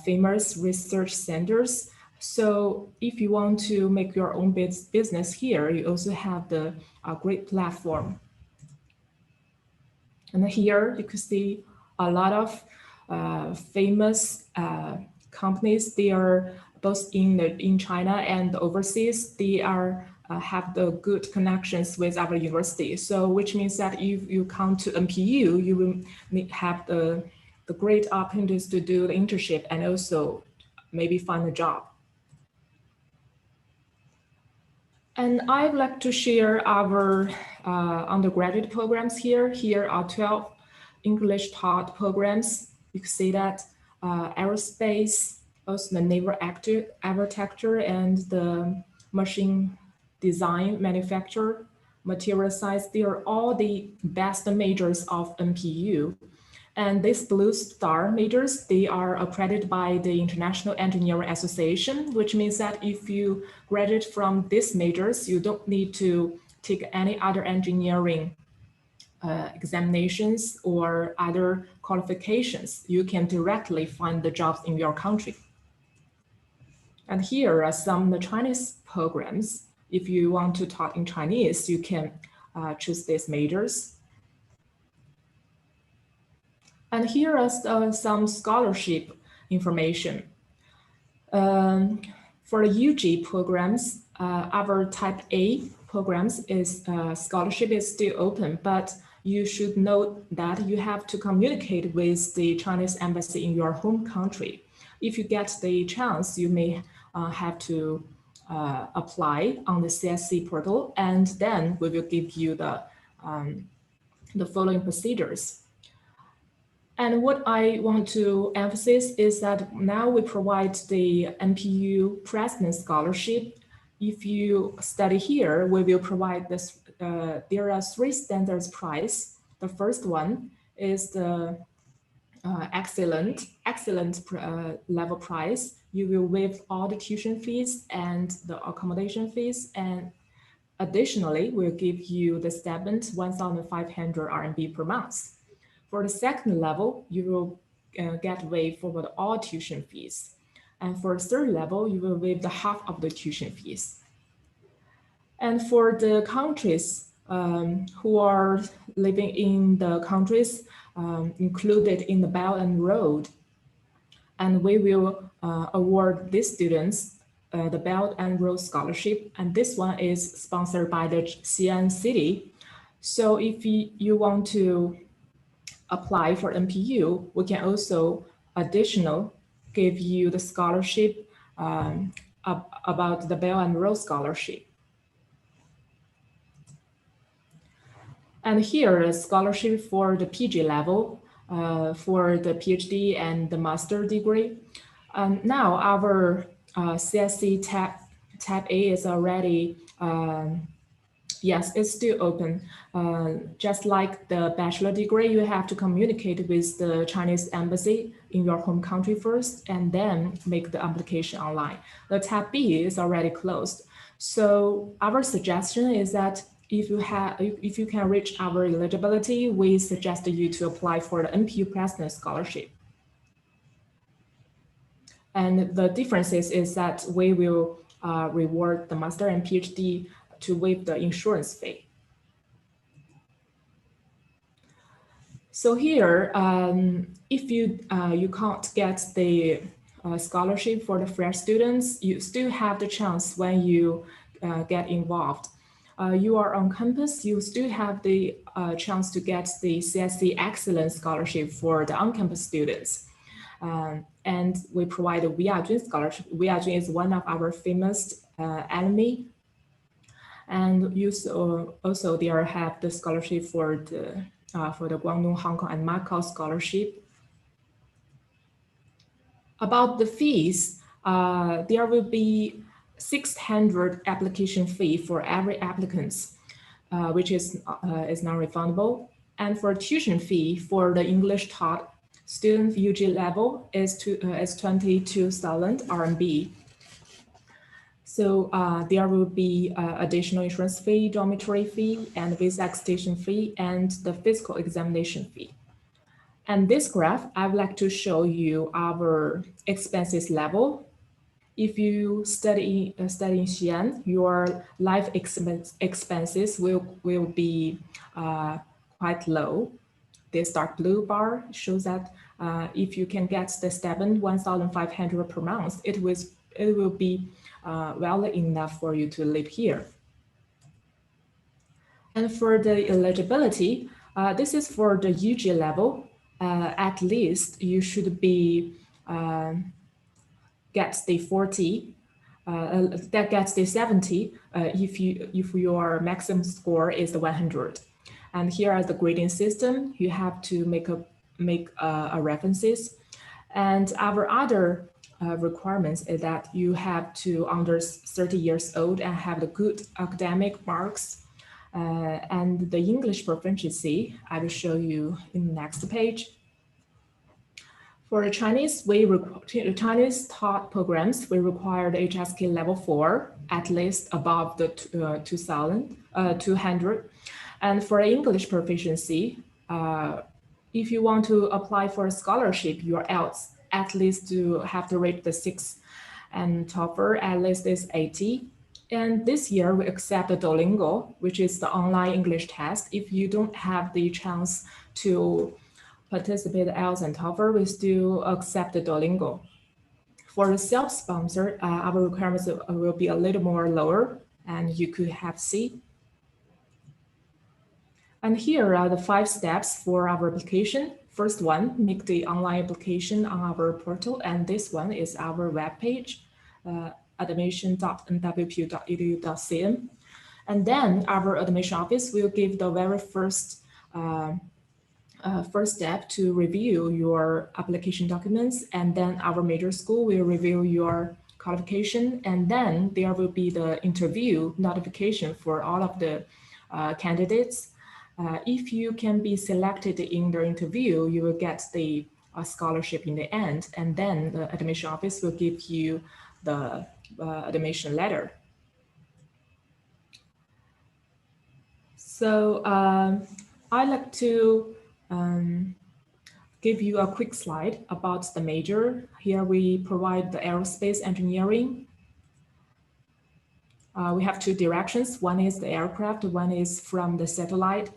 famous research centers. So if you want to make your own business here, you also have the great platform. And here you can see a lot of famous companies. They are both in China and overseas. They have the good connections with our university. So which means that if you come to NPU, you will have the great opportunities to do the internship and also maybe find a job. And I'd like to share our undergraduate programs here. Here are 12 English taught programs. You can see that aerospace, also the naval architecture and the machine design, manufacture, material science, they are all the best majors of NPU. And these blue star majors, they are accredited by the International Engineering Association, which means that if you graduate from these majors, you don't need to take any other engineering examinations or other qualifications. You can directly find the jobs in your country. And here are some of the Chinese programs. If you want to talk in Chinese, you can choose these majors. And here are some scholarship information. For the UG programs, our type A programs is scholarship is still open, but you should know that you have to communicate with the Chinese embassy in your home country. If you get the chance, you may have to apply on the CSC portal, and then we will give you the following procedures. And what I want to emphasize is that now we provide the NPU President Scholarship. If you study here, we will provide this. There are 3 standards prize. The first one is the excellent level prize. You will waive all the tuition fees and the accommodation fees, and additionally, we'll give you the stipend 1,500 RMB per month. For the second level, you will get waived for all tuition fees. And for the third level, you will waive the half of the tuition fees. And for the countries who are living in the countries included in the Belt and Road, and we will award these students the Belt and Road Scholarship. And this one is sponsored by the Xi'an City. So if you want to apply for NPU, we can also give you the scholarship about the Belt and Road Scholarship. And here is scholarship for the PG level, for the PhD and the master degree. Now our CSC tab A is already, yes, it's still open. Just like the bachelor degree, you have to communicate with the Chinese embassy in your home country first, and then make the application online. The tab B is already closed. So our suggestion is that if you can reach our eligibility, we suggest you to apply for the NPU President Scholarship. And the difference is that we will reward the master and PhD to waive the insurance fee. So here, if you can't get the scholarship for the fresh students, you still have the chance when you get involved. You are on campus, you still have the chance to get the CSC Excellence Scholarship for the on-campus students. And we provide a Wechat scholarship. Wechat is one of our famous alumni. And you also there have the scholarship for the Guangdong, Hong Kong, and Macau scholarship. About the fees, there will be 600 application fee for every applicant, which is non-refundable. And for tuition fee for the English taught student UG level is 22,000 RMB. So there will be additional insurance fee, dormitory fee, and visa extension fee, and the physical examination fee. And this graph, I would like to show you our expenses level. If you study in Xi'an, your life expenses will be quite low. This dark blue bar shows that if you can get the stipend 1,500 per month, it will be well enough for you to live here. And for the eligibility, this is for the UG level. At least you should be gets the 40, that gets the 70 if your maximum score is the 100. And here are the grading system. You have to make a references. And our other requirements is that you have to under 30 years old and have the good academic marks. And the English proficiency, I will show you in the next page. For Chinese, Chinese taught programs, we require the HSK level 4, at least above the 200. And for English proficiency, if you want to apply for a scholarship, your IELTS at least to have to rate the 6, and TOEFL at least is 80. And this year we accept the Duolingo, which is the online English test. If you don't have the chance to participate in IELTS and TOEFL, we still accept the Duolingo. For the self-sponsored, our requirements will be a little more lower, and you could have C. And here are the 5 steps for our application. First one, make the online application on our portal, and this one is our webpage, admission.nwpu.edu.cn. And then our admission office will give the very first step to review your application documents, and then our major school will review your qualification, and then there will be the interview notification for all of the candidates. If you can be selected in the interview, you will get the scholarship in the end, and then the admission office will give you the admission letter. So I'd like to give you a quick slide about the major. Here we provide the aerospace engineering. We have 2 directions. One is the aircraft, one is from the satellite.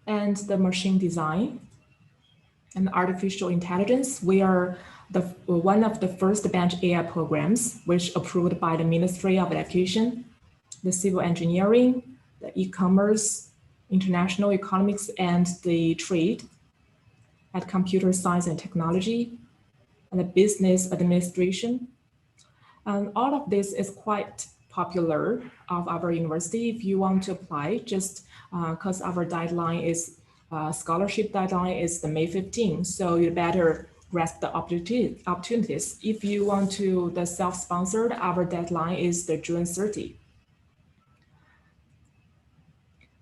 And the machine design and artificial intelligence. We are one of the first bench AI programs, which approved by the Ministry of Education, the civil engineering, the e-commerce, international economics, and the trade, at computer science and technology, and the business administration. And all of this is quite popular of our university. If you want to apply, just because our deadline is, scholarship deadline is the May 15th, so you better grasp the opportunities. If you want to the self-sponsored, our deadline is the June 30.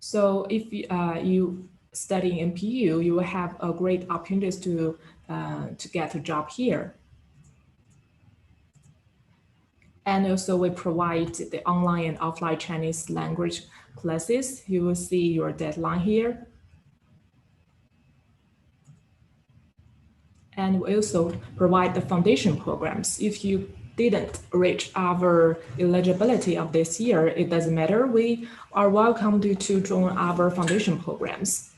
So if you study in NPU, you will have a great opportunities to get a job here. And also we provide the online and offline Chinese language classes. You will see your deadline here. And we also provide the foundation programs. If you didn't reach our eligibility of this year, it doesn't matter. We are welcome to join our foundation programs.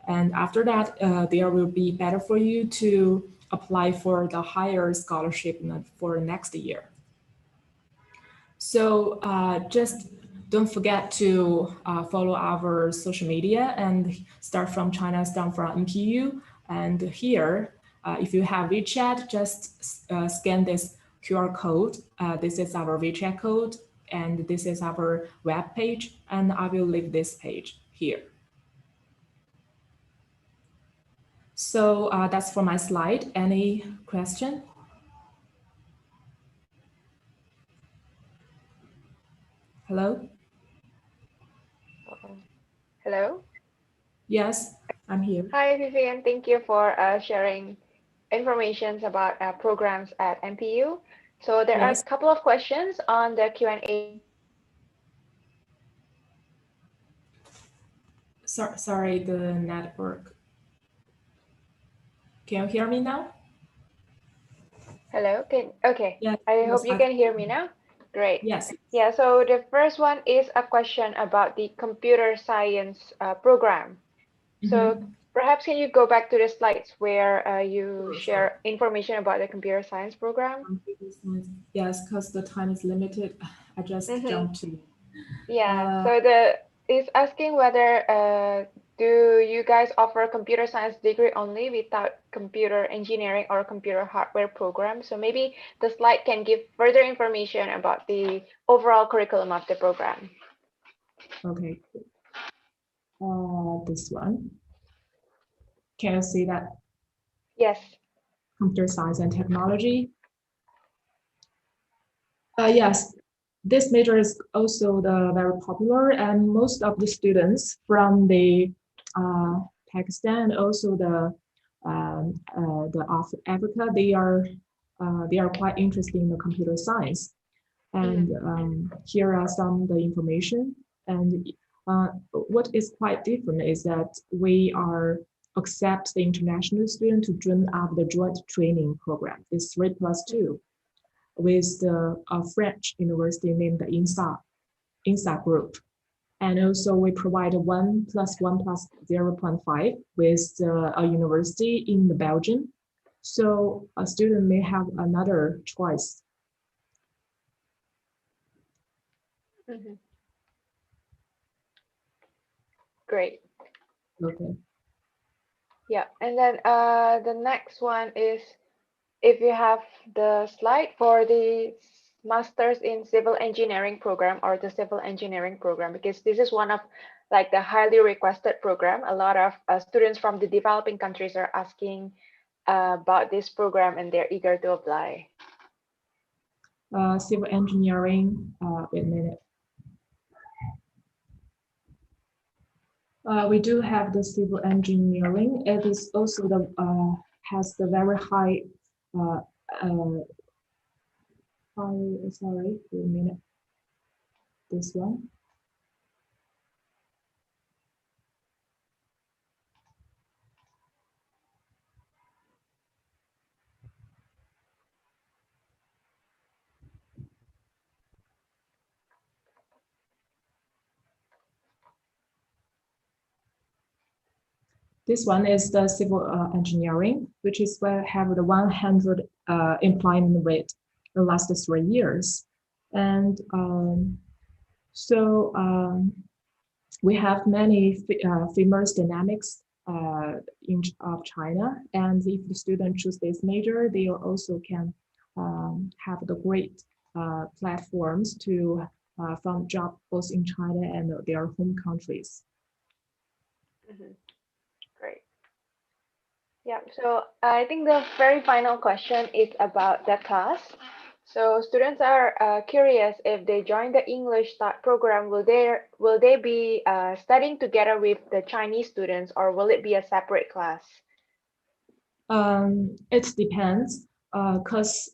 And after that, there will be better for you to apply for the higher scholarship for next year. So just don't forget to follow our social media and start from China, start from NPU. And here, if you have WeChat, just scan this QR code. This is our WeChat code, and this is our web page, and I will leave this page here. So that's for my slide. Any question? Hello? Hello? Yes, I'm here. Hi, Vivian. Thank you for sharing information about programs at NPU. So there are a couple of questions on the Q&A. Sorry, the network. Can you hear me now? Hello. Okay. Yes, I hope you can hear me now. Great. Yes. Yeah. So the first one is a question about the computer science program. So perhaps can you go back to the slides where you share information about the computer science program? Yes, because the time is limited. I just jumped to. Yeah. So it's asking whether do you guys offer computer science degree only without computer engineering or computer hardware program? So maybe the slide can give further information about the overall curriculum of the program. Okay. This one. Can you see that? Yes. Computer science and technology. Yes, this major is also very popular, and most of the students from the Pakistan and also the Africa, they are quite interested in the computer science. And here are some of the information. And what is quite different is that we accept the international student to join up the joint training program, this 3+2, with the French university named the INSA group. And also we provide 1+1+0.5 with a university in Belgium. So a student may have another choice. Great. Okay. Yeah, and then the next one is if you have the slide for the Masters in Civil Engineering program or the Civil Engineering program, because this is one of like the highly requested program. A lot of students from the developing countries are asking about this program and they're eager to apply. Civil engineering, wait a minute. We do have the civil engineering. It is also has the very high. Sorry, wait a minute. This one. This one is the civil engineering, which is where have the 100 employment rate the last 3 years. And we have many famous dynamics of China. And if the student choose this major, they also can have the great platforms to find job both in China and their home countries. Great. Yeah, so I think the very final question is about the class. So students are curious if they join the English Start program, will they be studying together with the Chinese students, or will it be a separate class? It depends, because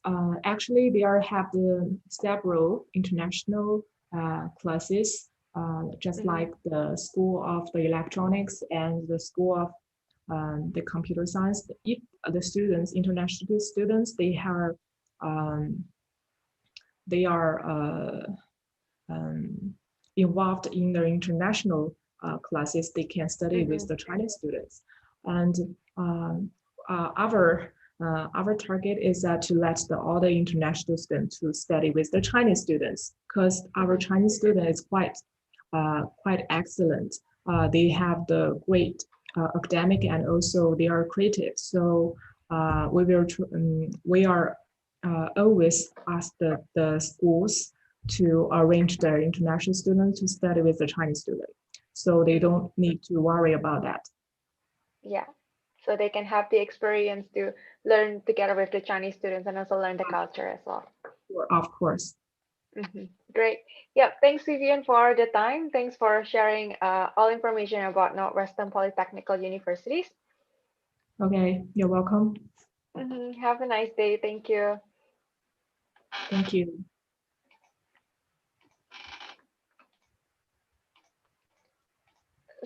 actually they have the several international classes, just like the School of the Electronics and the School of the Computer Science. If the students, international students, they are involved in the international classes, they can study with the Chinese students. And our target is to let all the international students to study with the Chinese students, because our Chinese student is quite excellent. They have the great academic and also they are creative. So we are always ask the schools to arrange their international students to study with the Chinese student. So they don't need to worry about that. Yeah, so they can have the experience to learn together with the Chinese students and also learn the culture as well. Of course. Great. Yeah, thanks Vivian for the time. Thanks for sharing all information about Northwestern Polytechnical Universities. Okay, you're welcome. Have a nice day. Thank you. Thank you.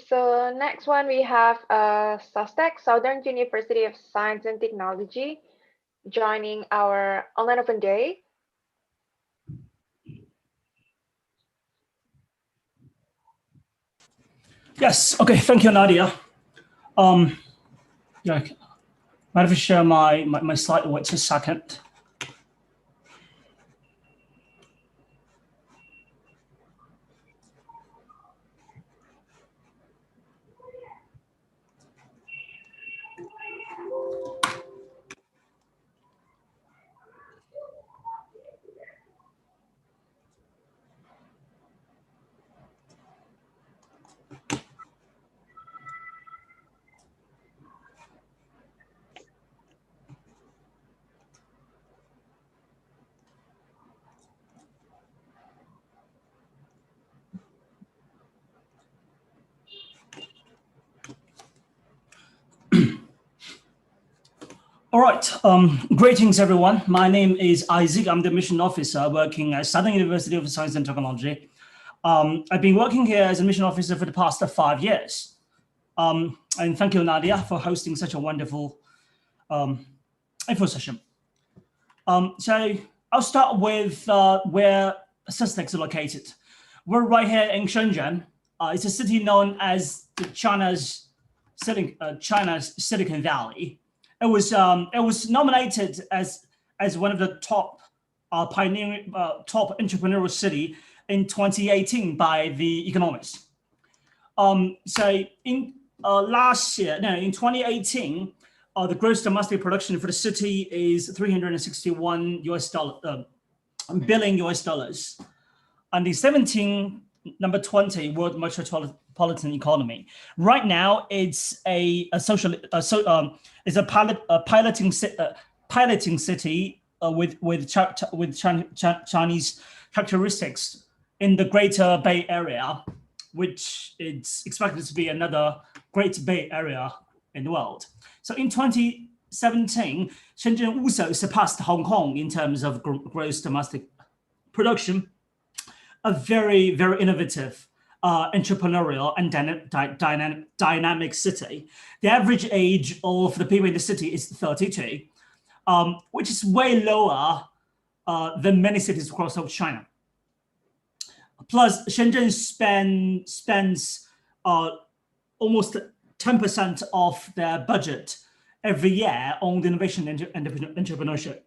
So next one we have SUSTEC, Southern University of Science and Technology, joining our online open day. Yes. Okay. Thank you, Nadia. Yeah, might have to share my slide. Wait a second. All right, greetings everyone. My name is Isaac. I'm the mission officer working at Southern University of Science and Technology. I've been working here as a mission officer for the past 5 years. And thank you, Nadia, for hosting such a wonderful info session. So I'll start with where Sussex is located. We're right here in Shenzhen. It's a city known as China's Silicon Valley. It was nominated as one of the top pioneering top entrepreneurial city in 2018 by The Economist. So in last year, no, in 2018, the gross domestic production for the city is $361 billion US dollars, and the 17 number 20 world metropolitan economy. Right now, it's a piloting city with Chinese characteristics in the Greater Bay Area, which is expected to be another Great Bay Area in the world. So in 2017, Shenzhen also surpassed Hong Kong in terms of gross domestic production. A very, very innovative, entrepreneurial and dynamic city. The average age of the people in the city is 32, which is way lower than many cities across South China. Plus, Shenzhen spends almost 10% of their budget every year on the innovation and entrepreneurship.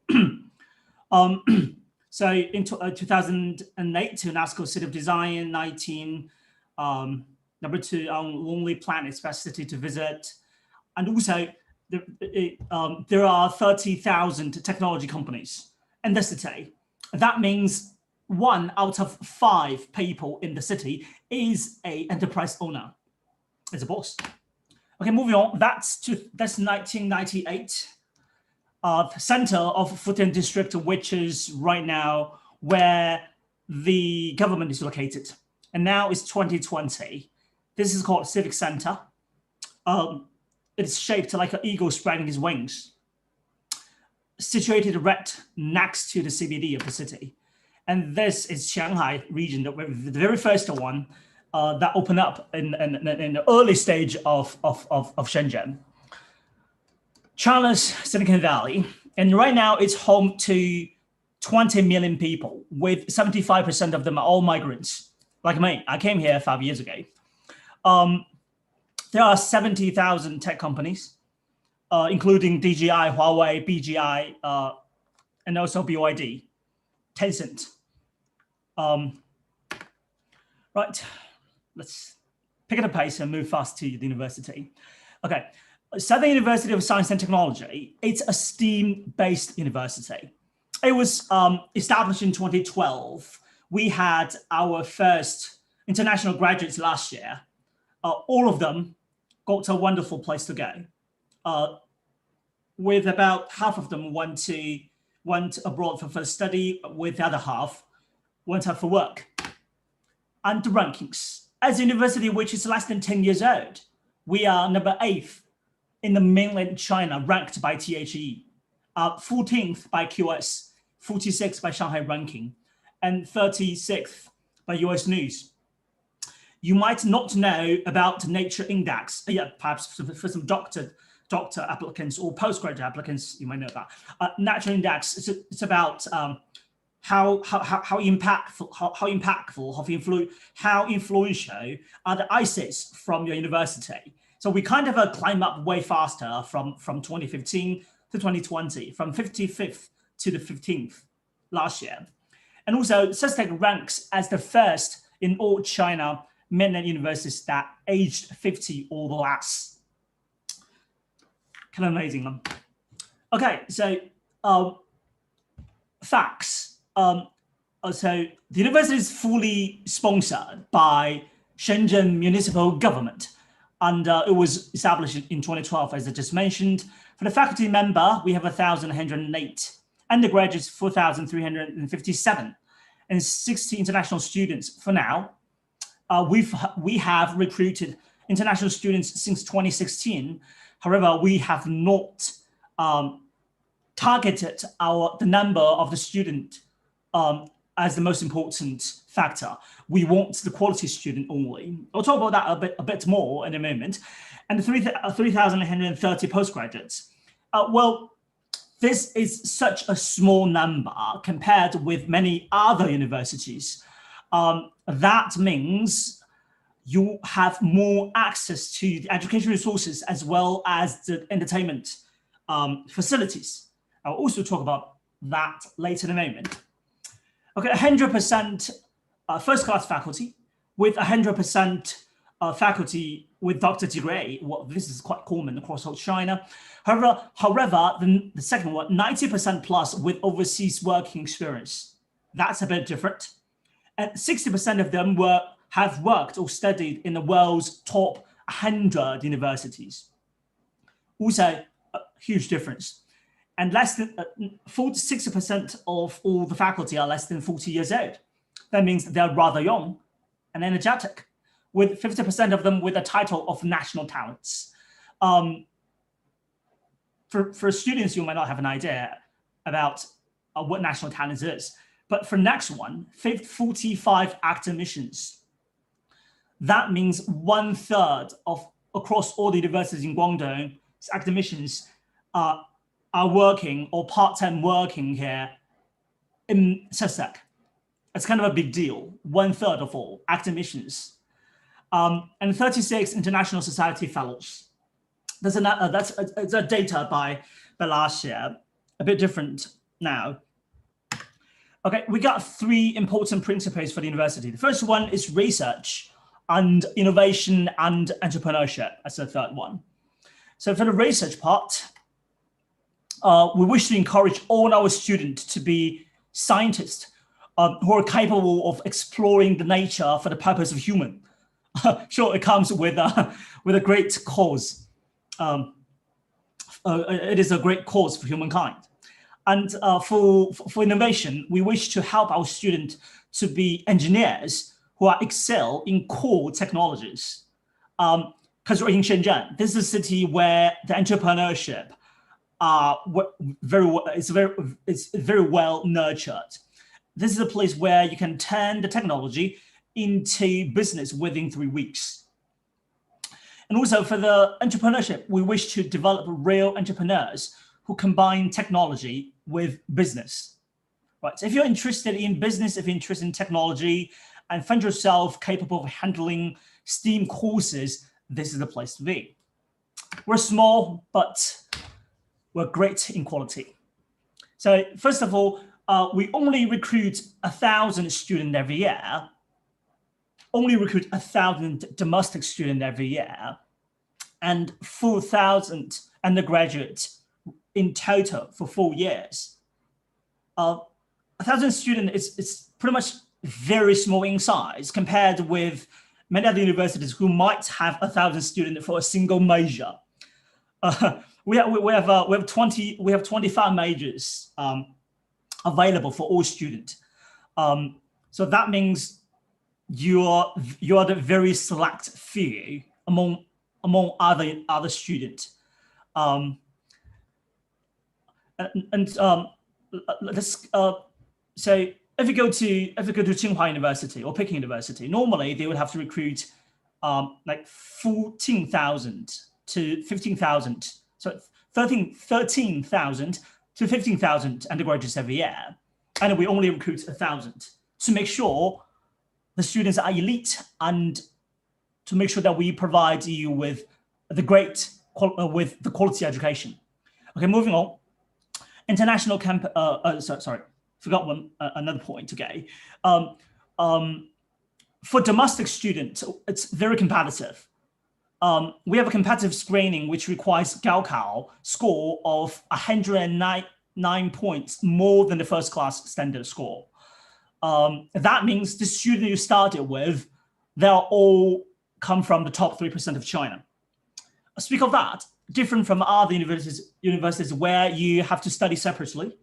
So in 2008, UNESCO City of Design, 19, number 2 on Lonely Planet's best city to visit. And also there are 30,000 technology companies in the city. That means 1 out of 5 people in the city is an enterprise owner, is a boss. Okay, moving on, that's 1998. The center of Futian district, which is right now where the government is located. And now it's 2020. This is called Civic Center. It's shaped like an eagle spreading his wings. Situated right next to the CBD of the city. And this is Shanghai region, the very first one that opened up in the early stage of Shenzhen. China's Silicon Valley, and right now it's home to 20 million people, with 75% of them are all migrants, like me. I came here 5 years ago. There are 70,000 tech companies, including DJI, Huawei, BGI, and also BYD, Tencent. Right, let's pick up the pace and move fast to the university. Okay. Southern University of Science and Technology, it's a STEAM-based university. It was established in 2012. We had our first international graduates last year. All of them got a wonderful place to go. With about half of them went abroad for study, with the other half went out for work. And the rankings. As a university which is less than 10 years old, we are number 8th in the mainland China, ranked by THE, 14th by QS, 46th by Shanghai ranking, and 36th by US News. You might not know about Nature Index. Perhaps for some doctor applicants or postgraduate applicants, you might know that. Nature Index, it's about how impactful, how influential are the ICs from your university. So we kind of climb up way faster from 2015 to 2020, from 55th to the 15th last year. And also, Sussex ranks as the first in all China mainland universities that aged 50 or less. Kind of amazing. Okay, so facts. So the university is fully sponsored by Shenzhen municipal government. And it was established in 2012, as I just mentioned. For the faculty member, we have 1,108. Undergraduates, 4,357. And 60 international students for now. We have recruited international students since 2016. However, we have not targeted the number of the student as the most important factor. We want the quality student only. I'll talk about that a bit more in a moment. And the 3,130 postgraduates. Well, this is such a small number compared with many other universities. That means you have more access to the education resources as well as the entertainment facilities. I'll also talk about that later in a moment. Okay, 100% first-class faculty with 100% faculty with doctorate degree. Well, this is quite common across whole China. However, the second one, 90% plus with overseas working experience. That's a bit different. And 60% of them have worked or studied in the world's top 100 universities. Also, a huge difference. And less than 60% of all the faculty are less than 40 years old. That means they're rather young and energetic, with 50% of them with a title of national talents. For students, you might not have an idea about what national talents is. But for next one, 45 academicians. That means 1/3 of across all the universities in Guangdong, academicians are working or part-time working here in CESEC. It's kind of a big deal. 1/3 of all academicians, and 36 international society fellows. That's a data by last year, a bit different now. Okay, we got 3 important principles for the university. The first one is research and innovation and entrepreneurship as the third one. So for the research part, we wish to encourage all our students to be scientists who are capable of exploring the nature for the purpose of human. Sure, it comes with a great cause. It is a great cause for humankind. And for innovation, we wish to help our students to be engineers who are excel in core technologies. Because we're in Shenzhen, this is a city where the entrepreneurship is very well nurtured. This is a place where you can turn the technology into business within 3 weeks. And also for the entrepreneurship, we wish to develop real entrepreneurs who combine technology with business. Right. So if you're interested in business, if you're interested in technology, and find yourself capable of handling STEAM courses, this is the place to be. We're small, but we're great in quality. So first of all, we only recruit 1,000 students every year. Only recruit 1,000 domestic students every year, and 4,000 undergraduates in total for 4 years. 1,000 students is pretty much very small in size compared with many other universities who might have 1,000 students for a single major. We have 25 majors available for all students. So that means you are the very select few among other students. So if you go to Tsinghua University or Peking University, normally they would have to recruit like 14,000 to 15,000, so 13,000 to 15,000 undergraduates every year, and we only recruit 1,000 to make sure the students are elite and to make sure that we provide you with the quality education. Okay, moving on. International camp. Forgot another point. Okay, for domestic students, it's very competitive. We have a competitive screening which requires Gaokao score of 109 points more than the first class standard score. That means the student you started with, they'll all come from the top 3% of China. Speak of that, different from other universities where you have to study separately,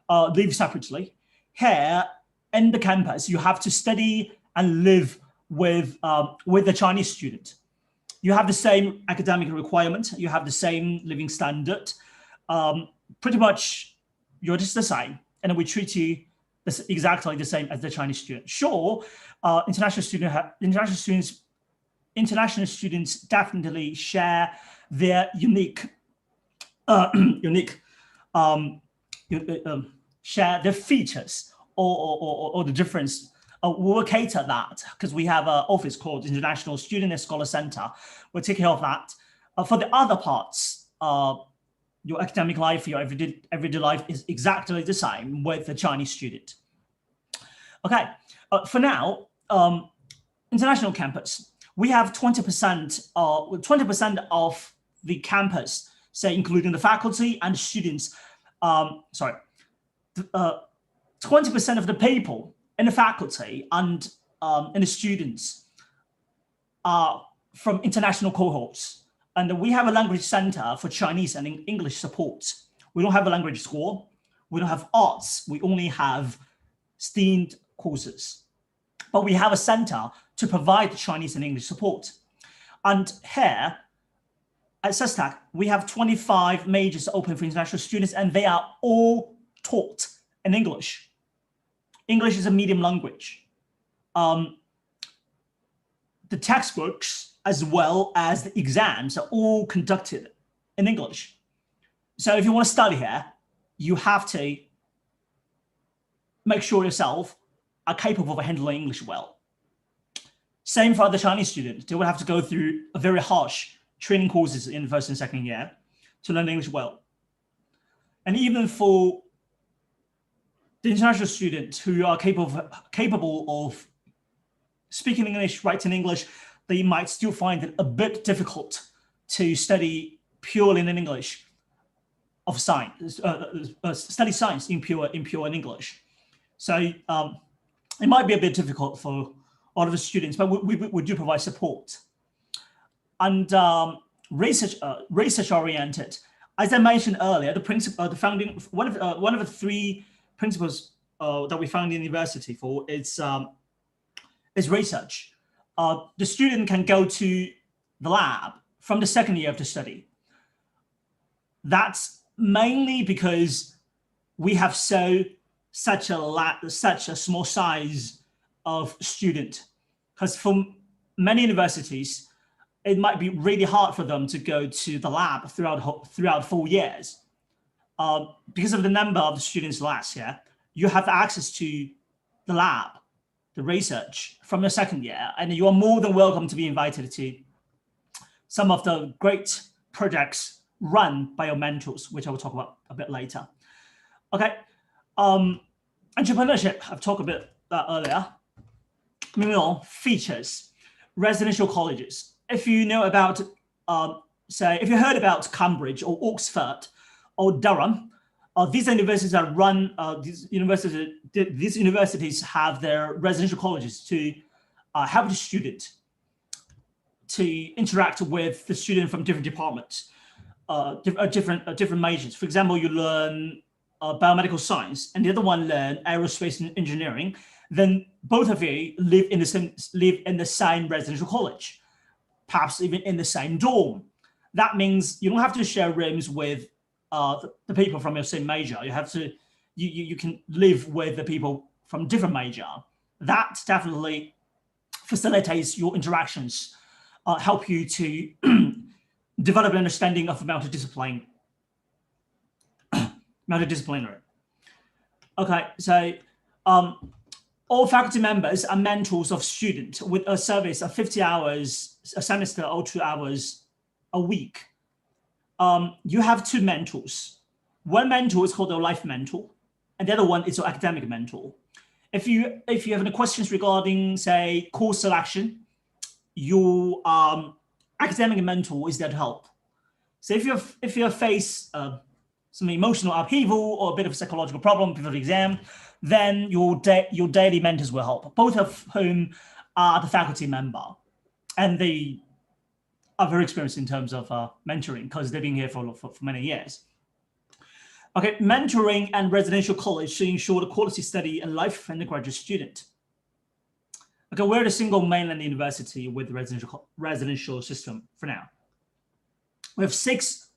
live separately. Here in the campus, you have to study and live with the Chinese student. You have the same academic requirement. You have the same living standard. Pretty much you're just the same, and we treat you exactly the same as the Chinese student. Sure, international students definitely share their unique share their features or the difference. We'll cater that because we have an office called International Student and Scholar Center. We'll take care of that. For the other parts, your academic life, your everyday life is exactly the same with the Chinese student. Okay, for now, international campus, we have 20% of the campus, say including the faculty and students. 20% of the people in the faculty and in the students are from international cohorts. And we have a language center for Chinese and English support. We don't have a language school. We don't have arts. We only have STEAM courses. But we have a center to provide Chinese and English support. And here at SESTAC, we have 25 majors open for international students, and they are all taught in English. English is a medium language. The textbooks as well as the exams are all conducted in English. So if you want to study here, you have to make sure yourself are capable of handling English well. Same for the Chinese students. They will have to go through a very harsh training courses in first and second year to learn English well. And even for the international students who are capable of speaking English, writing English, they might still find it a bit difficult to study purely in English of science, study science in pure in English. So it might be a bit difficult for all of the students, but we do provide support. And research oriented, as I mentioned earlier, one of the three principles that we found in the university for is research. The student can go to the lab from the second year of the study. That's mainly because we have such a small size of student. Because for many universities, it might be really hard for them to go to the lab throughout 4 years. Because of the number of the students last year, you have access to the lab, the research from your second year, and you are more than welcome to be invited to some of the great projects run by your mentors, which I will talk about a bit later. Okay, entrepreneurship, I've talked a bit earlier. Moving on, features, residential colleges. If you know about, if you heard about Cambridge or Oxford or Durham, these universities are run. These universities have their residential colleges to help the student to interact with the student from different departments, different majors. For example, you learn biomedical science, and the other one learn aerospace and engineering. Then both of you live in the same residential college, perhaps even in the same dorm. That means you don't have to share rooms with the people from your same major. You can live with the people from different major. That definitely facilitates your interactions, help you to develop an understanding of multidisciplinary. Okay, so all faculty members are mentors of students with a service of 50 hours a semester or 2 hours a week. You have two mentors. One mentor is called a life mentor, and the other one is your academic mentor. If you have any questions regarding, say, course selection, your academic mentor is there to help. So if you face some emotional upheaval or a bit of a psychological problem before the exam, then your daily mentors will help, both of whom are the faculty member, and they are very experienced in terms of mentoring because they've been here for many years. Okay, mentoring and residential college to ensure the quality study and life for the graduate student. Okay, we're the single mainland university with the residential system for now. We have 6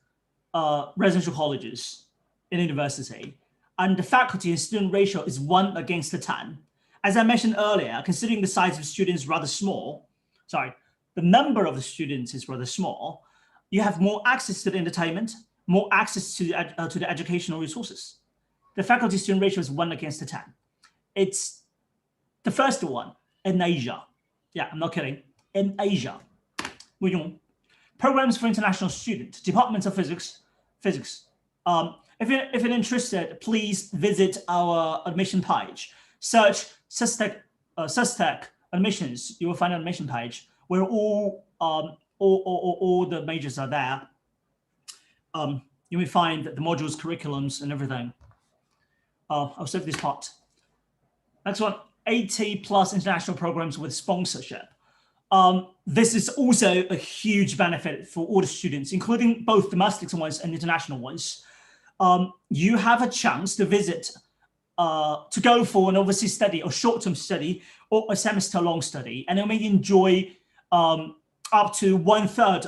residential colleges in the university, and the faculty and student ratio is 1 against 10. As I mentioned earlier, considering the size of students rather small, the number of the students is rather small, you have more access to the entertainment, more access to the educational resources. The faculty-student ratio is 1 against 10. It's the first one in Asia. Yeah, I'm not kidding. In Asia. Programs for international students, Department of Physics. If you're interested, please visit our admission page. Search SUSTEC admissions. You will find an admission page where all the majors are there. You will find the modules, curriculums, and everything. I'll save this part. Next one, 80 plus international programs with sponsorship. This is also a huge benefit for all the students, including both domestic ones and international ones. You have a chance to visit, to go for an overseas study or short-term study or a semester-long study, and you may enjoy up to 1/3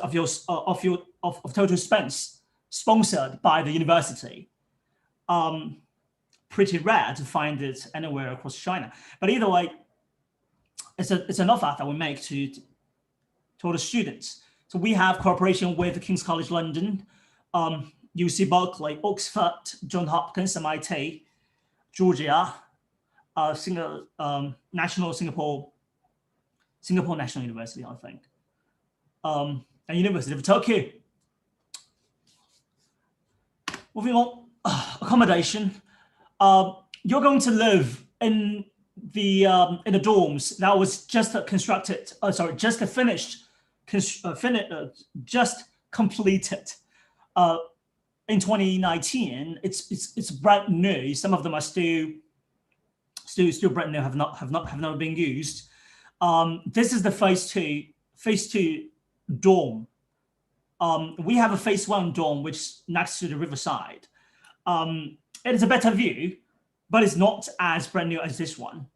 of total expense sponsored by the university. Pretty rare to find it anywhere across China, but either way, it's an offer that we make to all the students. So we have cooperation with the King's College London, UC Berkeley, Oxford, Johns Hopkins, MIT, Georgia, Singapore National University, I think, and University of Tokyo. Moving on, accommodation. You're going to live in the dorms that was just constructed. Just finished, just completed in 2019. It's brand new. Some of them are still brand new, have not been used. This is the phase two dorm. We have a phase 1 dorm which is next to the riverside. It is a better view, but it's not as brand new as this one.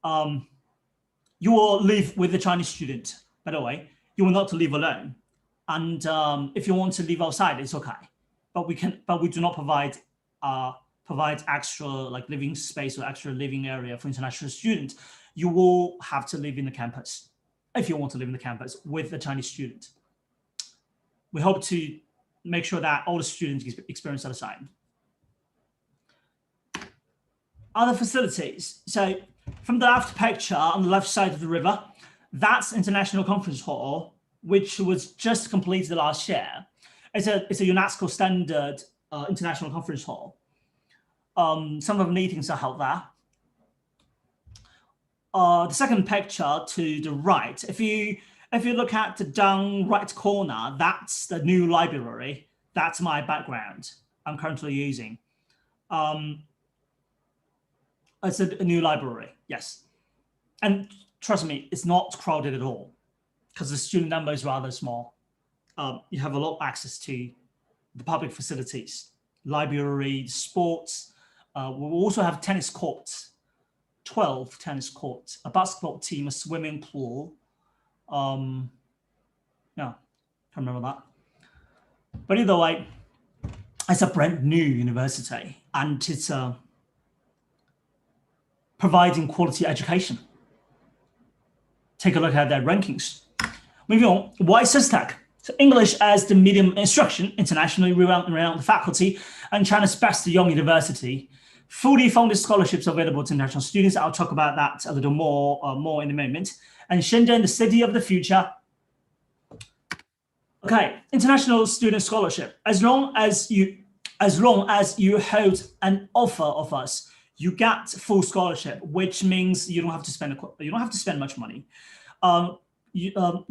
You will live with the Chinese student, by the way. You will not live alone. And if you want to live outside, it's okay. But we do not provide extra like living space or extra living area for international students. You will have to live in the campus if you want to live in the campus with the Chinese student. We hope to make sure that all the students experience are the same. Other facilities. So from the left picture on the left side of the river, that's International Conference Hall, which was just completed last year. It's a UNESCO standard international conference hall. Some of the meetings are held there. The second picture to the right, if you look at the down right corner, that's the new library. That's my background I'm currently using. It's a new library, yes. And trust me, it's not crowded at all because the student number is rather small. You have a lot of access to the public facilities, library, sports. We also have tennis courts, 12 tennis courts, a basketball team, a swimming pool. Yeah, can't remember that. But either way, it's a brand new university and it's providing quality education. Take a look at their rankings. Moving on, why SUSTEC? So English as the medium instruction, internationally renowned faculty, and China's best young university. Fully funded scholarships available to international students. I'll talk about that a little more in a moment. And Shenzhen, the city of the future. Okay, international student scholarship. As long as you hold an offer of us, you get full scholarship, which means you don't have to spend much money. Your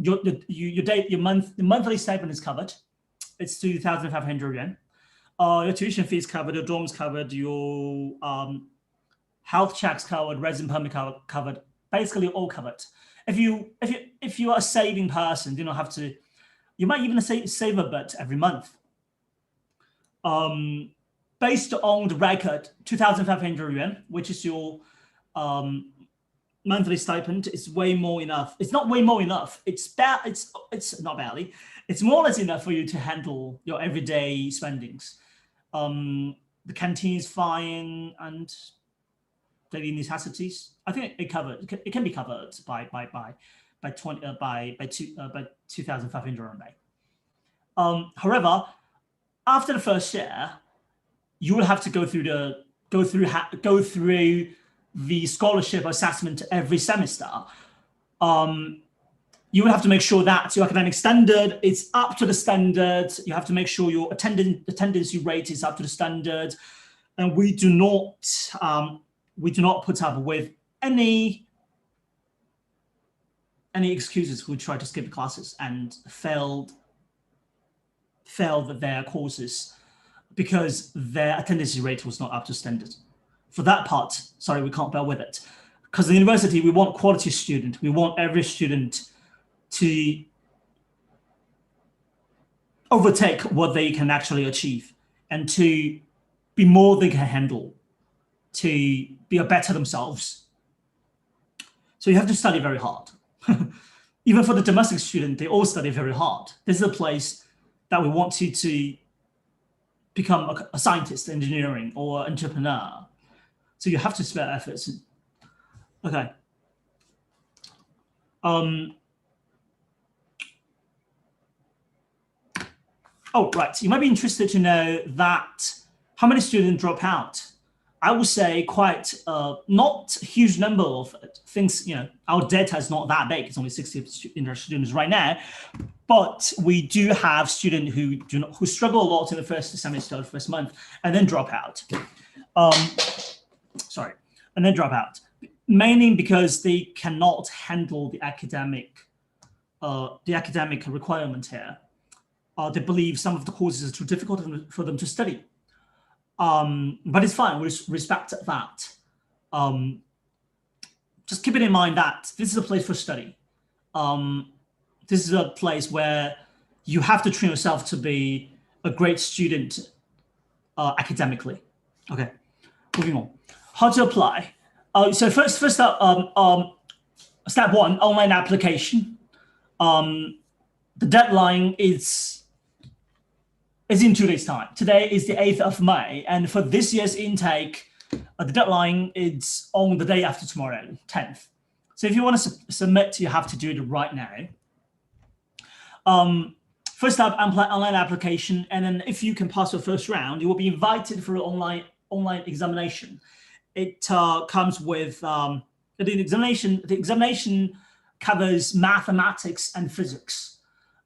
monthly stipend is covered. It's 2,500 yuan. Your tuition fee is covered. Your dorms covered. Your health checks covered. Resident permit covered. Basically, all covered. If you are a saving person, you don't have to. You might even save a bit every month. Based on the record, 2,500 yuan, which is your monthly stipend, is way more enough. It's not way more enough. It's not barely. It's more or less enough for you to handle your everyday spendings. the canteen is fine, and daily necessities. I think it can be covered by 2,500 RMB. However, after the first year, you will have to go through the scholarship assessment every semester. You will have to make sure that your academic standard is up to the standard. You have to make sure your attendance rate is up to the standard, and we do not put up with any excuses who try to skip classes and failed their courses because their attendance rate was not up to standard. For that part, sorry, we can't bear with it. Because the university, we want quality student. We want every student to overtake what they can actually achieve and to be more than they can handle, to be a better themselves. So you have to study very hard. Even for the domestic student, they all study very hard. This is a place that we want you to become a scientist, engineering, or entrepreneur. So you have to spare efforts. Okay. Oh, right. You might be interested to know that how many students drop out. I would say quite not a huge number of things. Our data is not that big. It's only 60 students right now, but we do have students who struggle a lot in the first semester, the first month, and then drop out. And then drop out, mainly because they cannot handle the academic requirement here. They believe some of the courses are too difficult for them to study. But it's fine, we respect that. Just keep it in mind that this is a place for study. This is a place where you have to train yourself to be a great student academically. Okay, moving on. How to apply? So first up, step one, online application. The deadline is in 2 days' time. Today is the 8th of May, and for this year's intake, the deadline is on the day after tomorrow, 10th. So if you want to submit, you have to do it right now. First up, online application, and then if you can pass your first round, you will be invited for an online examination. It comes with the examination covers mathematics and physics.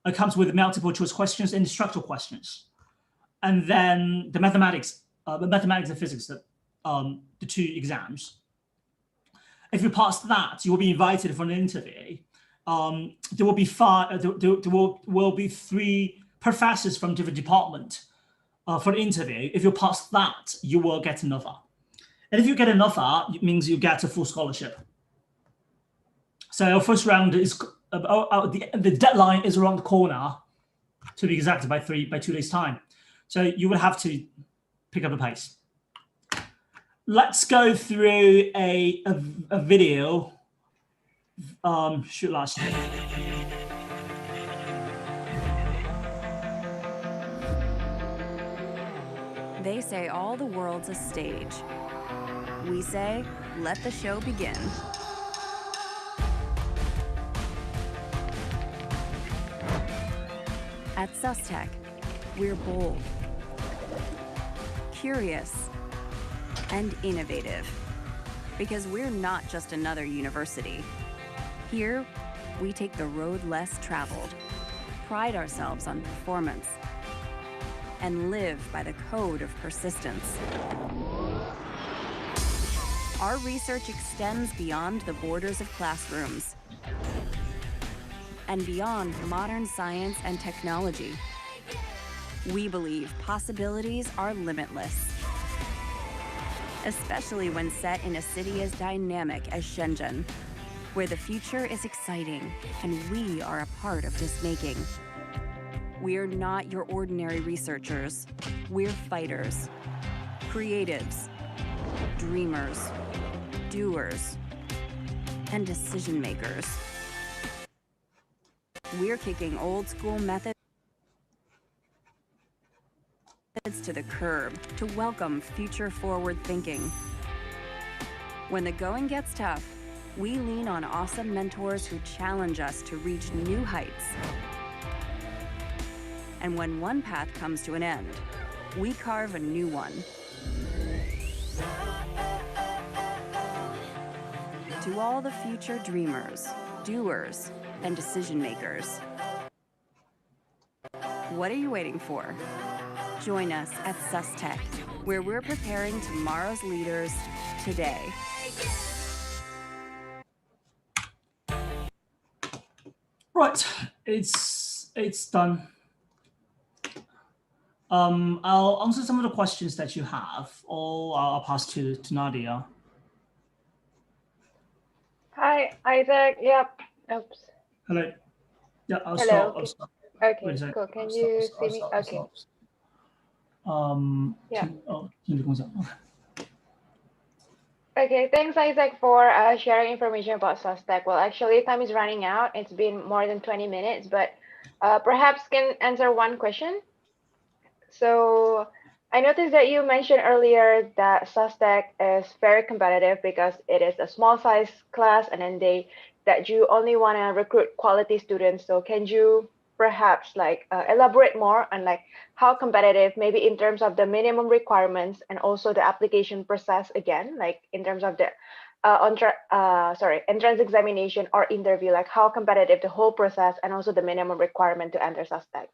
It comes with multiple choice questions and structural questions, and then the mathematics and physics, the two exams. If you pass that, you will be invited for an interview. There will be will be 3 professors from different departments for the interview. If you pass that, you will get an offer. And if you get an offer, it means you get a full scholarship. So our first round is the deadline is around the corner, to be exact, by 2 days' time. So you will have to pick up the pace. Let's go through a video. Shoot last year. They say all the world's a stage. We say, let the show begin. At SUSTech, we're bold, curious, and innovative, because we're not just another university. Here, we take the road less traveled, pride ourselves on performance, and live by the code of persistence. Our research extends beyond the borders of classrooms and beyond modern science and technology. We believe possibilities are limitless, especially when set in a city as dynamic as Shenzhen, where the future is exciting and we are a part of this making. We're not your ordinary researchers. We're fighters, creatives, dreamers, doers, and decision makers. We're kicking old school methods. to the curb to welcome future-forward thinking. When the going gets tough, we lean on awesome mentors who challenge us to reach new heights. And when one path comes to an end, we carve a new one. To all the future dreamers, doers, and decision makers, what are you waiting for? Join us at SUSTech, where we're preparing tomorrow's leaders today. Right, it's done. I'll answer some of the questions that you have, or I'll pass to Nadia. Hi, Isaac. Yep. Oops. Hello. Yeah, I'll Hello. start. Okay, cool. Can you see me? Okay. Yeah. Okay, thanks, Isaac, for sharing information about SUSTech. Well, actually, time is running out. It's been more than 20 minutes, but perhaps can answer one question. So I noticed that you mentioned earlier that SUSTech is very competitive because it is a small size class, and then that you only want to recruit quality students. So can you perhaps elaborate more on how competitive, maybe in terms of the minimum requirements and also the application process again, like in terms of the entrance examination or interview, like how competitive the whole process and also the minimum requirement to enter SUSTech?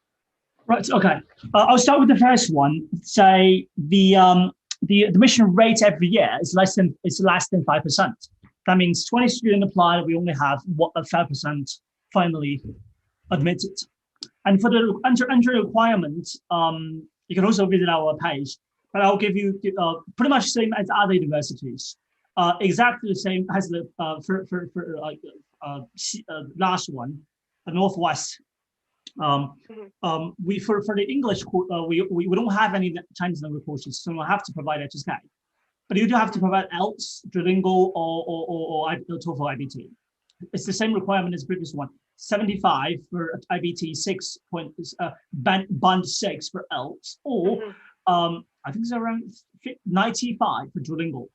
Right. Okay. I'll start with the first one. Say the admission rate every year is less than 5%. That means 20 students apply. We only have 5% finally admitted. And for the entry requirement, you can also visit our page. But I'll give you pretty much the same as other universities. Exactly the same as the last one, the Northwest. We for the English we don't have any Chinese language courses, so we have to provide HSK. But you do have to provide IELTS, Duolingo, or TOEFL IBT. It's the same requirement as the previous one. 75 for IBT, band 6 for IELTS, or I think it's around 95 for Duolingo.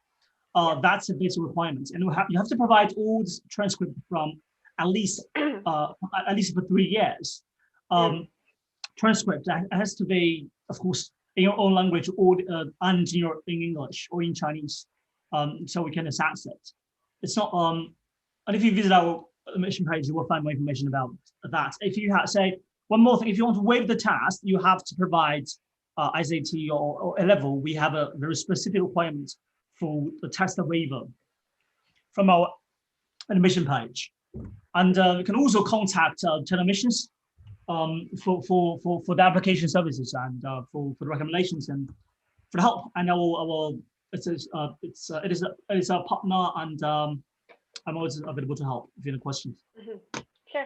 That's the basic requirements, and you have to provide all this transcript from at least for 3 years. Transcript that has to be, of course, in your own language or and in English or in Chinese, so we can assess it. It's not and if you visit our admission page, you will find more information about that. If you say one more thing, if you want to waive the test, you have to provide SAT or A level. We have a very specific requirement for the test waiver from our admission page, and you can also contact telemissions for the application services and for the recommendations and for the help. And it is a partner, and I'm always available to help if you have questions. Sure.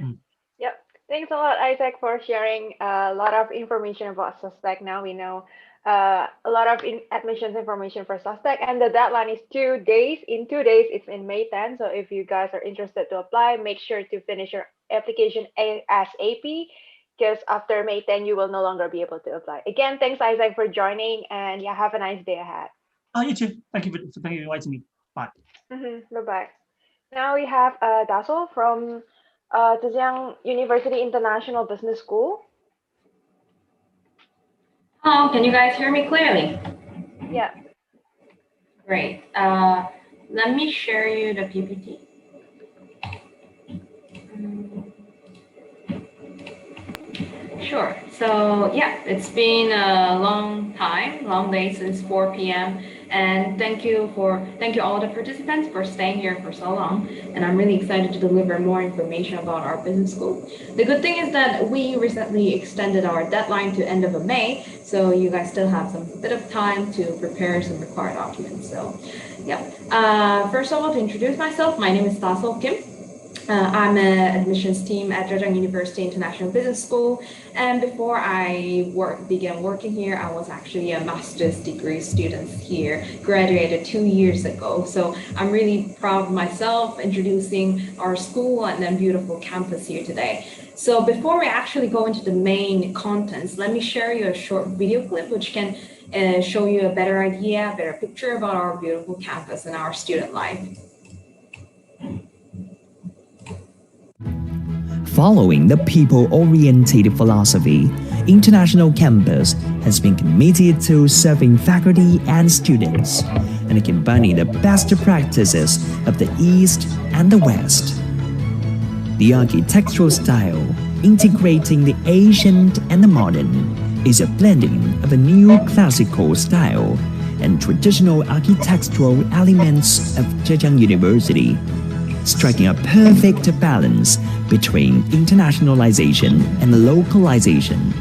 Yep. Thanks a lot, Isaac, for sharing a lot of information about SUSTech. Now we know a lot of admissions information for SUSTech, and the deadline is 2 days. In 2 days, it's in May 10. So if you guys are interested to apply, make sure to finish your application ASAP, because after May 10, you will no longer be able to apply. Again, thanks, Isaac, for joining, and yeah, have a nice day ahead. You too. Thank you for inviting me. Bye. Bye-bye. Now we have Dazhong from Dazhong University International Business School. Hello, can you guys hear me clearly? Yeah. Great. Let me share you the PPT. Sure. So yeah, it's been a long day since 4 p.m. And thank you all the participants for staying here for so long. And I'm really excited to deliver more information about our business school. The good thing is that we recently extended our deadline to end of May, so you guys still have some bit of time to prepare some required documents. So yeah. First of all, to introduce myself, my name is Dazhong Kim. I'm an admissions team at Dazhong University International Business School, and before I began working here, I was actually a master's degree student here, graduated 2 years ago. So I'm really proud of myself introducing our school and then beautiful campus here today. So before we actually go into the main contents, let me share you a short video clip which can show you a better idea, a better picture about our beautiful campus and our student life. Following the people-oriented philosophy, International Campus has been committed to serving faculty and students and combining the best practices of the East and the West. The architectural style, integrating the ancient and the modern, is a blending of a new classical style and traditional architectural elements of Zhejiang University, striking a perfect balance between internationalization and localization.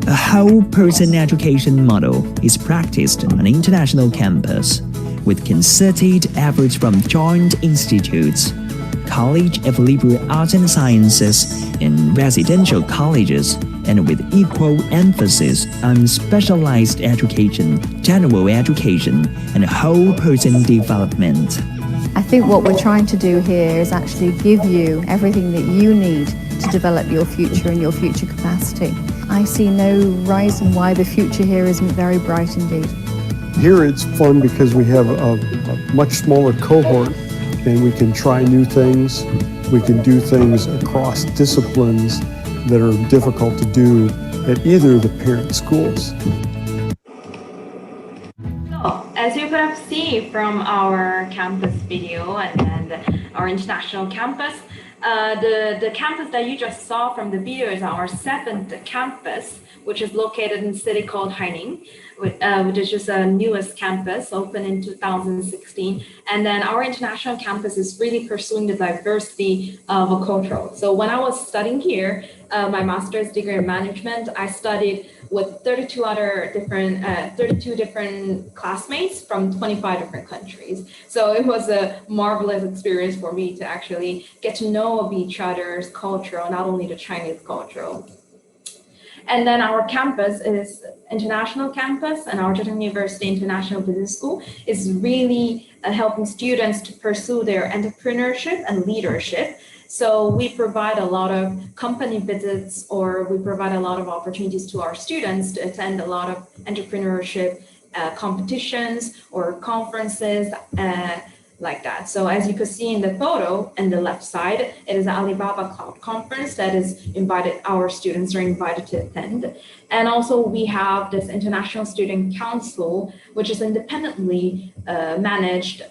A whole-person education model is practiced on an international campus, with concerted efforts from joint institutes, College of Liberal Arts and Sciences, and residential colleges, and with equal emphasis on specialized education, general education, and whole-person development. I think what we're trying to do here is actually give you everything that you need to develop your future and your future capacity. I see no reason why the future here isn't very bright indeed. Here it's fun because we have a much smaller cohort and we can try new things. We can do things across disciplines that are difficult to do at either of the parent schools. As you could have seen from our campus video and then our international campus, the campus that you just saw from the video is our 7th campus, which is located in a city called Haining, which is just a newest campus, opened in 2016. And then our international campus is really pursuing the diversity of a culture. So when I was studying here, my master's degree in management, I studied with 32 different classmates from 25 different countries. So it was a marvelous experience for me to actually get to know of each other's culture, not only the Chinese culture. And then our campus is international campus, and our Zhejiang University International Business School is really helping students to pursue their entrepreneurship and leadership. So we provide a lot of company visits, or we provide a lot of opportunities to our students to attend a lot of entrepreneurship competitions or conferences like that. So as you can see in the photo on the left side, it is an Alibaba Cloud Conference that is our students are invited to attend. And also we have this International Student Council, which is independently managed,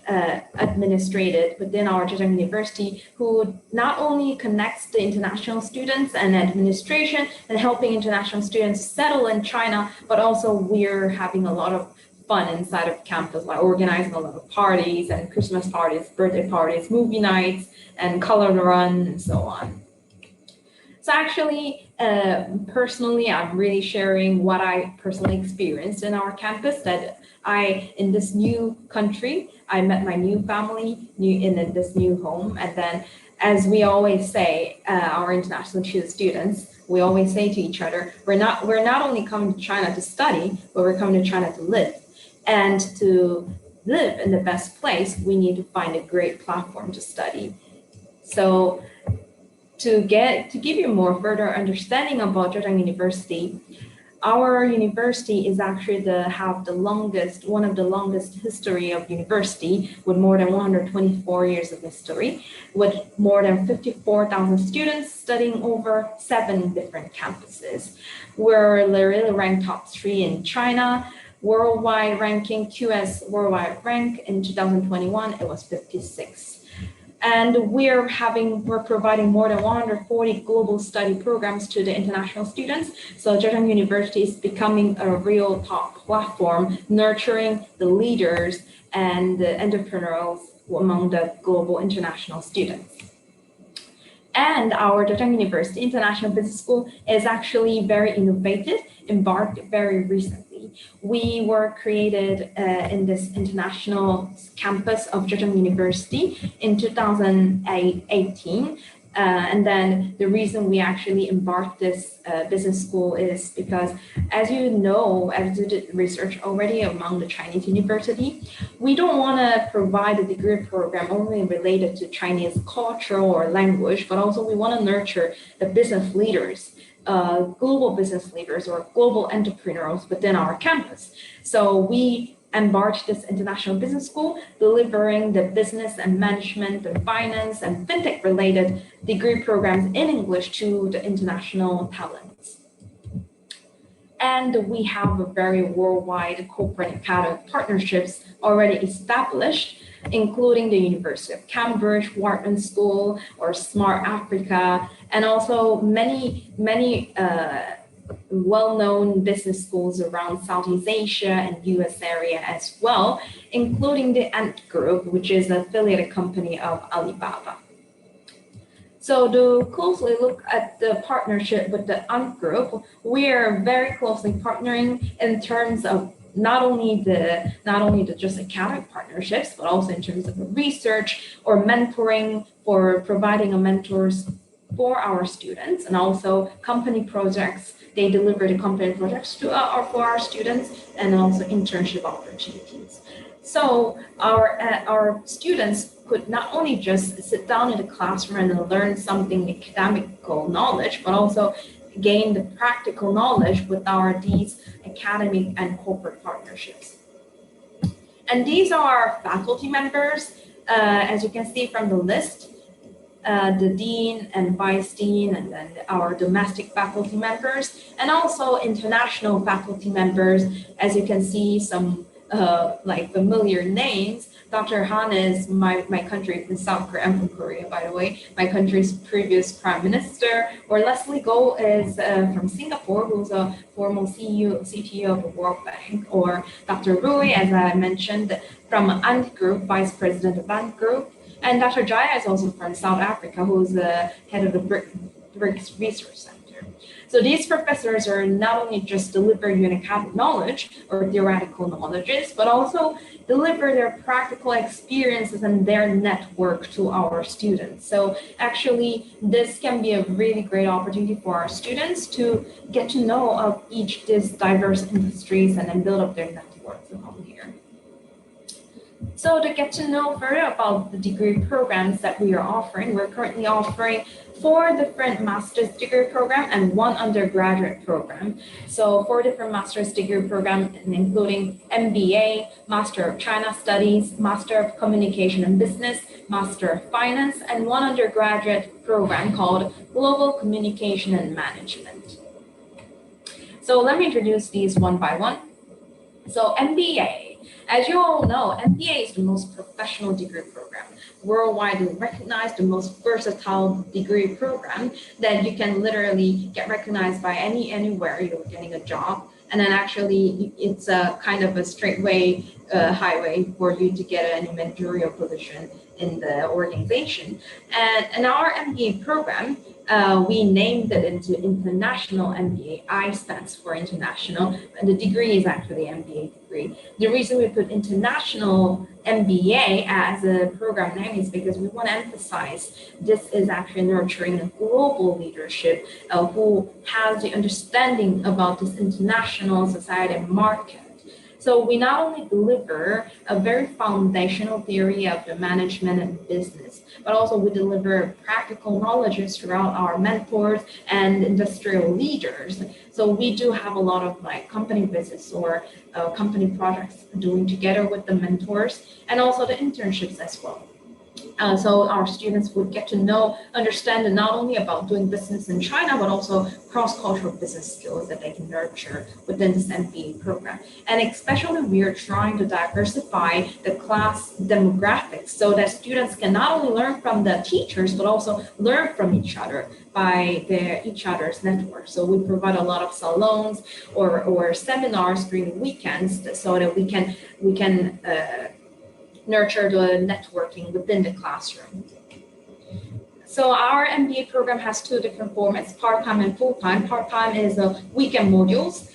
administrated within our Zhejiang University, who not only connects the international students and administration and helping international students settle in China, but also we're having a lot of fun inside of campus, like organizing a lot of parties and Christmas parties, birthday parties, movie nights, and color run, and so on. So actually, personally, I'm really sharing what I personally experienced in our campus, that in this new country, I met my new family in this new home. And then, as we always say, our international students, we always say to each other, we're not only coming to China to study, but we're coming to China to live. And to live in the best place, we need to find a great platform to study. So to give you more further understanding about Zhejiang University, our university is actually one of the longest history of university, with more than 124 years of history, with more than 54,000 students studying over 7 different campuses. We're literally ranked top 3 in China. Worldwide ranking, QS worldwide rank in 2021, it was 56. And we're providing more than 140 global study programs to the international students. So Zhejiang University is becoming a real top platform, nurturing the leaders and the entrepreneurs among the global international students. And our Dazhong University International Business School is actually very innovative, embarked very recently. We were created in this international campus of Dazhong University in 2018. And then the reason we actually embarked this business school is because, as you know, as you did research already among the Chinese university, we don't want to provide a degree program only related to Chinese culture or language, but also we want to nurture the business leaders, global business leaders or global entrepreneurs within our campus. So we embarked this international business school, delivering the business and management and finance and fintech related degree programs in English to the international talents. And we have a very worldwide corporate academic partnerships already established, including the University of Cambridge, Wharton School, or Smart Africa, and also many well-known business schools around Southeast Asia and US area as well, including the Ant Group, which is an affiliated company of Alibaba. So to closely look at the partnership with the Ant Group, we are very closely partnering in terms of not only the just academic partnerships, but also in terms of research or mentoring, for providing a mentors for our students, and also company projects. They deliver the company projects to for our students, and also internship opportunities. So our students could not only just sit down in the classroom and learn something academical knowledge, but also gain the practical knowledge with these academic and corporate partnerships. And these are our faculty members, as you can see from the list. The dean and vice dean, and then our domestic faculty members, and also international faculty members. As you can see, some like familiar names. Dr. Han is my country in South Korea. I'm from Korea, by the way. My country's previous prime minister. Or Leslie Goh is from Singapore, who's a former CTO of the World Bank. Or Dr. Rui, as I mentioned, from Ant Group, vice president of Ant Group. And Dr. Jaya is also from South Africa, who's the head of the BRICS Research Center. So these professors are not only just delivering academic knowledge or theoretical knowledges, but also deliver their practical experiences and their network to our students. So actually, this can be a really great opportunity for our students to get to know of each these diverse industries and then build up their networks along here. So to get to know further about the degree programs that we are offering, we're currently offering 4 different master's degree programs and 1 undergraduate program. So 4 different master's degree programs, including MBA, Master of China Studies, Master of Communication and Business, Master of Finance, and 1 undergraduate program called Global Communication and Management. So let me introduce these one by one. So MBA. As you all know, MBA is the most professional degree program, worldwide recognized, the most versatile degree program that you can literally get recognized by anywhere you're getting a job. And then actually, it's a kind of a straightway highway for you to get any managerial position in the organization. And our MBA program, we named it into International MBA. I stands for international, and the degree is actually MBA degree. The reason we put International MBA as a program name is because we want to emphasize this is actually nurturing a global leadership who has the understanding about this international society and market. So we not only deliver a very foundational theory of the management and business, but also we deliver practical knowledges throughout our mentors and industrial leaders. So we do have a lot of like company visits or company projects doing together with the mentors, and also the internships as well. So our students would get to know, understand not only about doing business in China, but also cross-cultural business skills that they can nurture within this MBA program. And especially we are trying to diversify the class demographics so that students can not only learn from the teachers, but also learn from each other by each other's network. So we provide a lot of salons or seminars during the weekends so that we can nurture the networking within the classroom. So our MBA program has 2 different formats, part-time and full-time. Part-time is weekend modules,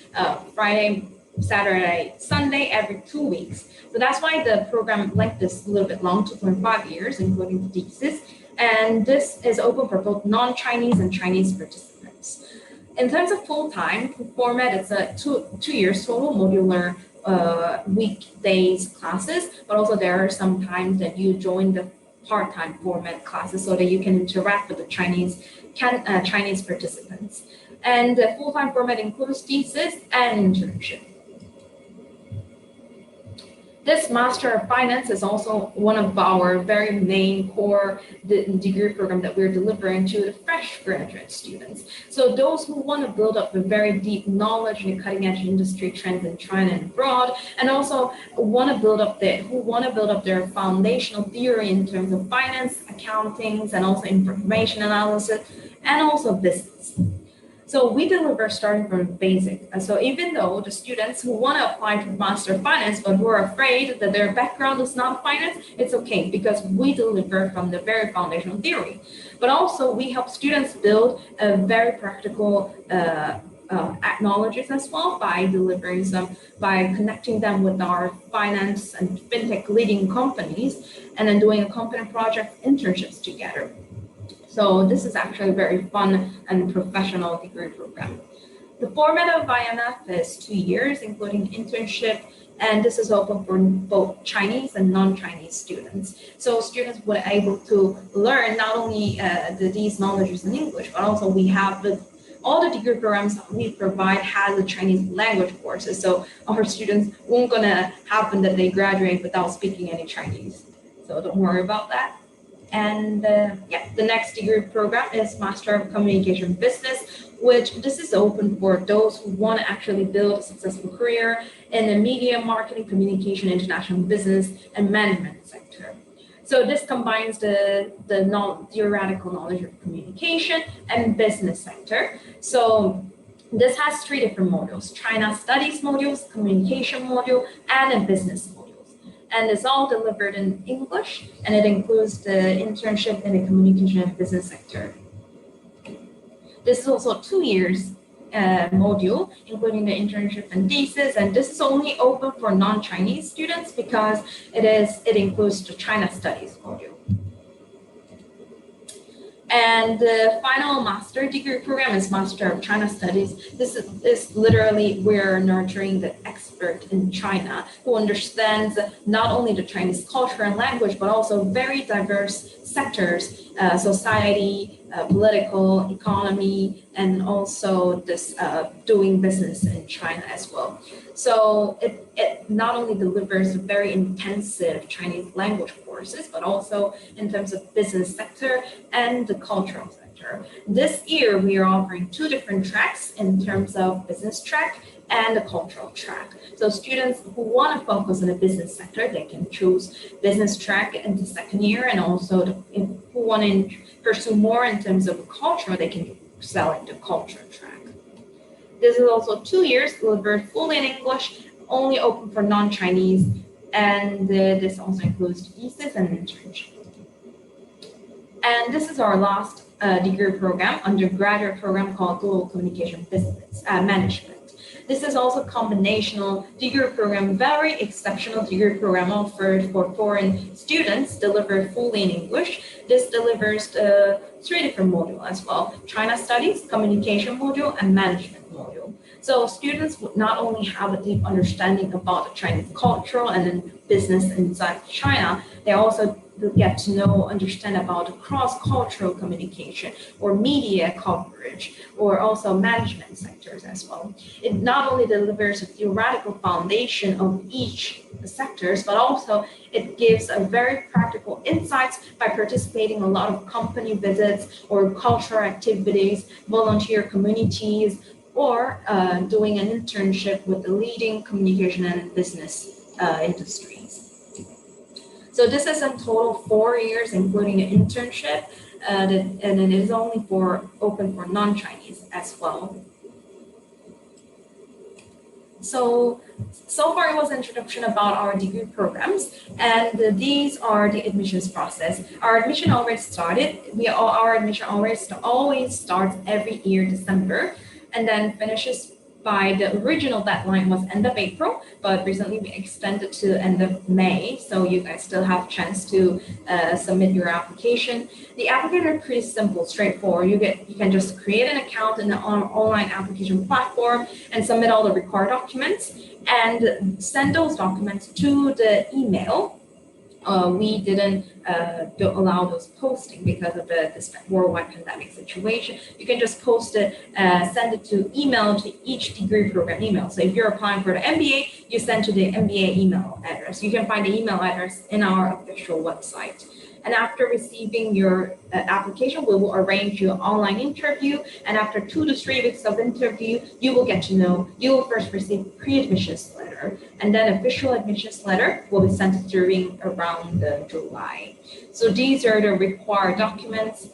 Friday Saturday, Sunday, every 2 weeks. So that's why the program length is a little bit long, 2.5 years, including the thesis. And this is open for both non-Chinese and Chinese participants. In terms of full-time format, it's a two-year total modular weekdays classes, but also there are some times that you join the part-time format classes so that you can interact with the Chinese participants. And the full-time format includes thesis and internship. This Master of Finance is also one of our very main core degree program that we're delivering to the fresh graduate students. So those who want to build up a very deep knowledge in the cutting edge industry trends in China and abroad, and also want to build up their foundational theory in terms of finance, accountings, and also information analysis, and also business. So we deliver starting from basic. So even though the students who want to apply to Master of Finance, but who are afraid that their background is not finance, it's okay because we deliver from the very foundational theory. But also we help students build a very practical knowledge as well by connecting them with our finance and fintech leading companies, and then doing a company project internships together. So this is actually a very fun and professional degree program. The format of IMF is 2 years, including internship, and this is open for both Chinese and non-Chinese students. So students were able to learn not only these knowledges in English, but also we have all the degree programs we provide has the Chinese language courses. So our students won't gonna happen that they graduate without speaking any Chinese. So don't worry about that. And the next degree program is Master of Communication Business, which this is open for those who want to actually build a successful career in the media, marketing, communication, international business, and management sector. So this combines the theoretical knowledge of communication and business sector. So this has 3 different modules: China Studies modules, Communication module, and a Business module. And it's all delivered in English, and it includes the internship in the communication and business sector. This is also 2 years module, including the internship and thesis, and this is only open for non-Chinese students because it includes the China Studies module. And the final master degree program is Master of China Studies. This is literally we're nurturing the expert in China who understands not only the Chinese culture and language, but also very diverse sectors, society, political, economy, and also this doing business in China as well. So it not only delivers very intensive Chinese language courses, but also in terms of business sector and the cultural sector. This year, we are offering 2 different tracks in terms of business track and the cultural track. So students who want to focus on the business sector, they can choose business track in the second year, and also who want to pursue more in terms of culture, they can select the culture track. This is also 2 years, delivered fully in English, only open for non-Chinese, and this also includes thesis and internship. And this is our last degree program, undergraduate program called Global Communication Business Management. This is also a combinational degree program, very exceptional degree program offered for foreign students, delivered fully in English. This delivers 3 different modules as well: China Studies, Communication module, and Management module. So students would not only have a deep understanding about the Chinese culture and then business inside China, they also get to understand about cross-cultural communication or media coverage, or also management sectors as well. It not only delivers a theoretical foundation of each sectors, but also it gives a very practical insights by participating in a lot of company visits or cultural activities, volunteer communities, or doing an internship with the leading communication and business industries. So this is in total 4 years, including an internship, and it is only open for non-Chinese as well. So far it was an introduction about our degree programs, and these are the admissions process. Our admission already started. Our admission always starts every year, December, and then finishes by the original deadline was end of April, but recently we extended to end of May. So you guys still have a chance to submit your application. The application is pretty simple, straightforward. You can just create an account in the online application platform and submit all the required documents and send those documents to the email. We didn't don't allow those posting because of this worldwide pandemic situation. You can just post it, send it to email to each degree program email. So if you're applying for the MBA, you send to the MBA email address. You can find the email address in our official website. And after receiving your application, we will arrange your online interview. And after 2 to 3 weeks of interview, you will get to know, you will first receive pre-admissions letter, and then official admissions letter will be sent during around July. So these are the required documents.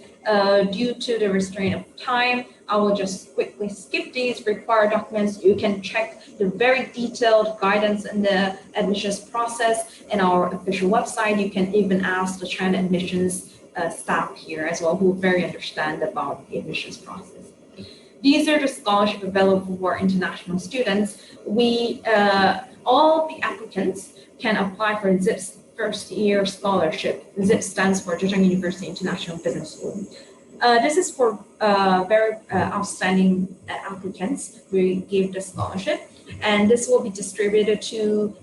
Due to the restraint of time, I will just quickly skip these required documents. You can check the very detailed guidance in the admissions process in our official website. You can even ask the China admissions staff here as well, who very understand about the admissions process. These are the scholarships available for international students. All the applicants can apply for ZIP's first year scholarship. ZIP stands for Zhejiang University International Business School. This is for very outstanding applicants. We give the scholarship, and this will be distributed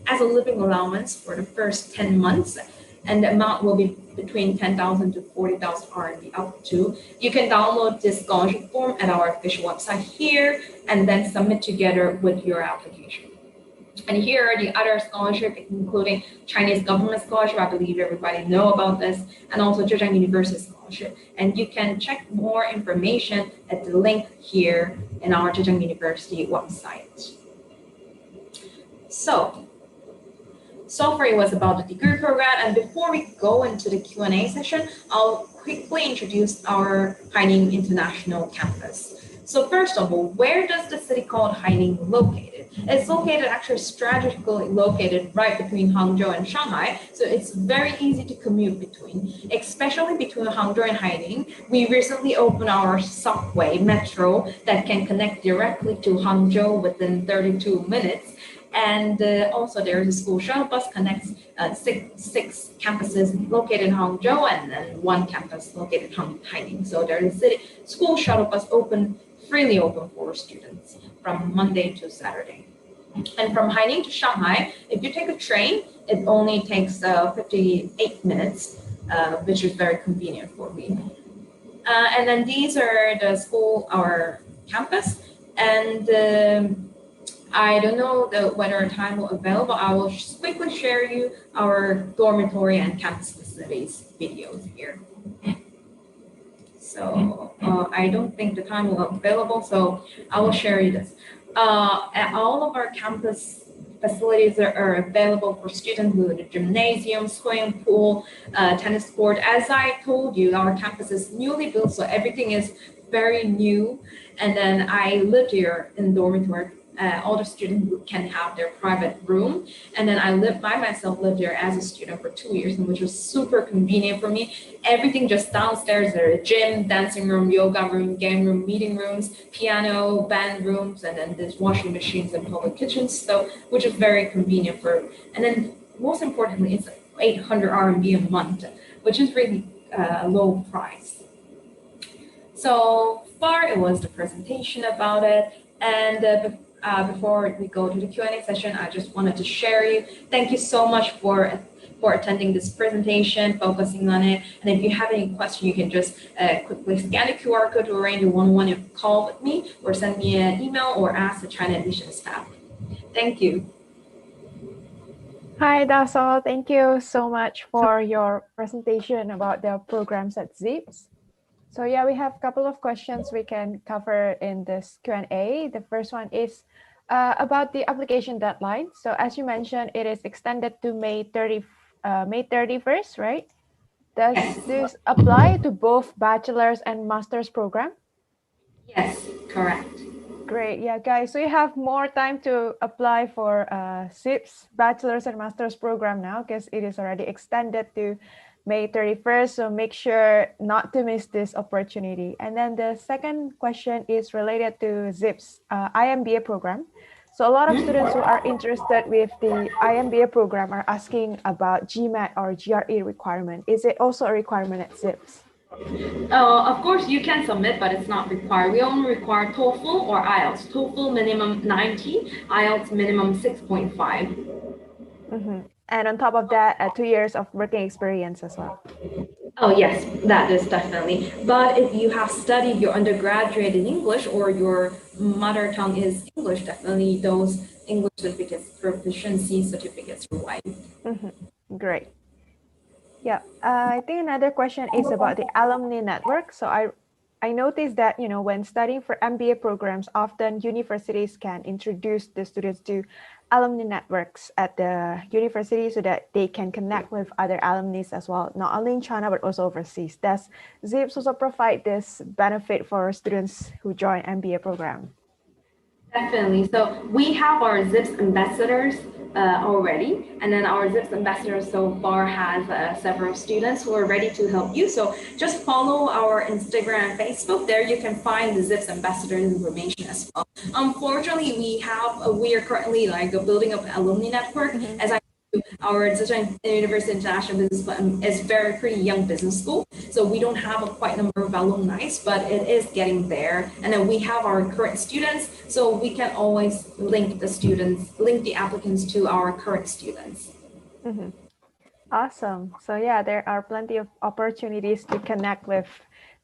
as a living allowance for the first 10 months, and the amount will be between 10,000 to 40,000 RMB up to. You can download this scholarship form at our official website here, and then submit together with your application. And here are the other scholarships, including Chinese government scholarship. I believe everybody know about this, and also Zhejiang University scholarship. And you can check more information at the link here in our Zhejiang University website. So far it was about the degree program. And before we go into the Q&A session, I'll quickly introduce our Haining International Campus. So first of all, where does the city called Haining located? It's located actually strategically located right between Hangzhou and Shanghai. So it's very easy to commute between, especially between Hangzhou and Haining. We recently opened our subway metro that can connect directly to Hangzhou within 32 minutes. And also there is a school shuttle bus connects six campuses located in Hangzhou and then 1 campus located in Haining. So there is a school shuttle bus freely open for students from Monday to Saturday. And from Haining to Shanghai, if you take a train, it only takes 58 minutes, which is very convenient for me. And then these are our campus. And I don't know whether time will available. I will quickly share you our dormitory and campus facilities videos here. So I don't think the time will be available, so I will share you this. All of our campus facilities are available for students with a gymnasium, swimming pool, tennis court. As I told you, our campus is newly built, so everything is very new. And then I lived here in dormitory. All the students can have their private room. And then I myself lived there as a student for 2 years, which was super convenient for me. Everything just downstairs, there is a gym, dancing room, yoga room, game room, meeting rooms, piano, band rooms, and then there's washing machines and public kitchens, so which is very convenient and then most importantly, it's 800 RMB a month, which is really low price. So far, it was the presentation about it. And before we go to the Q&A session, I just wanted to share you. Thank you so much for attending this presentation, focusing on it. And if you have any question, you can just quickly scan the QR code to arrange a one-on-one call with me, or send me an email, or ask the China admissions staff. Thank you. Hi, Dazhong. Thank you so much for your presentation about the programs at ZIPS. So yeah, we have a couple of questions we can cover in this Q&A. The first one is about the application deadline. So as you mentioned, it is extended to May 31st, right? Does this apply to both bachelor's and master's program? Yes, correct. Great. Yeah, guys, so you have more time to apply for ZIP's bachelor's and master's program now, because it is already extended to May 31st. So make sure not to miss this opportunity. And then the second question is related to ZIP's IMBA program. So a lot of students who are interested with the IMBA program are asking about GMAT or GRE requirement. Is it also a requirement at ZIPS? Of course, you can submit, but it's not required. We only require TOEFL or IELTS. TOEFL minimum 90, IELTS minimum 6.5. And on top of that, 2 years of working experience as well. Oh yes, that is definitely. But if you have studied your undergraduate in English or your mother tongue is English, definitely those English certificates, proficiency certificates provide. Great. Yeah, I think another question is about the alumni network. So I noticed that, you know, when studying for MBA programs, often universities can introduce the students to alumni networks at the university so that they can connect with other alumni as well, not only in China, but also overseas. Does ZIPS also provide this benefit for students who join MBA program? Definitely. So we have our ZIPS ambassadors already, and then our ZIPS ambassadors so far has several students who are ready to help you. So just follow our Instagram and Facebook. There you can find the ZIPS ambassador information as well. Unfortunately, we are currently like building up an alumni network. As I our Dazhong University International Business School is very pretty young business school, so we don't have a quite number of alumni, but it is getting there. And then we have our current students, so we can always link the applicants to our current students. Awesome. So yeah, there are plenty of opportunities to connect with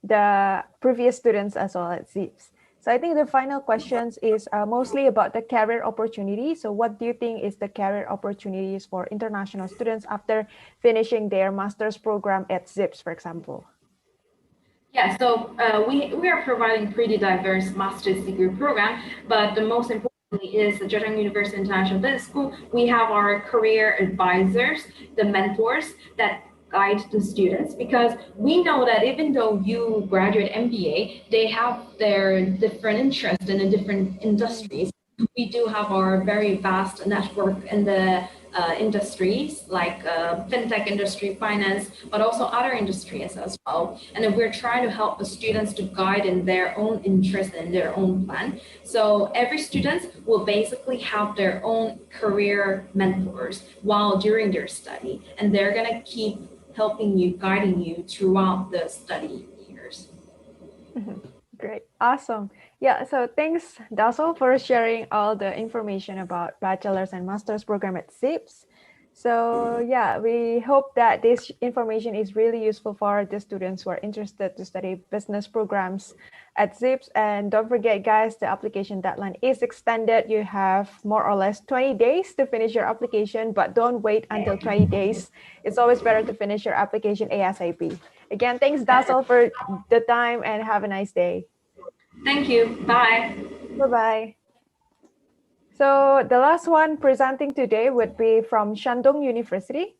the previous students as well at ZIPS. So I think the final questions is mostly about the career opportunity. So what do you think is the career opportunities for international students after finishing their master's program at ZIPS, for example? Yeah, so we are providing pretty diverse master's degree program, but the most importantly is the Dazhong University International Business School. We have our career advisors, the mentors that guide the students, because we know that even though you graduate MBA, they have their different interests in the different industries. We do have our very vast network in the industries like fintech industry, finance, but also other industries as well. And then we're trying to help the students to guide in their own interest and their own plan. So every student will basically have their own career mentors while during their study, and they're gonna keep helping you, guiding you throughout the study years. Great, awesome. Yeah, so thanks, Dazhong, for sharing all the information about bachelor's and master's program at ZIPS. So yeah, we hope that this information is really useful for the students who are interested to study business programs at ZIPS. And don't forget, guys, the application deadline is extended. You have more or less 20 days to finish your application, but don't wait until 20 days. It's always better to finish your application ASAP. Again, thanks, Dazhong, for the time, and have a nice day. Thank you. Bye. Bye-bye. So the last one presenting today would be from Shandong University.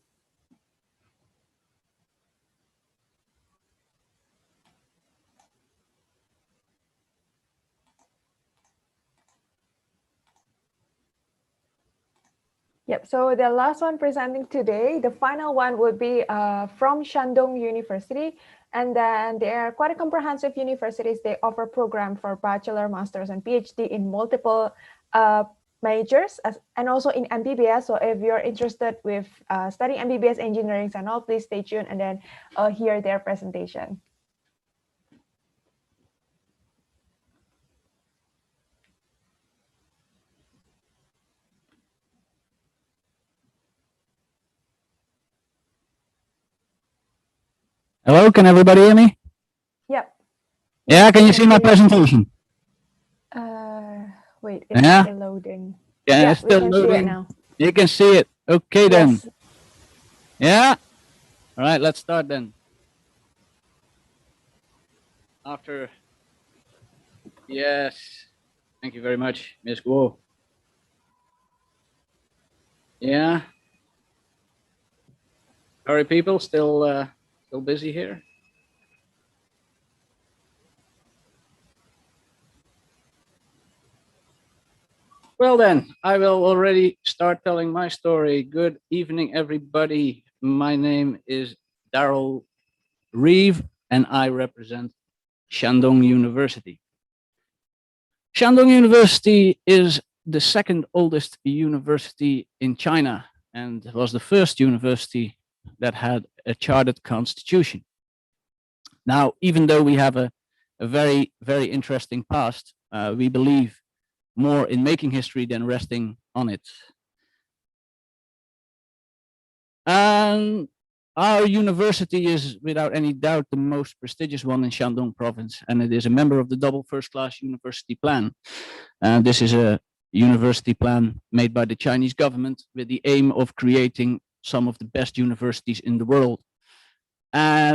Yep, so the last one presenting today, the final one would be from Shandong University. And then they are quite a comprehensive universities. They offer program for bachelor, master's, and PhD in multiple majors and also in MBBS. So if you're interested with studying MBBS engineering and all, please stay tuned and then hear their presentation. Hello, can everybody hear me? Yep. Yeah, can you see my presentation? Wait, it's yeah? still loading. Yeah, it's still we can loading. see it now. You can see it. Okay, then. Yes. Yeah? All right, let's start then. Yes. Thank you very much, Ms. Guo. Yeah. Sorry, people, still busy here. Well then, I will already start telling my story. Good evening, everybody. My name is Darryl Reeve, and I represent Shandong University. Shandong University is the second oldest university in China and was the first university that had a chartered constitution. Now, even though we have a very, very interesting past, we believe more in making history than resting on it. And our university is without any doubt the most prestigious one in Shandong province, and it is a member of the double first-class university plan. This is a university plan made by the Chinese government with the aim of creating some of the best universities in the world.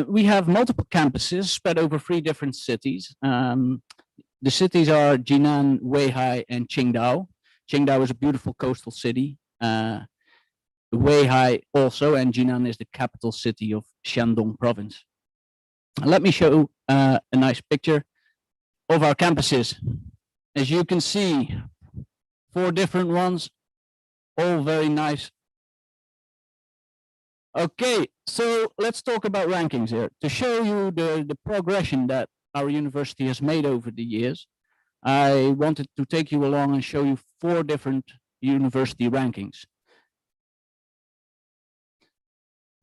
We have multiple campuses spread over 3 different cities. The cities are Jinan, Weihai, and Qingdao. Qingdao is a beautiful coastal city. Weihai also, and Jinan is the capital city of Shandong province. Let me show a nice picture of our campuses. As you can see, 4 different ones, all very nice. Okay, so let's talk about rankings here. To show you the progression that our university has made over the years, I wanted to take you along and show you 4 different university rankings.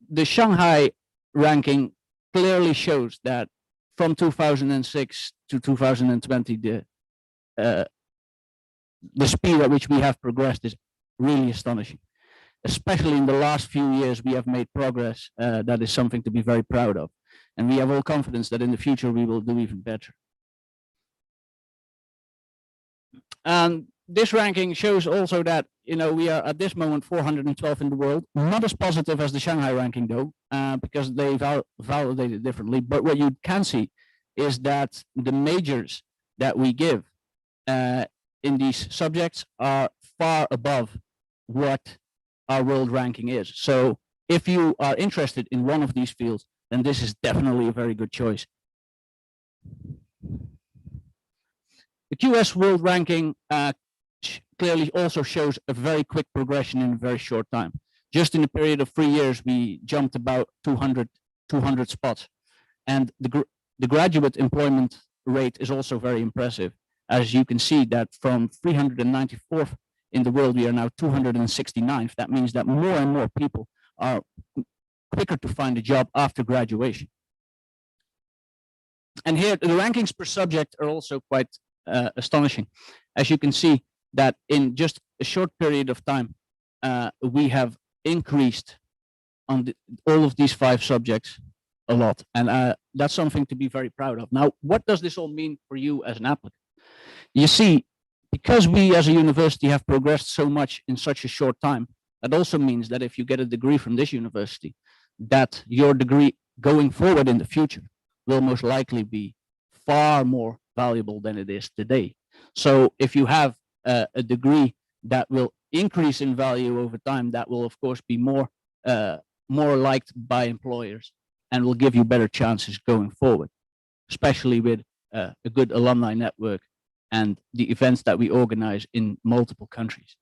The Shanghai ranking clearly shows that from 2006 to 2020, the speed at which we have progressed is really astonishing. Especially in the last few years, we have made progress that is something to be very proud of. And we have all confidence that in the future, we will do even better. And this ranking shows also that, you know, we are at this moment 412 in the world, not as positive as the Shanghai ranking though, because they validated differently. But what you can see is that the majors that we give in these subjects are far above what our world ranking is. So if you are interested in one of these fields, then this is definitely a very good choice. The QS world ranking clearly also shows a very quick progression in a very short time. Just in a period of 3 years, we jumped about 200 spots. And the graduate employment rate is also very impressive. As you can see that from 394th in the world, we are now 269th. That means that more and more people are quicker to find a job after graduation. And here, the rankings per subject are also quite astonishing. As you can see that in just a short period of time, we have increased on all of these 5 subjects a lot. And that's something to be very proud of. Now, what does this all mean for you as an applicant? You see, because we as a university have progressed so much in such a short time, that also means that if you get a degree from this university, that your degree going forward in the future will most likely be far more valuable than it is today. So if you have a degree that will increase in value over time, that will of course be more liked by employers and will give you better chances going forward, especially with a good alumni network and the events that we organize in multiple countries.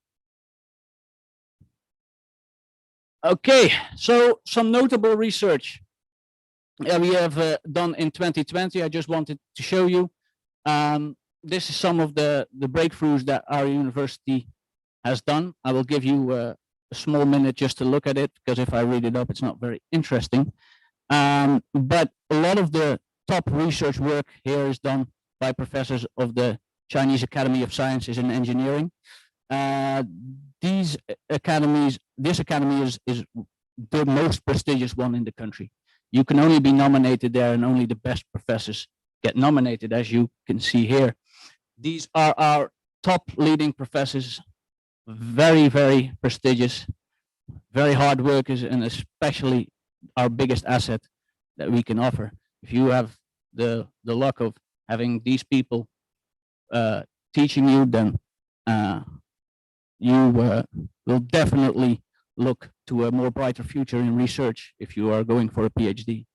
Okay, so some notable research we have done in 2020. I just wanted to show you. This is some of the breakthroughs that our university has done. I will give you a small minute just to look at it, because if I read it up, it's not very interesting. But a lot of the top research work here is done by professors of the Chinese Academy of Sciences and Engineering. This academy is the most prestigious one in the country. You can only be nominated there, and only the best professors get nominated, as you can see here. These are our top leading professors, very, very prestigious, very hard workers, and especially our biggest asset that we can offer. If you have the luck of having these people teaching you, then you will definitely look to a more brighter future in research if you are going for a PhD.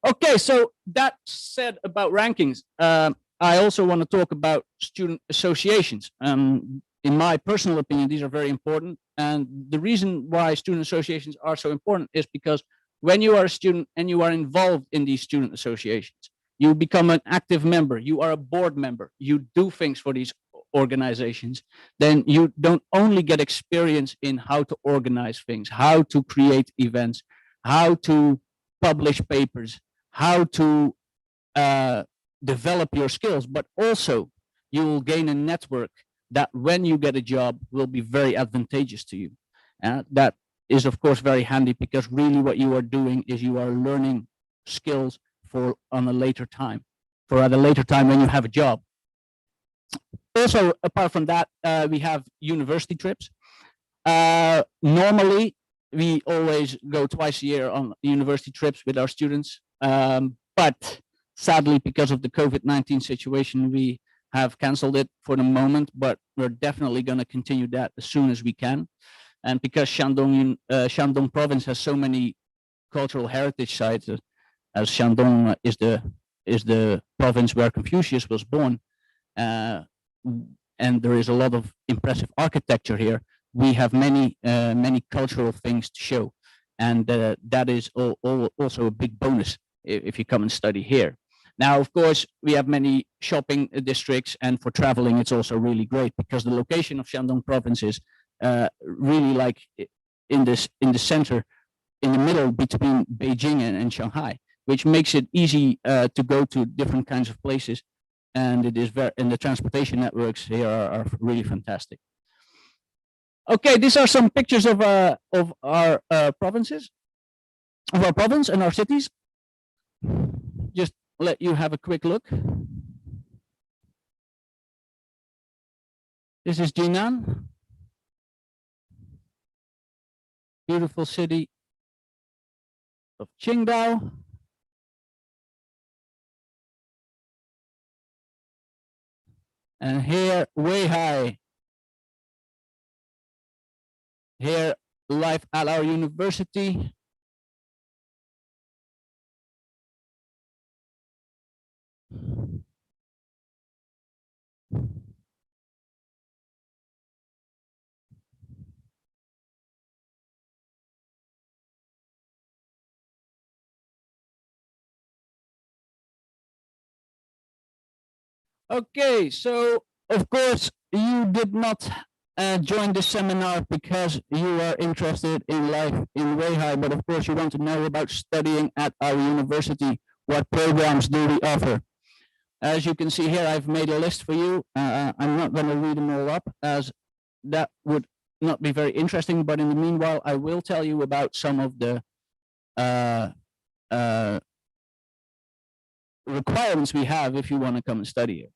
Okay, so that said about rankings, I also want to talk about student associations. In my personal opinion, these are very important. And the reason why student associations are so important is because when you are a student and you are involved in these student associations, you become an active member, you are a board member, you do things for these organizations, then you don't only get experience in how to organize things, how to create events, how to publish papers, how to develop your skills, but also you will gain a network that when you get a job will be very advantageous to you. That is of course very handy, because really what you are doing is you are learning skills for on a later time, for at a later time when you have a job. Also, apart from that, we have university trips. Normally, we always go twice a year on university trips with our students, but sadly, because of the COVID-19 situation, we have canceled it for the moment, but we're definitely going to continue that as soon as we can. And because Shandong province has so many cultural heritage sites, as Shandong is the province where Confucius was born, and there is a lot of impressive architecture here, we have many cultural things to show, and that is also a big bonus if you come and study here. Now, of course, we have many shopping districts, and for traveling, it's also really great because the location of Shandong province is really like in the center, in the middle between Beijing and Shanghai, which makes it easy to go to different kinds of places, and it is and the transportation networks here are really fantastic. Okay, these are some pictures of our provinces, of our province and our cities. Just let you have a quick look. This is Jinan, beautiful city of Qingdao. And here, Weihai. Here, life at our university. Okay, so of course you did not join the seminar because you are interested in life in Weihai, but of course you want to know about studying at our university. What programs do we offer? As you can see here, I've made a list for you. I'm not going to read them all up, as that would not be very interesting, but in the meanwhile, I will tell you about some of the requirements we have if you want to come and study here.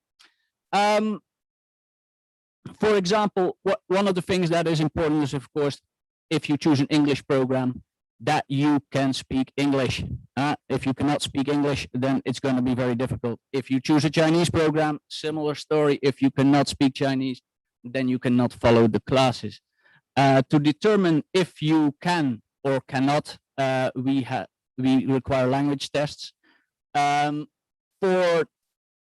For example, one of the things that is important is, of course, if you choose an English program, that you can speak English. If you cannot speak English, then it's going to be very difficult. If you choose a Chinese program, similar story. If you cannot speak Chinese, then you cannot follow the classes. To determine if you can or cannot, we require language tests. For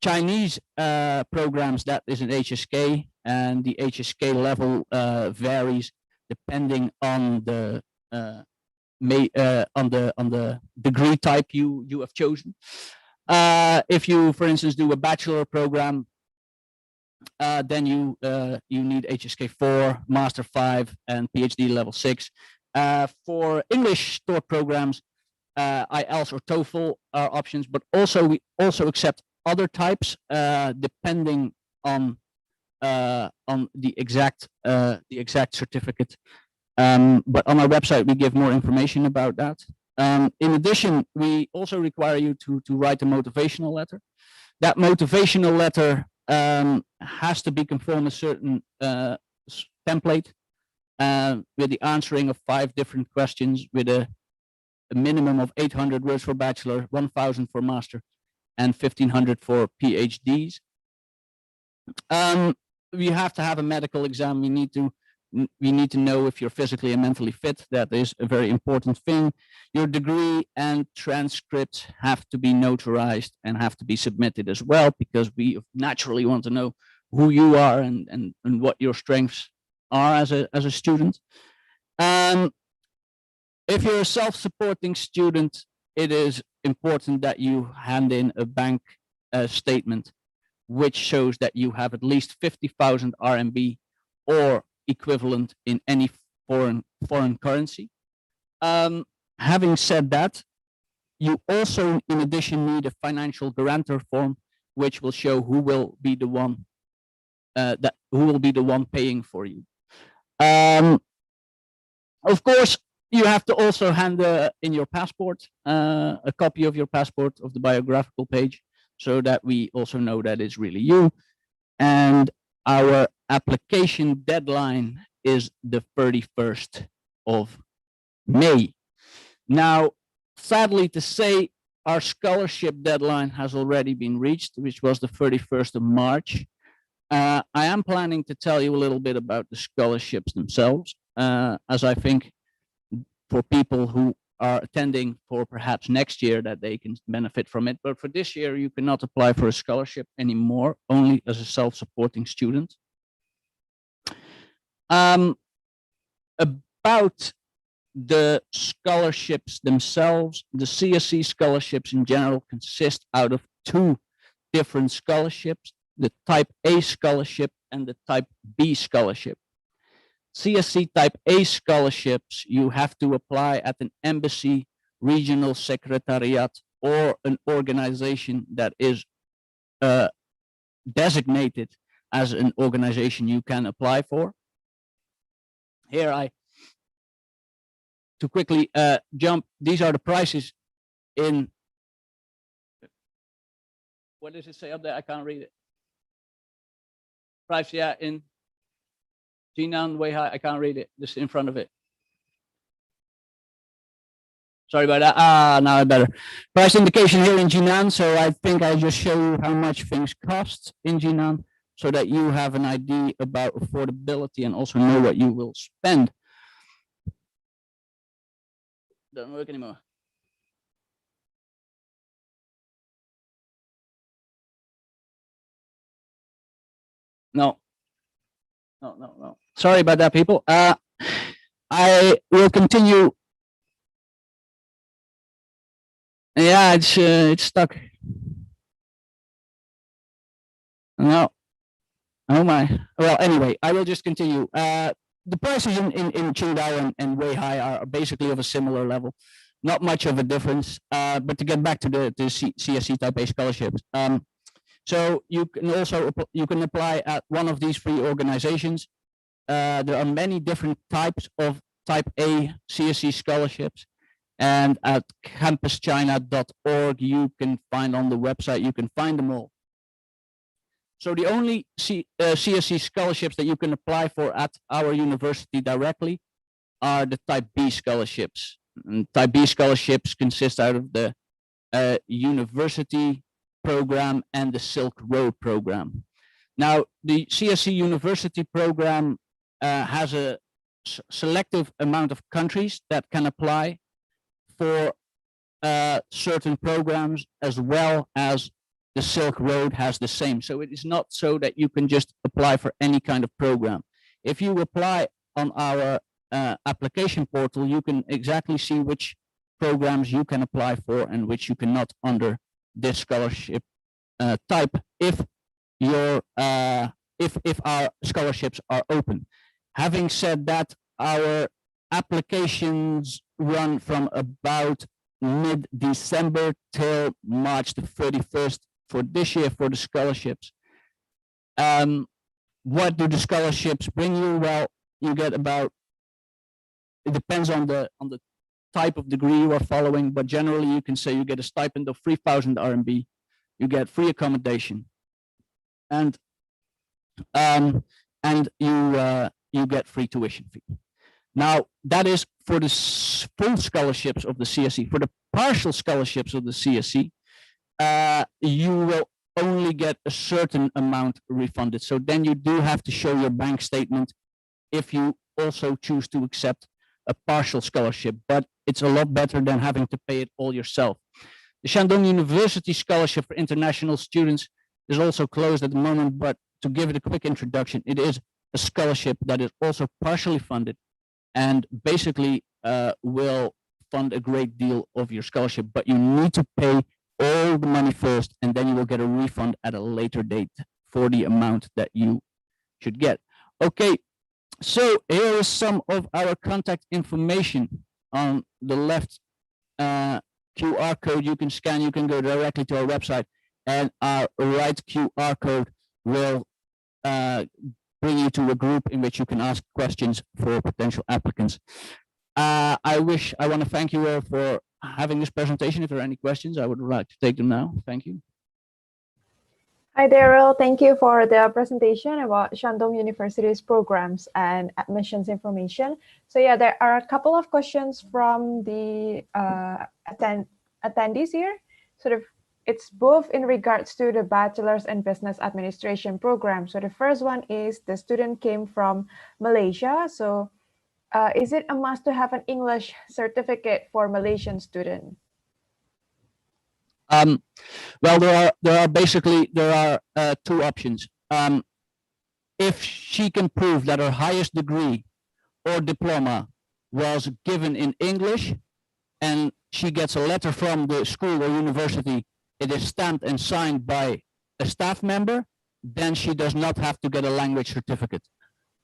Chinese programs, that is an HSK, and the HSK level varies depending on the degree type you have chosen. If you, for instance, do a bachelor program, then you need HSK 4, Master 5, and PhD level 6. For English taught programs, IELTS or TOEFL are options, but also we also accept other types depending on the exact certificate. But on our website we give more information about that. In addition, we also require you to write a motivational letter. That motivational letter has to be conform a certain template with the answering of 5 different questions with a minimum of 800 words for bachelor, 1,000 for master, and 1,500 for PhDs. We have to have a medical exam. We need to know if you're physically and mentally fit. That is a very important thing. Your degree and transcripts have to be notarized and have to be submitted as well, because we naturally want to know who you are and what your strengths are as a student. If you're a self-supporting student, it is important that you hand in a bank statement which shows that you have at least 50,000 RMB or equivalent in any foreign currency. Having said that, you also, in addition, need a financial guarantor form, which will show who will be the one paying for you. Of course, you have to also hand in your passport, a copy of your passport of the biographical page, so that we also know that it's really you. And our application deadline is the 31st of May. Now, sadly to say, our scholarship deadline has already been reached, which was the 31st of March. I am planning to tell you a little bit about the scholarships themselves, as I think for people who are attending for perhaps next year that they can benefit from it. But for this year, you cannot apply for a scholarship anymore, only as a self-supporting student. About the scholarships themselves, the CSE scholarships in general consist out of two different scholarships, the Type A scholarship and the Type B scholarship. CSE Type A scholarships, you have to apply at an embassy, regional secretariat, or an organization that is designated as an organization you can apply for. Here to quickly jump, these are the prices in, what does it say up there? I can't read it. Price, yeah, in Jinan, Wechat, I can't read it, just in front of it. Sorry about that. Now I better. Price indication here in Jinan, so I think I'll just show you how much things cost in Jinan so that you have an idea about affordability and also know what you will spend. Doesn't work anymore. No. Sorry about that, people. I will continue. Yeah, it's stuck. No. Oh my. Well, anyway, I will just continue. The prices in Qingdao and Weihai are basically of a similar level. Not much of a difference. But to get back to the CSE Type A scholarships. So you can apply at one of these three organizations. There are many different types of Type A CSE scholarships, and at campuschina.org you can find on the website, you can find them all. So the only CSE scholarships that you can apply for at our university directly are the Type B scholarships. And Type B scholarships consist out of the university program and the Silk Road program. Now, the CSE university program has a selective amount of countries that can apply for certain programs, as well as the Silk Road has the same. So it is not so that you can just apply for any kind of program. If you apply on our application portal, you can exactly see which programs you can apply for and which you cannot under this scholarship type if our scholarships are open. Having said that, our applications run from about mid-December till March the 31st for this year for the scholarships. What do the scholarships bring you? Well, you get about, it depends on the type of degree you are following, but generally you can say you get a stipend of 3,000 RMB, you get free accommodation, and you get free tuition fee. Now, that is for the full scholarships of the CSE. For the partial scholarships of the CSE, you will only get a certain amount refunded. So then you do have to show your bank statement if you also choose to accept a partial scholarship, but it's a lot better than having to pay it all yourself. The Shandong University Scholarship for International Students is also closed at the moment, but to give it a quick introduction, it is a scholarship that is also partially funded. And basically, will fund a great deal of your scholarship, but you need to pay all the money first, and then you will get a refund at a later date for the amount that you should get. Okay, so here is some of our contact information. On the left QR code you can scan, you can go directly to our website, and our right QR code will bring you to a group in which you can ask questions for potential applicants. I want to thank you all for having this presentation. If there are any questions, I would like to take them now. Thank you. Hi, Daryl. Thank you for the presentation about Shandong University's programs and admissions information. So yeah, there are a couple of questions from the attendees here. Sort of, it's both in regards to the Bachelors and Business Administration program. So the first one is the student came from Malaysia. So is it a must to have an English certificate for Malaysian student? Well, there are two options. If she can prove that her highest degree or diploma was given in English, and she gets a letter from the school or university, it is stamped and signed by a staff member, then she does not have to get a language certificate.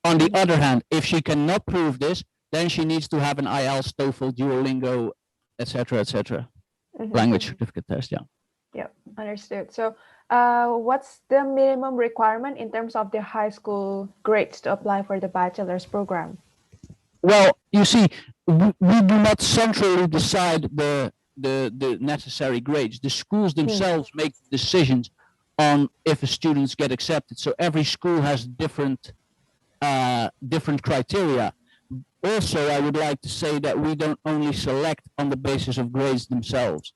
On the other hand, if she cannot prove this, then she needs to have an IELTS, TOEFL, Duolingo, etc., language certificate test. Yeah. Yep, understood. So what's the minimum requirement in terms of the high school grades to apply for the bachelor's program? Well, you see, we do not centrally decide the necessary grades. The schools themselves make decisions on if students get accepted. So every school has different criteria. Also, I would like to say that we don't only select on the basis of grades themselves.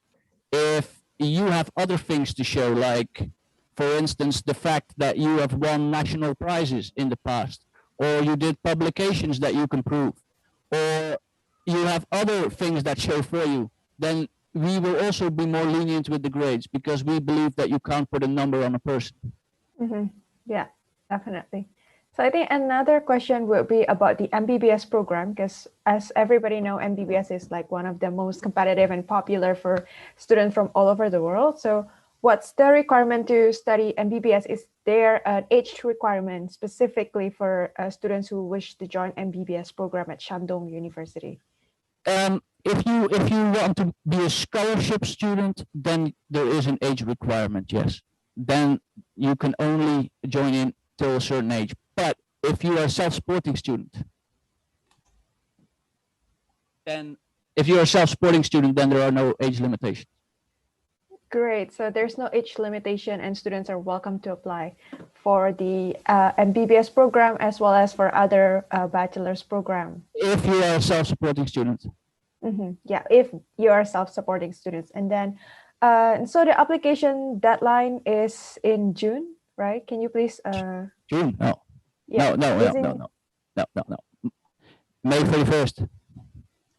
If you have other things to show, like, for instance, the fact that you have won national prizes in the past, or you did publications that you can prove, or you have other things that show for you, then we will also be more lenient with the grades, because we believe that you can't put a number on a person. Yeah, definitely. So I think another question would be about the MBBS program, because as everybody know, MBBS is like one of the most competitive and popular for students from all over the world. So what's the requirement to study MBBS? Is there an age requirement specifically for students who wish to join MBBS program at Shandong University? If you want to be a scholarship student, then there is an age requirement, yes. Then you can only join in till a certain age. But if you are a self-supporting student, then there are no age limitations. Great. So there's no age limitation, and students are welcome to apply for the MBBS program as well as for other bachelor's program. If you are a self-supporting student. Yeah, if you are self-supporting students. And then, so the application deadline is in June, right? Can you please? June? No. Yeah, No. May 31st.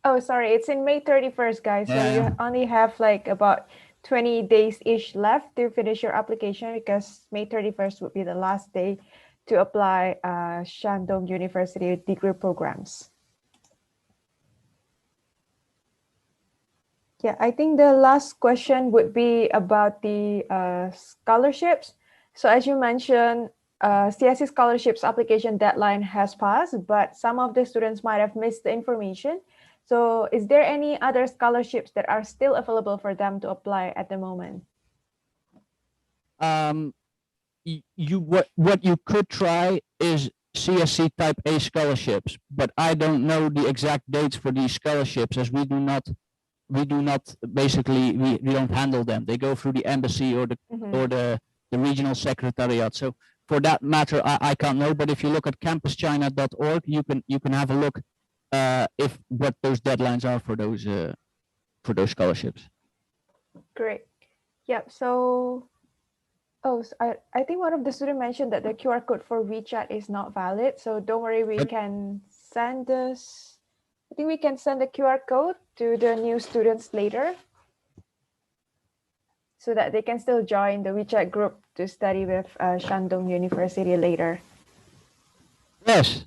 Oh, sorry. It's in May 31st, guys. So you only have like about 20 days-ish left to finish your application, because May 31st would be the last day to apply Shandong University degree programs. Yeah, I think the last question would be about the scholarships. So as you mentioned, CSE scholarships application deadline has passed, but some of the students might have missed the information. So is there any other scholarships that are still available for them to apply at the moment? What you could try is CSC type A scholarships, but I don't know the exact dates for these scholarships, as we don't handle them. They go through the embassy or the regional secretariat. So for that matter, I can't know. But if you look at campuschina.org, you can have a look what those deadlines are for those scholarships. Great. Yep. So, I think one of the students mentioned that the QR code for Wechat is not valid. So don't worry, we can send this. I think we can send the QR code to the new students later, so that they can still join the Wechat group to study with Shandong University later. Yes.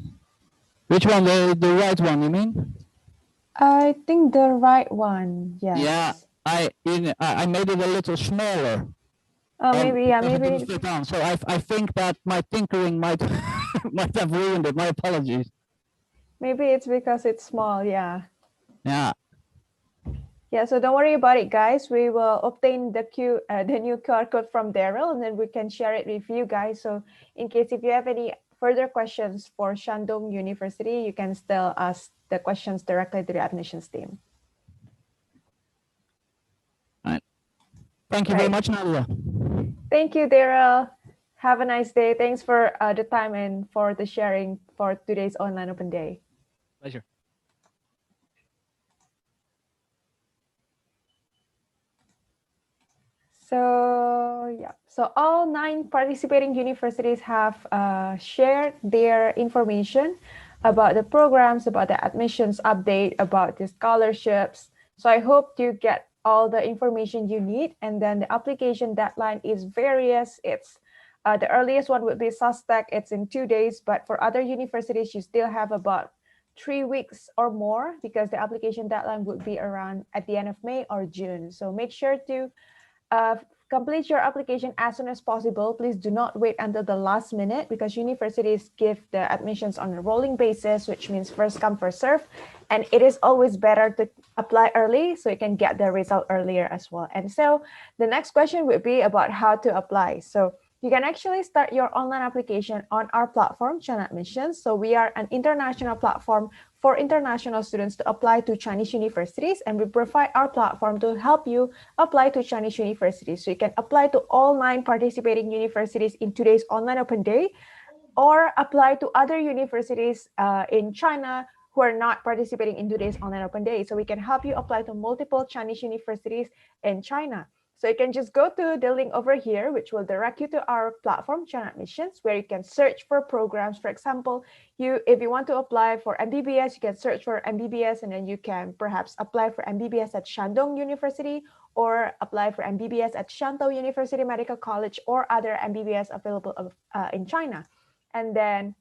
Which one? The right one, you mean? I think the right one. Yes. Yeah, I made it a little smaller. Maybe, yeah, Because it maybe. didn't fit on. So I think that my tinkering might might have ruined it. My apologies. Maybe it's because it's small. Yeah. Yeah. Yeah, so don't worry about it, guys. We will obtain the new QR code from Daryl, and then we can share it with you guys. So in case if you have any further questions for Shandong University, you can still ask the questions directly to the admissions team. All right. Thank you very much, Nadia. Thank you, Daryl. Have a nice day. Thanks for the time and for the sharing for today's online open day. Pleasure. So yeah, so all 9 participating universities have shared their information about the programs, about the admissions update, about the scholarships. So I hope you get all the information you need. And then the application deadline is various. It's the earliest one would be SUSTEC. It's in 2 days, but for other universities, you still have about 3 weeks or more because the application deadline would be around at the end of May or June. So make sure to complete your application as soon as possible. Please do not wait until the last minute because universities give the admissions on a rolling basis, which means first come, first serve. And it is always better to apply early so you can get the result earlier as well. And so the next question would be about how to apply. So you can actually start your online application on our platform, China Admissions. So we are an international platform for international students to apply to Chinese universities, and we provide our platform to help you apply to Chinese universities. So you can apply to all 9 participating universities in today's online open day, or apply to other universities in China who are not participating in today's online open day. So we can help you apply to multiple Chinese universities in China. So you can just go to the link over here, which will direct you to our platform, China Admissions, where you can search for programs. For example, if you want to apply for MBBS, you can search for MBBS, and then you can perhaps apply for MBBS at Shandong University, or apply for MBBS at Shantou University Medical College, or other MBBS available in China. And then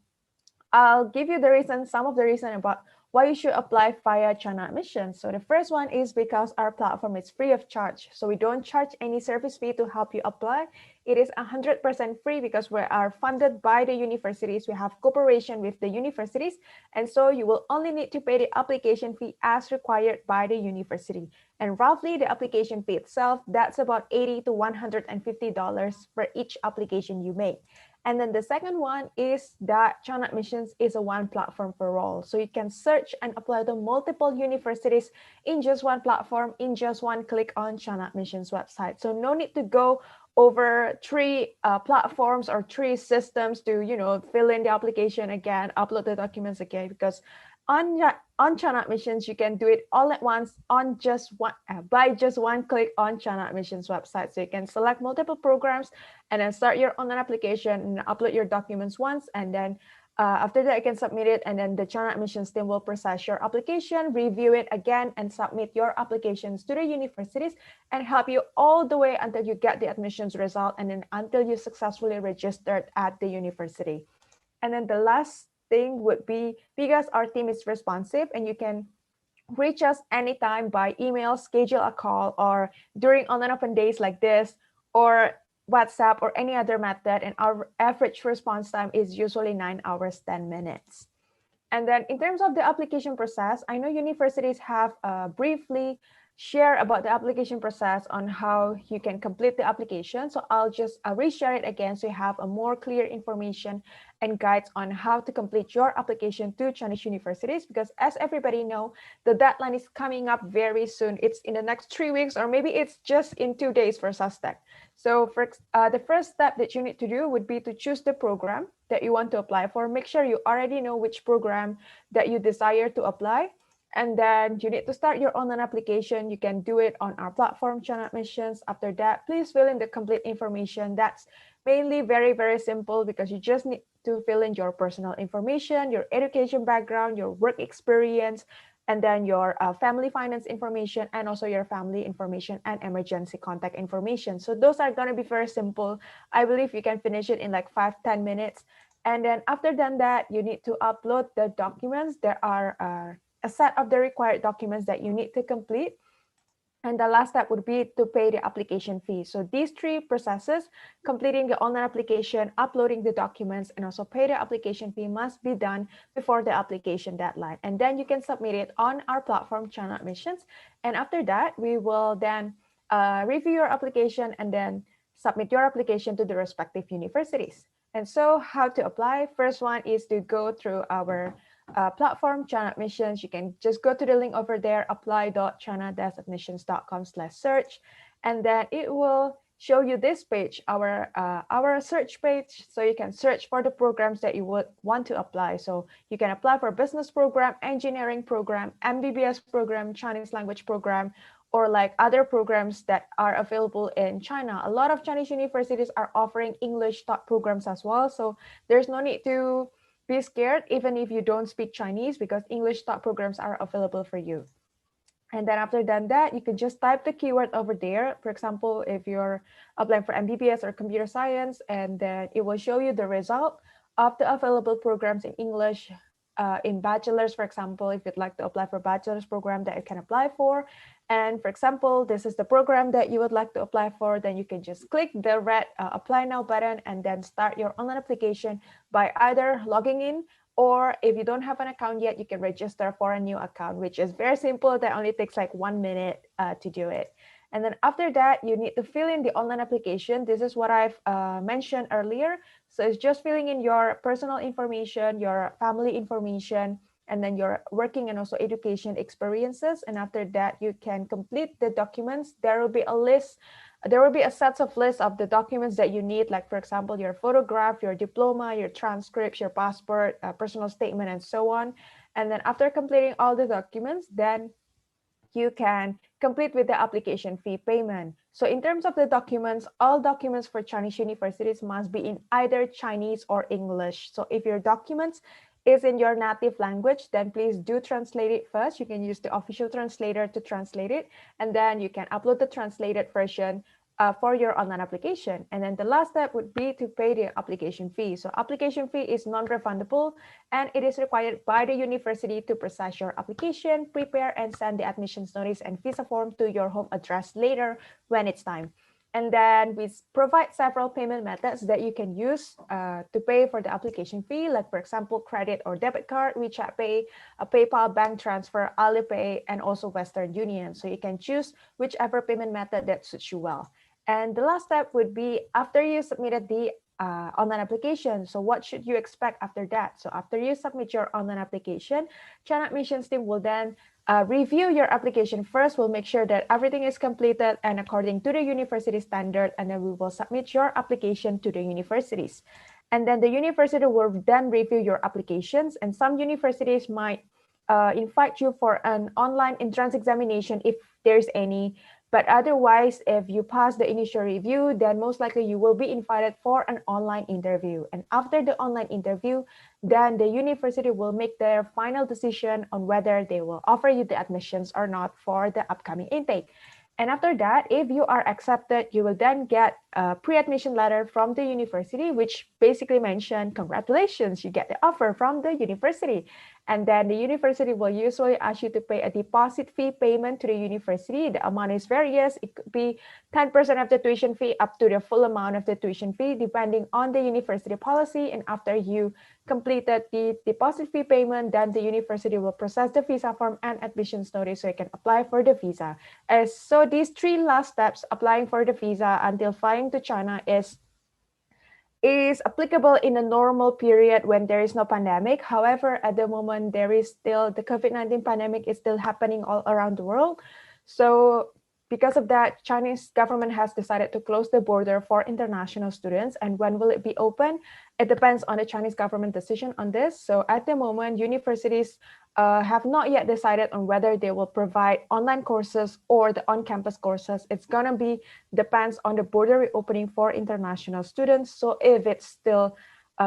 I'll give you some of the reason about why you should apply via China Admissions. So the first one is because our platform is free of charge. So we don't charge any service fee to help you apply. It is 100% free because we are funded by the universities. We have cooperation with the universities. And so you will only need to pay the application fee as required by the university. And roughly the application fee itself, that's about $80 to $150 for each application you make. And then the second one is that China Admissions is a one platform for all. So you can search and apply to multiple universities in just one platform, in just one click on China Admissions website. So no need to go over 3 platforms or 3 systems to, fill in the application again, upload the documents again, because on China Admissions, you can do it all at once on just one by just one click on China Admissions website. So you can select multiple programs and then start your online application and upload your documents once, and then after that you can submit it, and then the China Admissions team will process your application, review it again, and submit your applications to the universities and help you all the way until you get the admissions result, and then until you successfully registered at the university. And then the last thing would be, because our team is responsive and you can reach us anytime by email, schedule a call, or during online open days like this, or WhatsApp or any other method, and our average response time is usually 9 hours, 10 minutes. And then in terms of the application process, I know universities have briefly share about the application process on how you can complete the application. So I'll just reshare it again so you have a more clear information and guides on how to complete your application to Chinese universities, because as everybody know, the deadline is coming up very soon. It's in the next 3 weeks, or maybe it's just in 2 days for SUSTEC. So for the first step that you need to do would be to choose the program that you want to apply for. Make sure you already know which program that you desire to apply. And then you need to start your online application. You can do it on our platform, China Admissions. After that, please fill in the complete information. That's mainly very, very simple, because you just need to fill in your personal information, your education background, your work experience, and then your family finance information, and also your family information and emergency contact information. So those are going to be very simple. I believe you can finish it in like 5-10 minutes. And then after that, you need to upload the documents. There are a set of the required documents that you need to complete. And the last step would be to pay the application fee. So these three processes, completing the online application, uploading the documents, and also pay the application fee must be done before the application deadline. And then you can submit it on our platform, China Admissions. And after that, we will then review your application and then submit your application to the respective universities. And so how to apply? First one is to go through our platform, China Admissions. You can just go to the link over there, apply.china-admissions.com/search, and then it will show you this page, our search page. So you can search for the programs that you would want to apply. So you can apply for business program, engineering program, MBBS program, Chinese language program, or like other programs that are available in China. A lot of Chinese universities are offering English taught programs as well. So there's no need to be scared even if you don't speak Chinese, because English taught programs are available for you. And then after that, you can just type the keyword over there. For example, if you're applying for MBBS or computer science, and then it will show you the result of the available programs in English. In Bachelors, for example, if you'd like to apply for Bachelor's program that you can apply for. And for example, this is the program that you would like to apply for, then you can just click the red apply now button and then start your online application by either logging in, or if you don't have an account yet, you can register for a new account, which is very simple. That only takes like 1 minute to do it. And then after that, you need to fill in the online application. This is what I've mentioned earlier. So it's just filling in your personal information, your family information, and then your working and also education experiences. And after that, you can complete the documents. There will be a list. There will be a set of list of the documents that you need, like for example, your photograph, your diploma, your transcripts, your passport, personal statement, and so on. And then after completing all the documents, then you can complete with the application fee payment. So in terms of the documents, all documents for Chinese universities must be in either Chinese or English. So if your documents is in your native language, then please do translate it first. You can use the official translator to translate it, and then you can upload the translated version for your online application. And then the last step would be to pay the application fee. So application fee is non-refundable, and it is required by the university to process your application, prepare and send the admissions notice and visa form to your home address later when it's time. And then we provide several payment methods that you can use to pay for the application fee, like for example, credit or debit card, WeChat Pay, a PayPal bank transfer, Alipay, and also Western Union. So you can choose whichever payment method that suits you well. And the last step would be after you submitted the online application. So what should you expect after that? So after you submit your online application, China Admissions team will then review your application first. We'll make sure that everything is completed and according to the university standard, and then we will submit your application to the universities. And then the university will then review your applications, and some universities might invite you for an online entrance examination if there's any. But otherwise, if you pass the initial review, then most likely you will be invited for an online interview. And after the online interview, then the university will make their final decision on whether they will offer you the admissions or not for the upcoming intake. And after that, if you are accepted, you will then get a pre-admission letter from the university, which basically mentions, congratulations, you get the offer from the university. And then the university will usually ask you to pay a deposit fee payment to the university. The amount is various. It could be 10% of the tuition fee up to the full amount of the tuition fee, depending on the university policy. And after you completed the deposit fee payment, then the university will process the visa form and admissions notice so you can apply for the visa. So these three last steps, applying for the visa until flying to China, is applicable in a normal period when there is no pandemic. However, at the moment, there is still the COVID-19 pandemic is still happening all around the world. So because of that, Chinese government has decided to close the border for international students. And when will it be open? It depends on the Chinese government decision on this. So at the moment, universities have not yet decided on whether they will provide online courses or the on-campus courses. It's gonna be depends on the border reopening for international students. So if it's still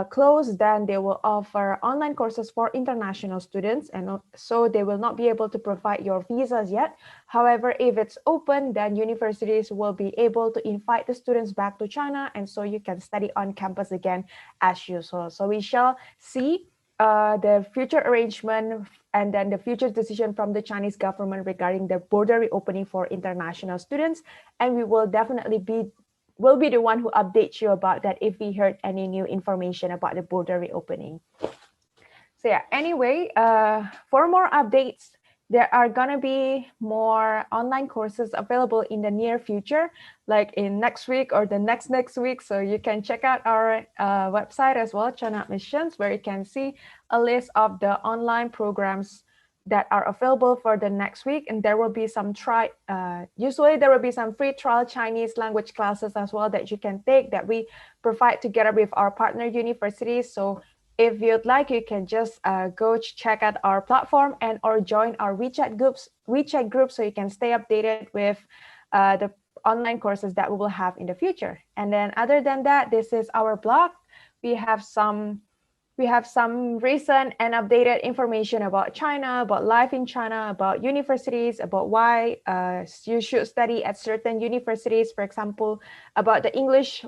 closed, then they will offer online courses for international students, and so they will not be able to provide your visas yet. However, if it's open, then universities will be able to invite the students back to China, and so you can study on campus again as usual. So we shall see the future arrangement and then the future decision from the Chinese government regarding the border reopening for international students. And we will definitely be the one who updates you about that if we heard any new information about the border reopening. So yeah, anyway, for more updates, there are gonna be more online courses available in the near future, like in next week or the next week. So you can check out our website as well, China Admissions, where you can see a list of the online programs that are available for the next week. And there will be some usually there will be some free trial Chinese language classes as well that you can take that we provide together with our partner universities. So if you'd like, you can just go check out our platform and or join our WeChat group so you can stay updated with the online courses that we will have in the future. And then other than that, this is our blog. We have some recent and updated information about China, about life in China, about universities, about why you should study at certain universities, for example, about the English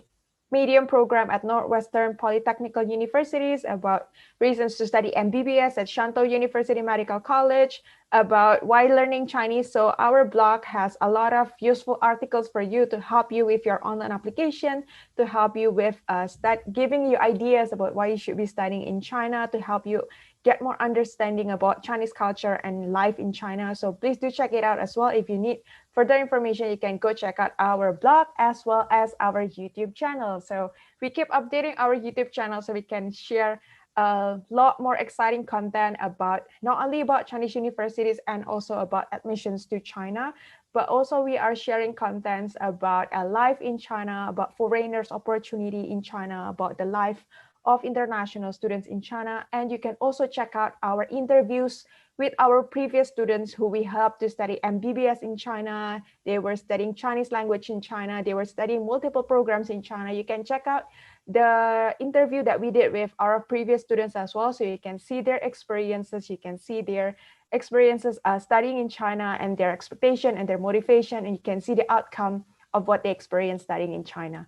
medium program at Northwestern Polytechnical Universities, about reasons to study MBBS at Shantou University Medical College, about why learning Chinese. So our blog has a lot of useful articles for you to help you with your online application, to help you with giving you ideas about why you should be studying in China, to help you get more understanding about Chinese culture and life in China. So please do check it out as well. If you need further information, you can go check out our blog as well as our YouTube channel. So we keep updating our YouTube channel so we can share a lot more exciting content about not only about Chinese universities and also about admissions to China, but also we are sharing contents about life in China, about foreigners' opportunity in China, about the life of international students in China. And you can also check out our interviews with our previous students who we helped to study MBBS in China. They were studying Chinese language in China. They were studying multiple programs in China. You can check out the interview that we did with our previous students as well. So you can see their experiences. You can see their experiences studying in China and their expectation and their motivation. And you can see the outcome of what they experienced studying in China.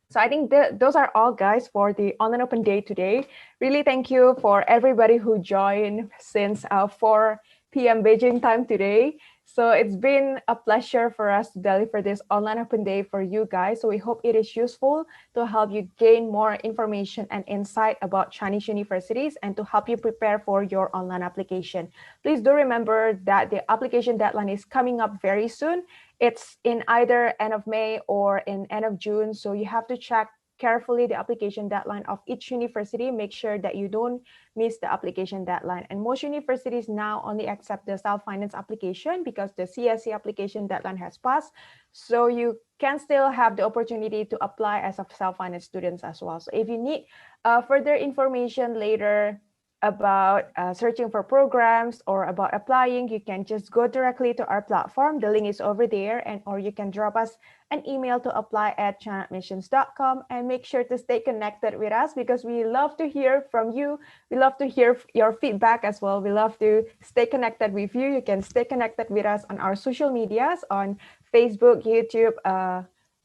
So I think those are all, guys, for the Online Open Day today. Really thank you for everybody who joined since 4 p.m. Beijing time today. So it's been a pleasure for us to deliver this Online Open Day for you guys. So we hope it is useful to help you gain more information and insight about Chinese universities and to help you prepare for your online application. Please do remember that the application deadline is coming up very soon. It's in either end of May or in end of June. So you have to check carefully the application deadline of each university. Make sure that you don't miss the application deadline. And most universities now only accept the self-finance application because the CSE application deadline has passed. So you can still have the opportunity to apply as a self-finance students as well. So if you need further information later about searching for programs or about applying, you can just go directly to our platform. The link is over there, or you can drop us an email to apply@chinaadmissions.com, and make sure to stay connected with us because we love to hear from you. We love to hear your feedback as well. We love to stay connected with you. You can stay connected with us on our social medias on Facebook, YouTube,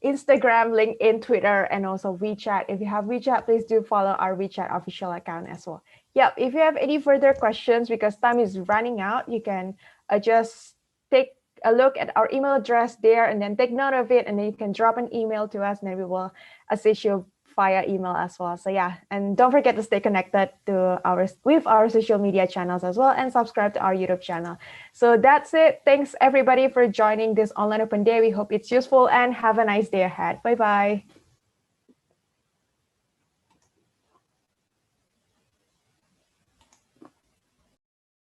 Instagram, LinkedIn, Twitter, and also WeChat. If you have WeChat, please do follow our WeChat official account as well. Yeah, if you have any further questions, because time is running out, you can just take a look at our email address there and then take note of it, and then you can drop an email to us and then we will assist you via email as well. So yeah, and don't forget to stay connected to with our social media channels as well, and subscribe to our YouTube channel. So that's it. Thanks everybody for joining this Online Open Day. We hope it's useful and have a nice day ahead. Bye-bye.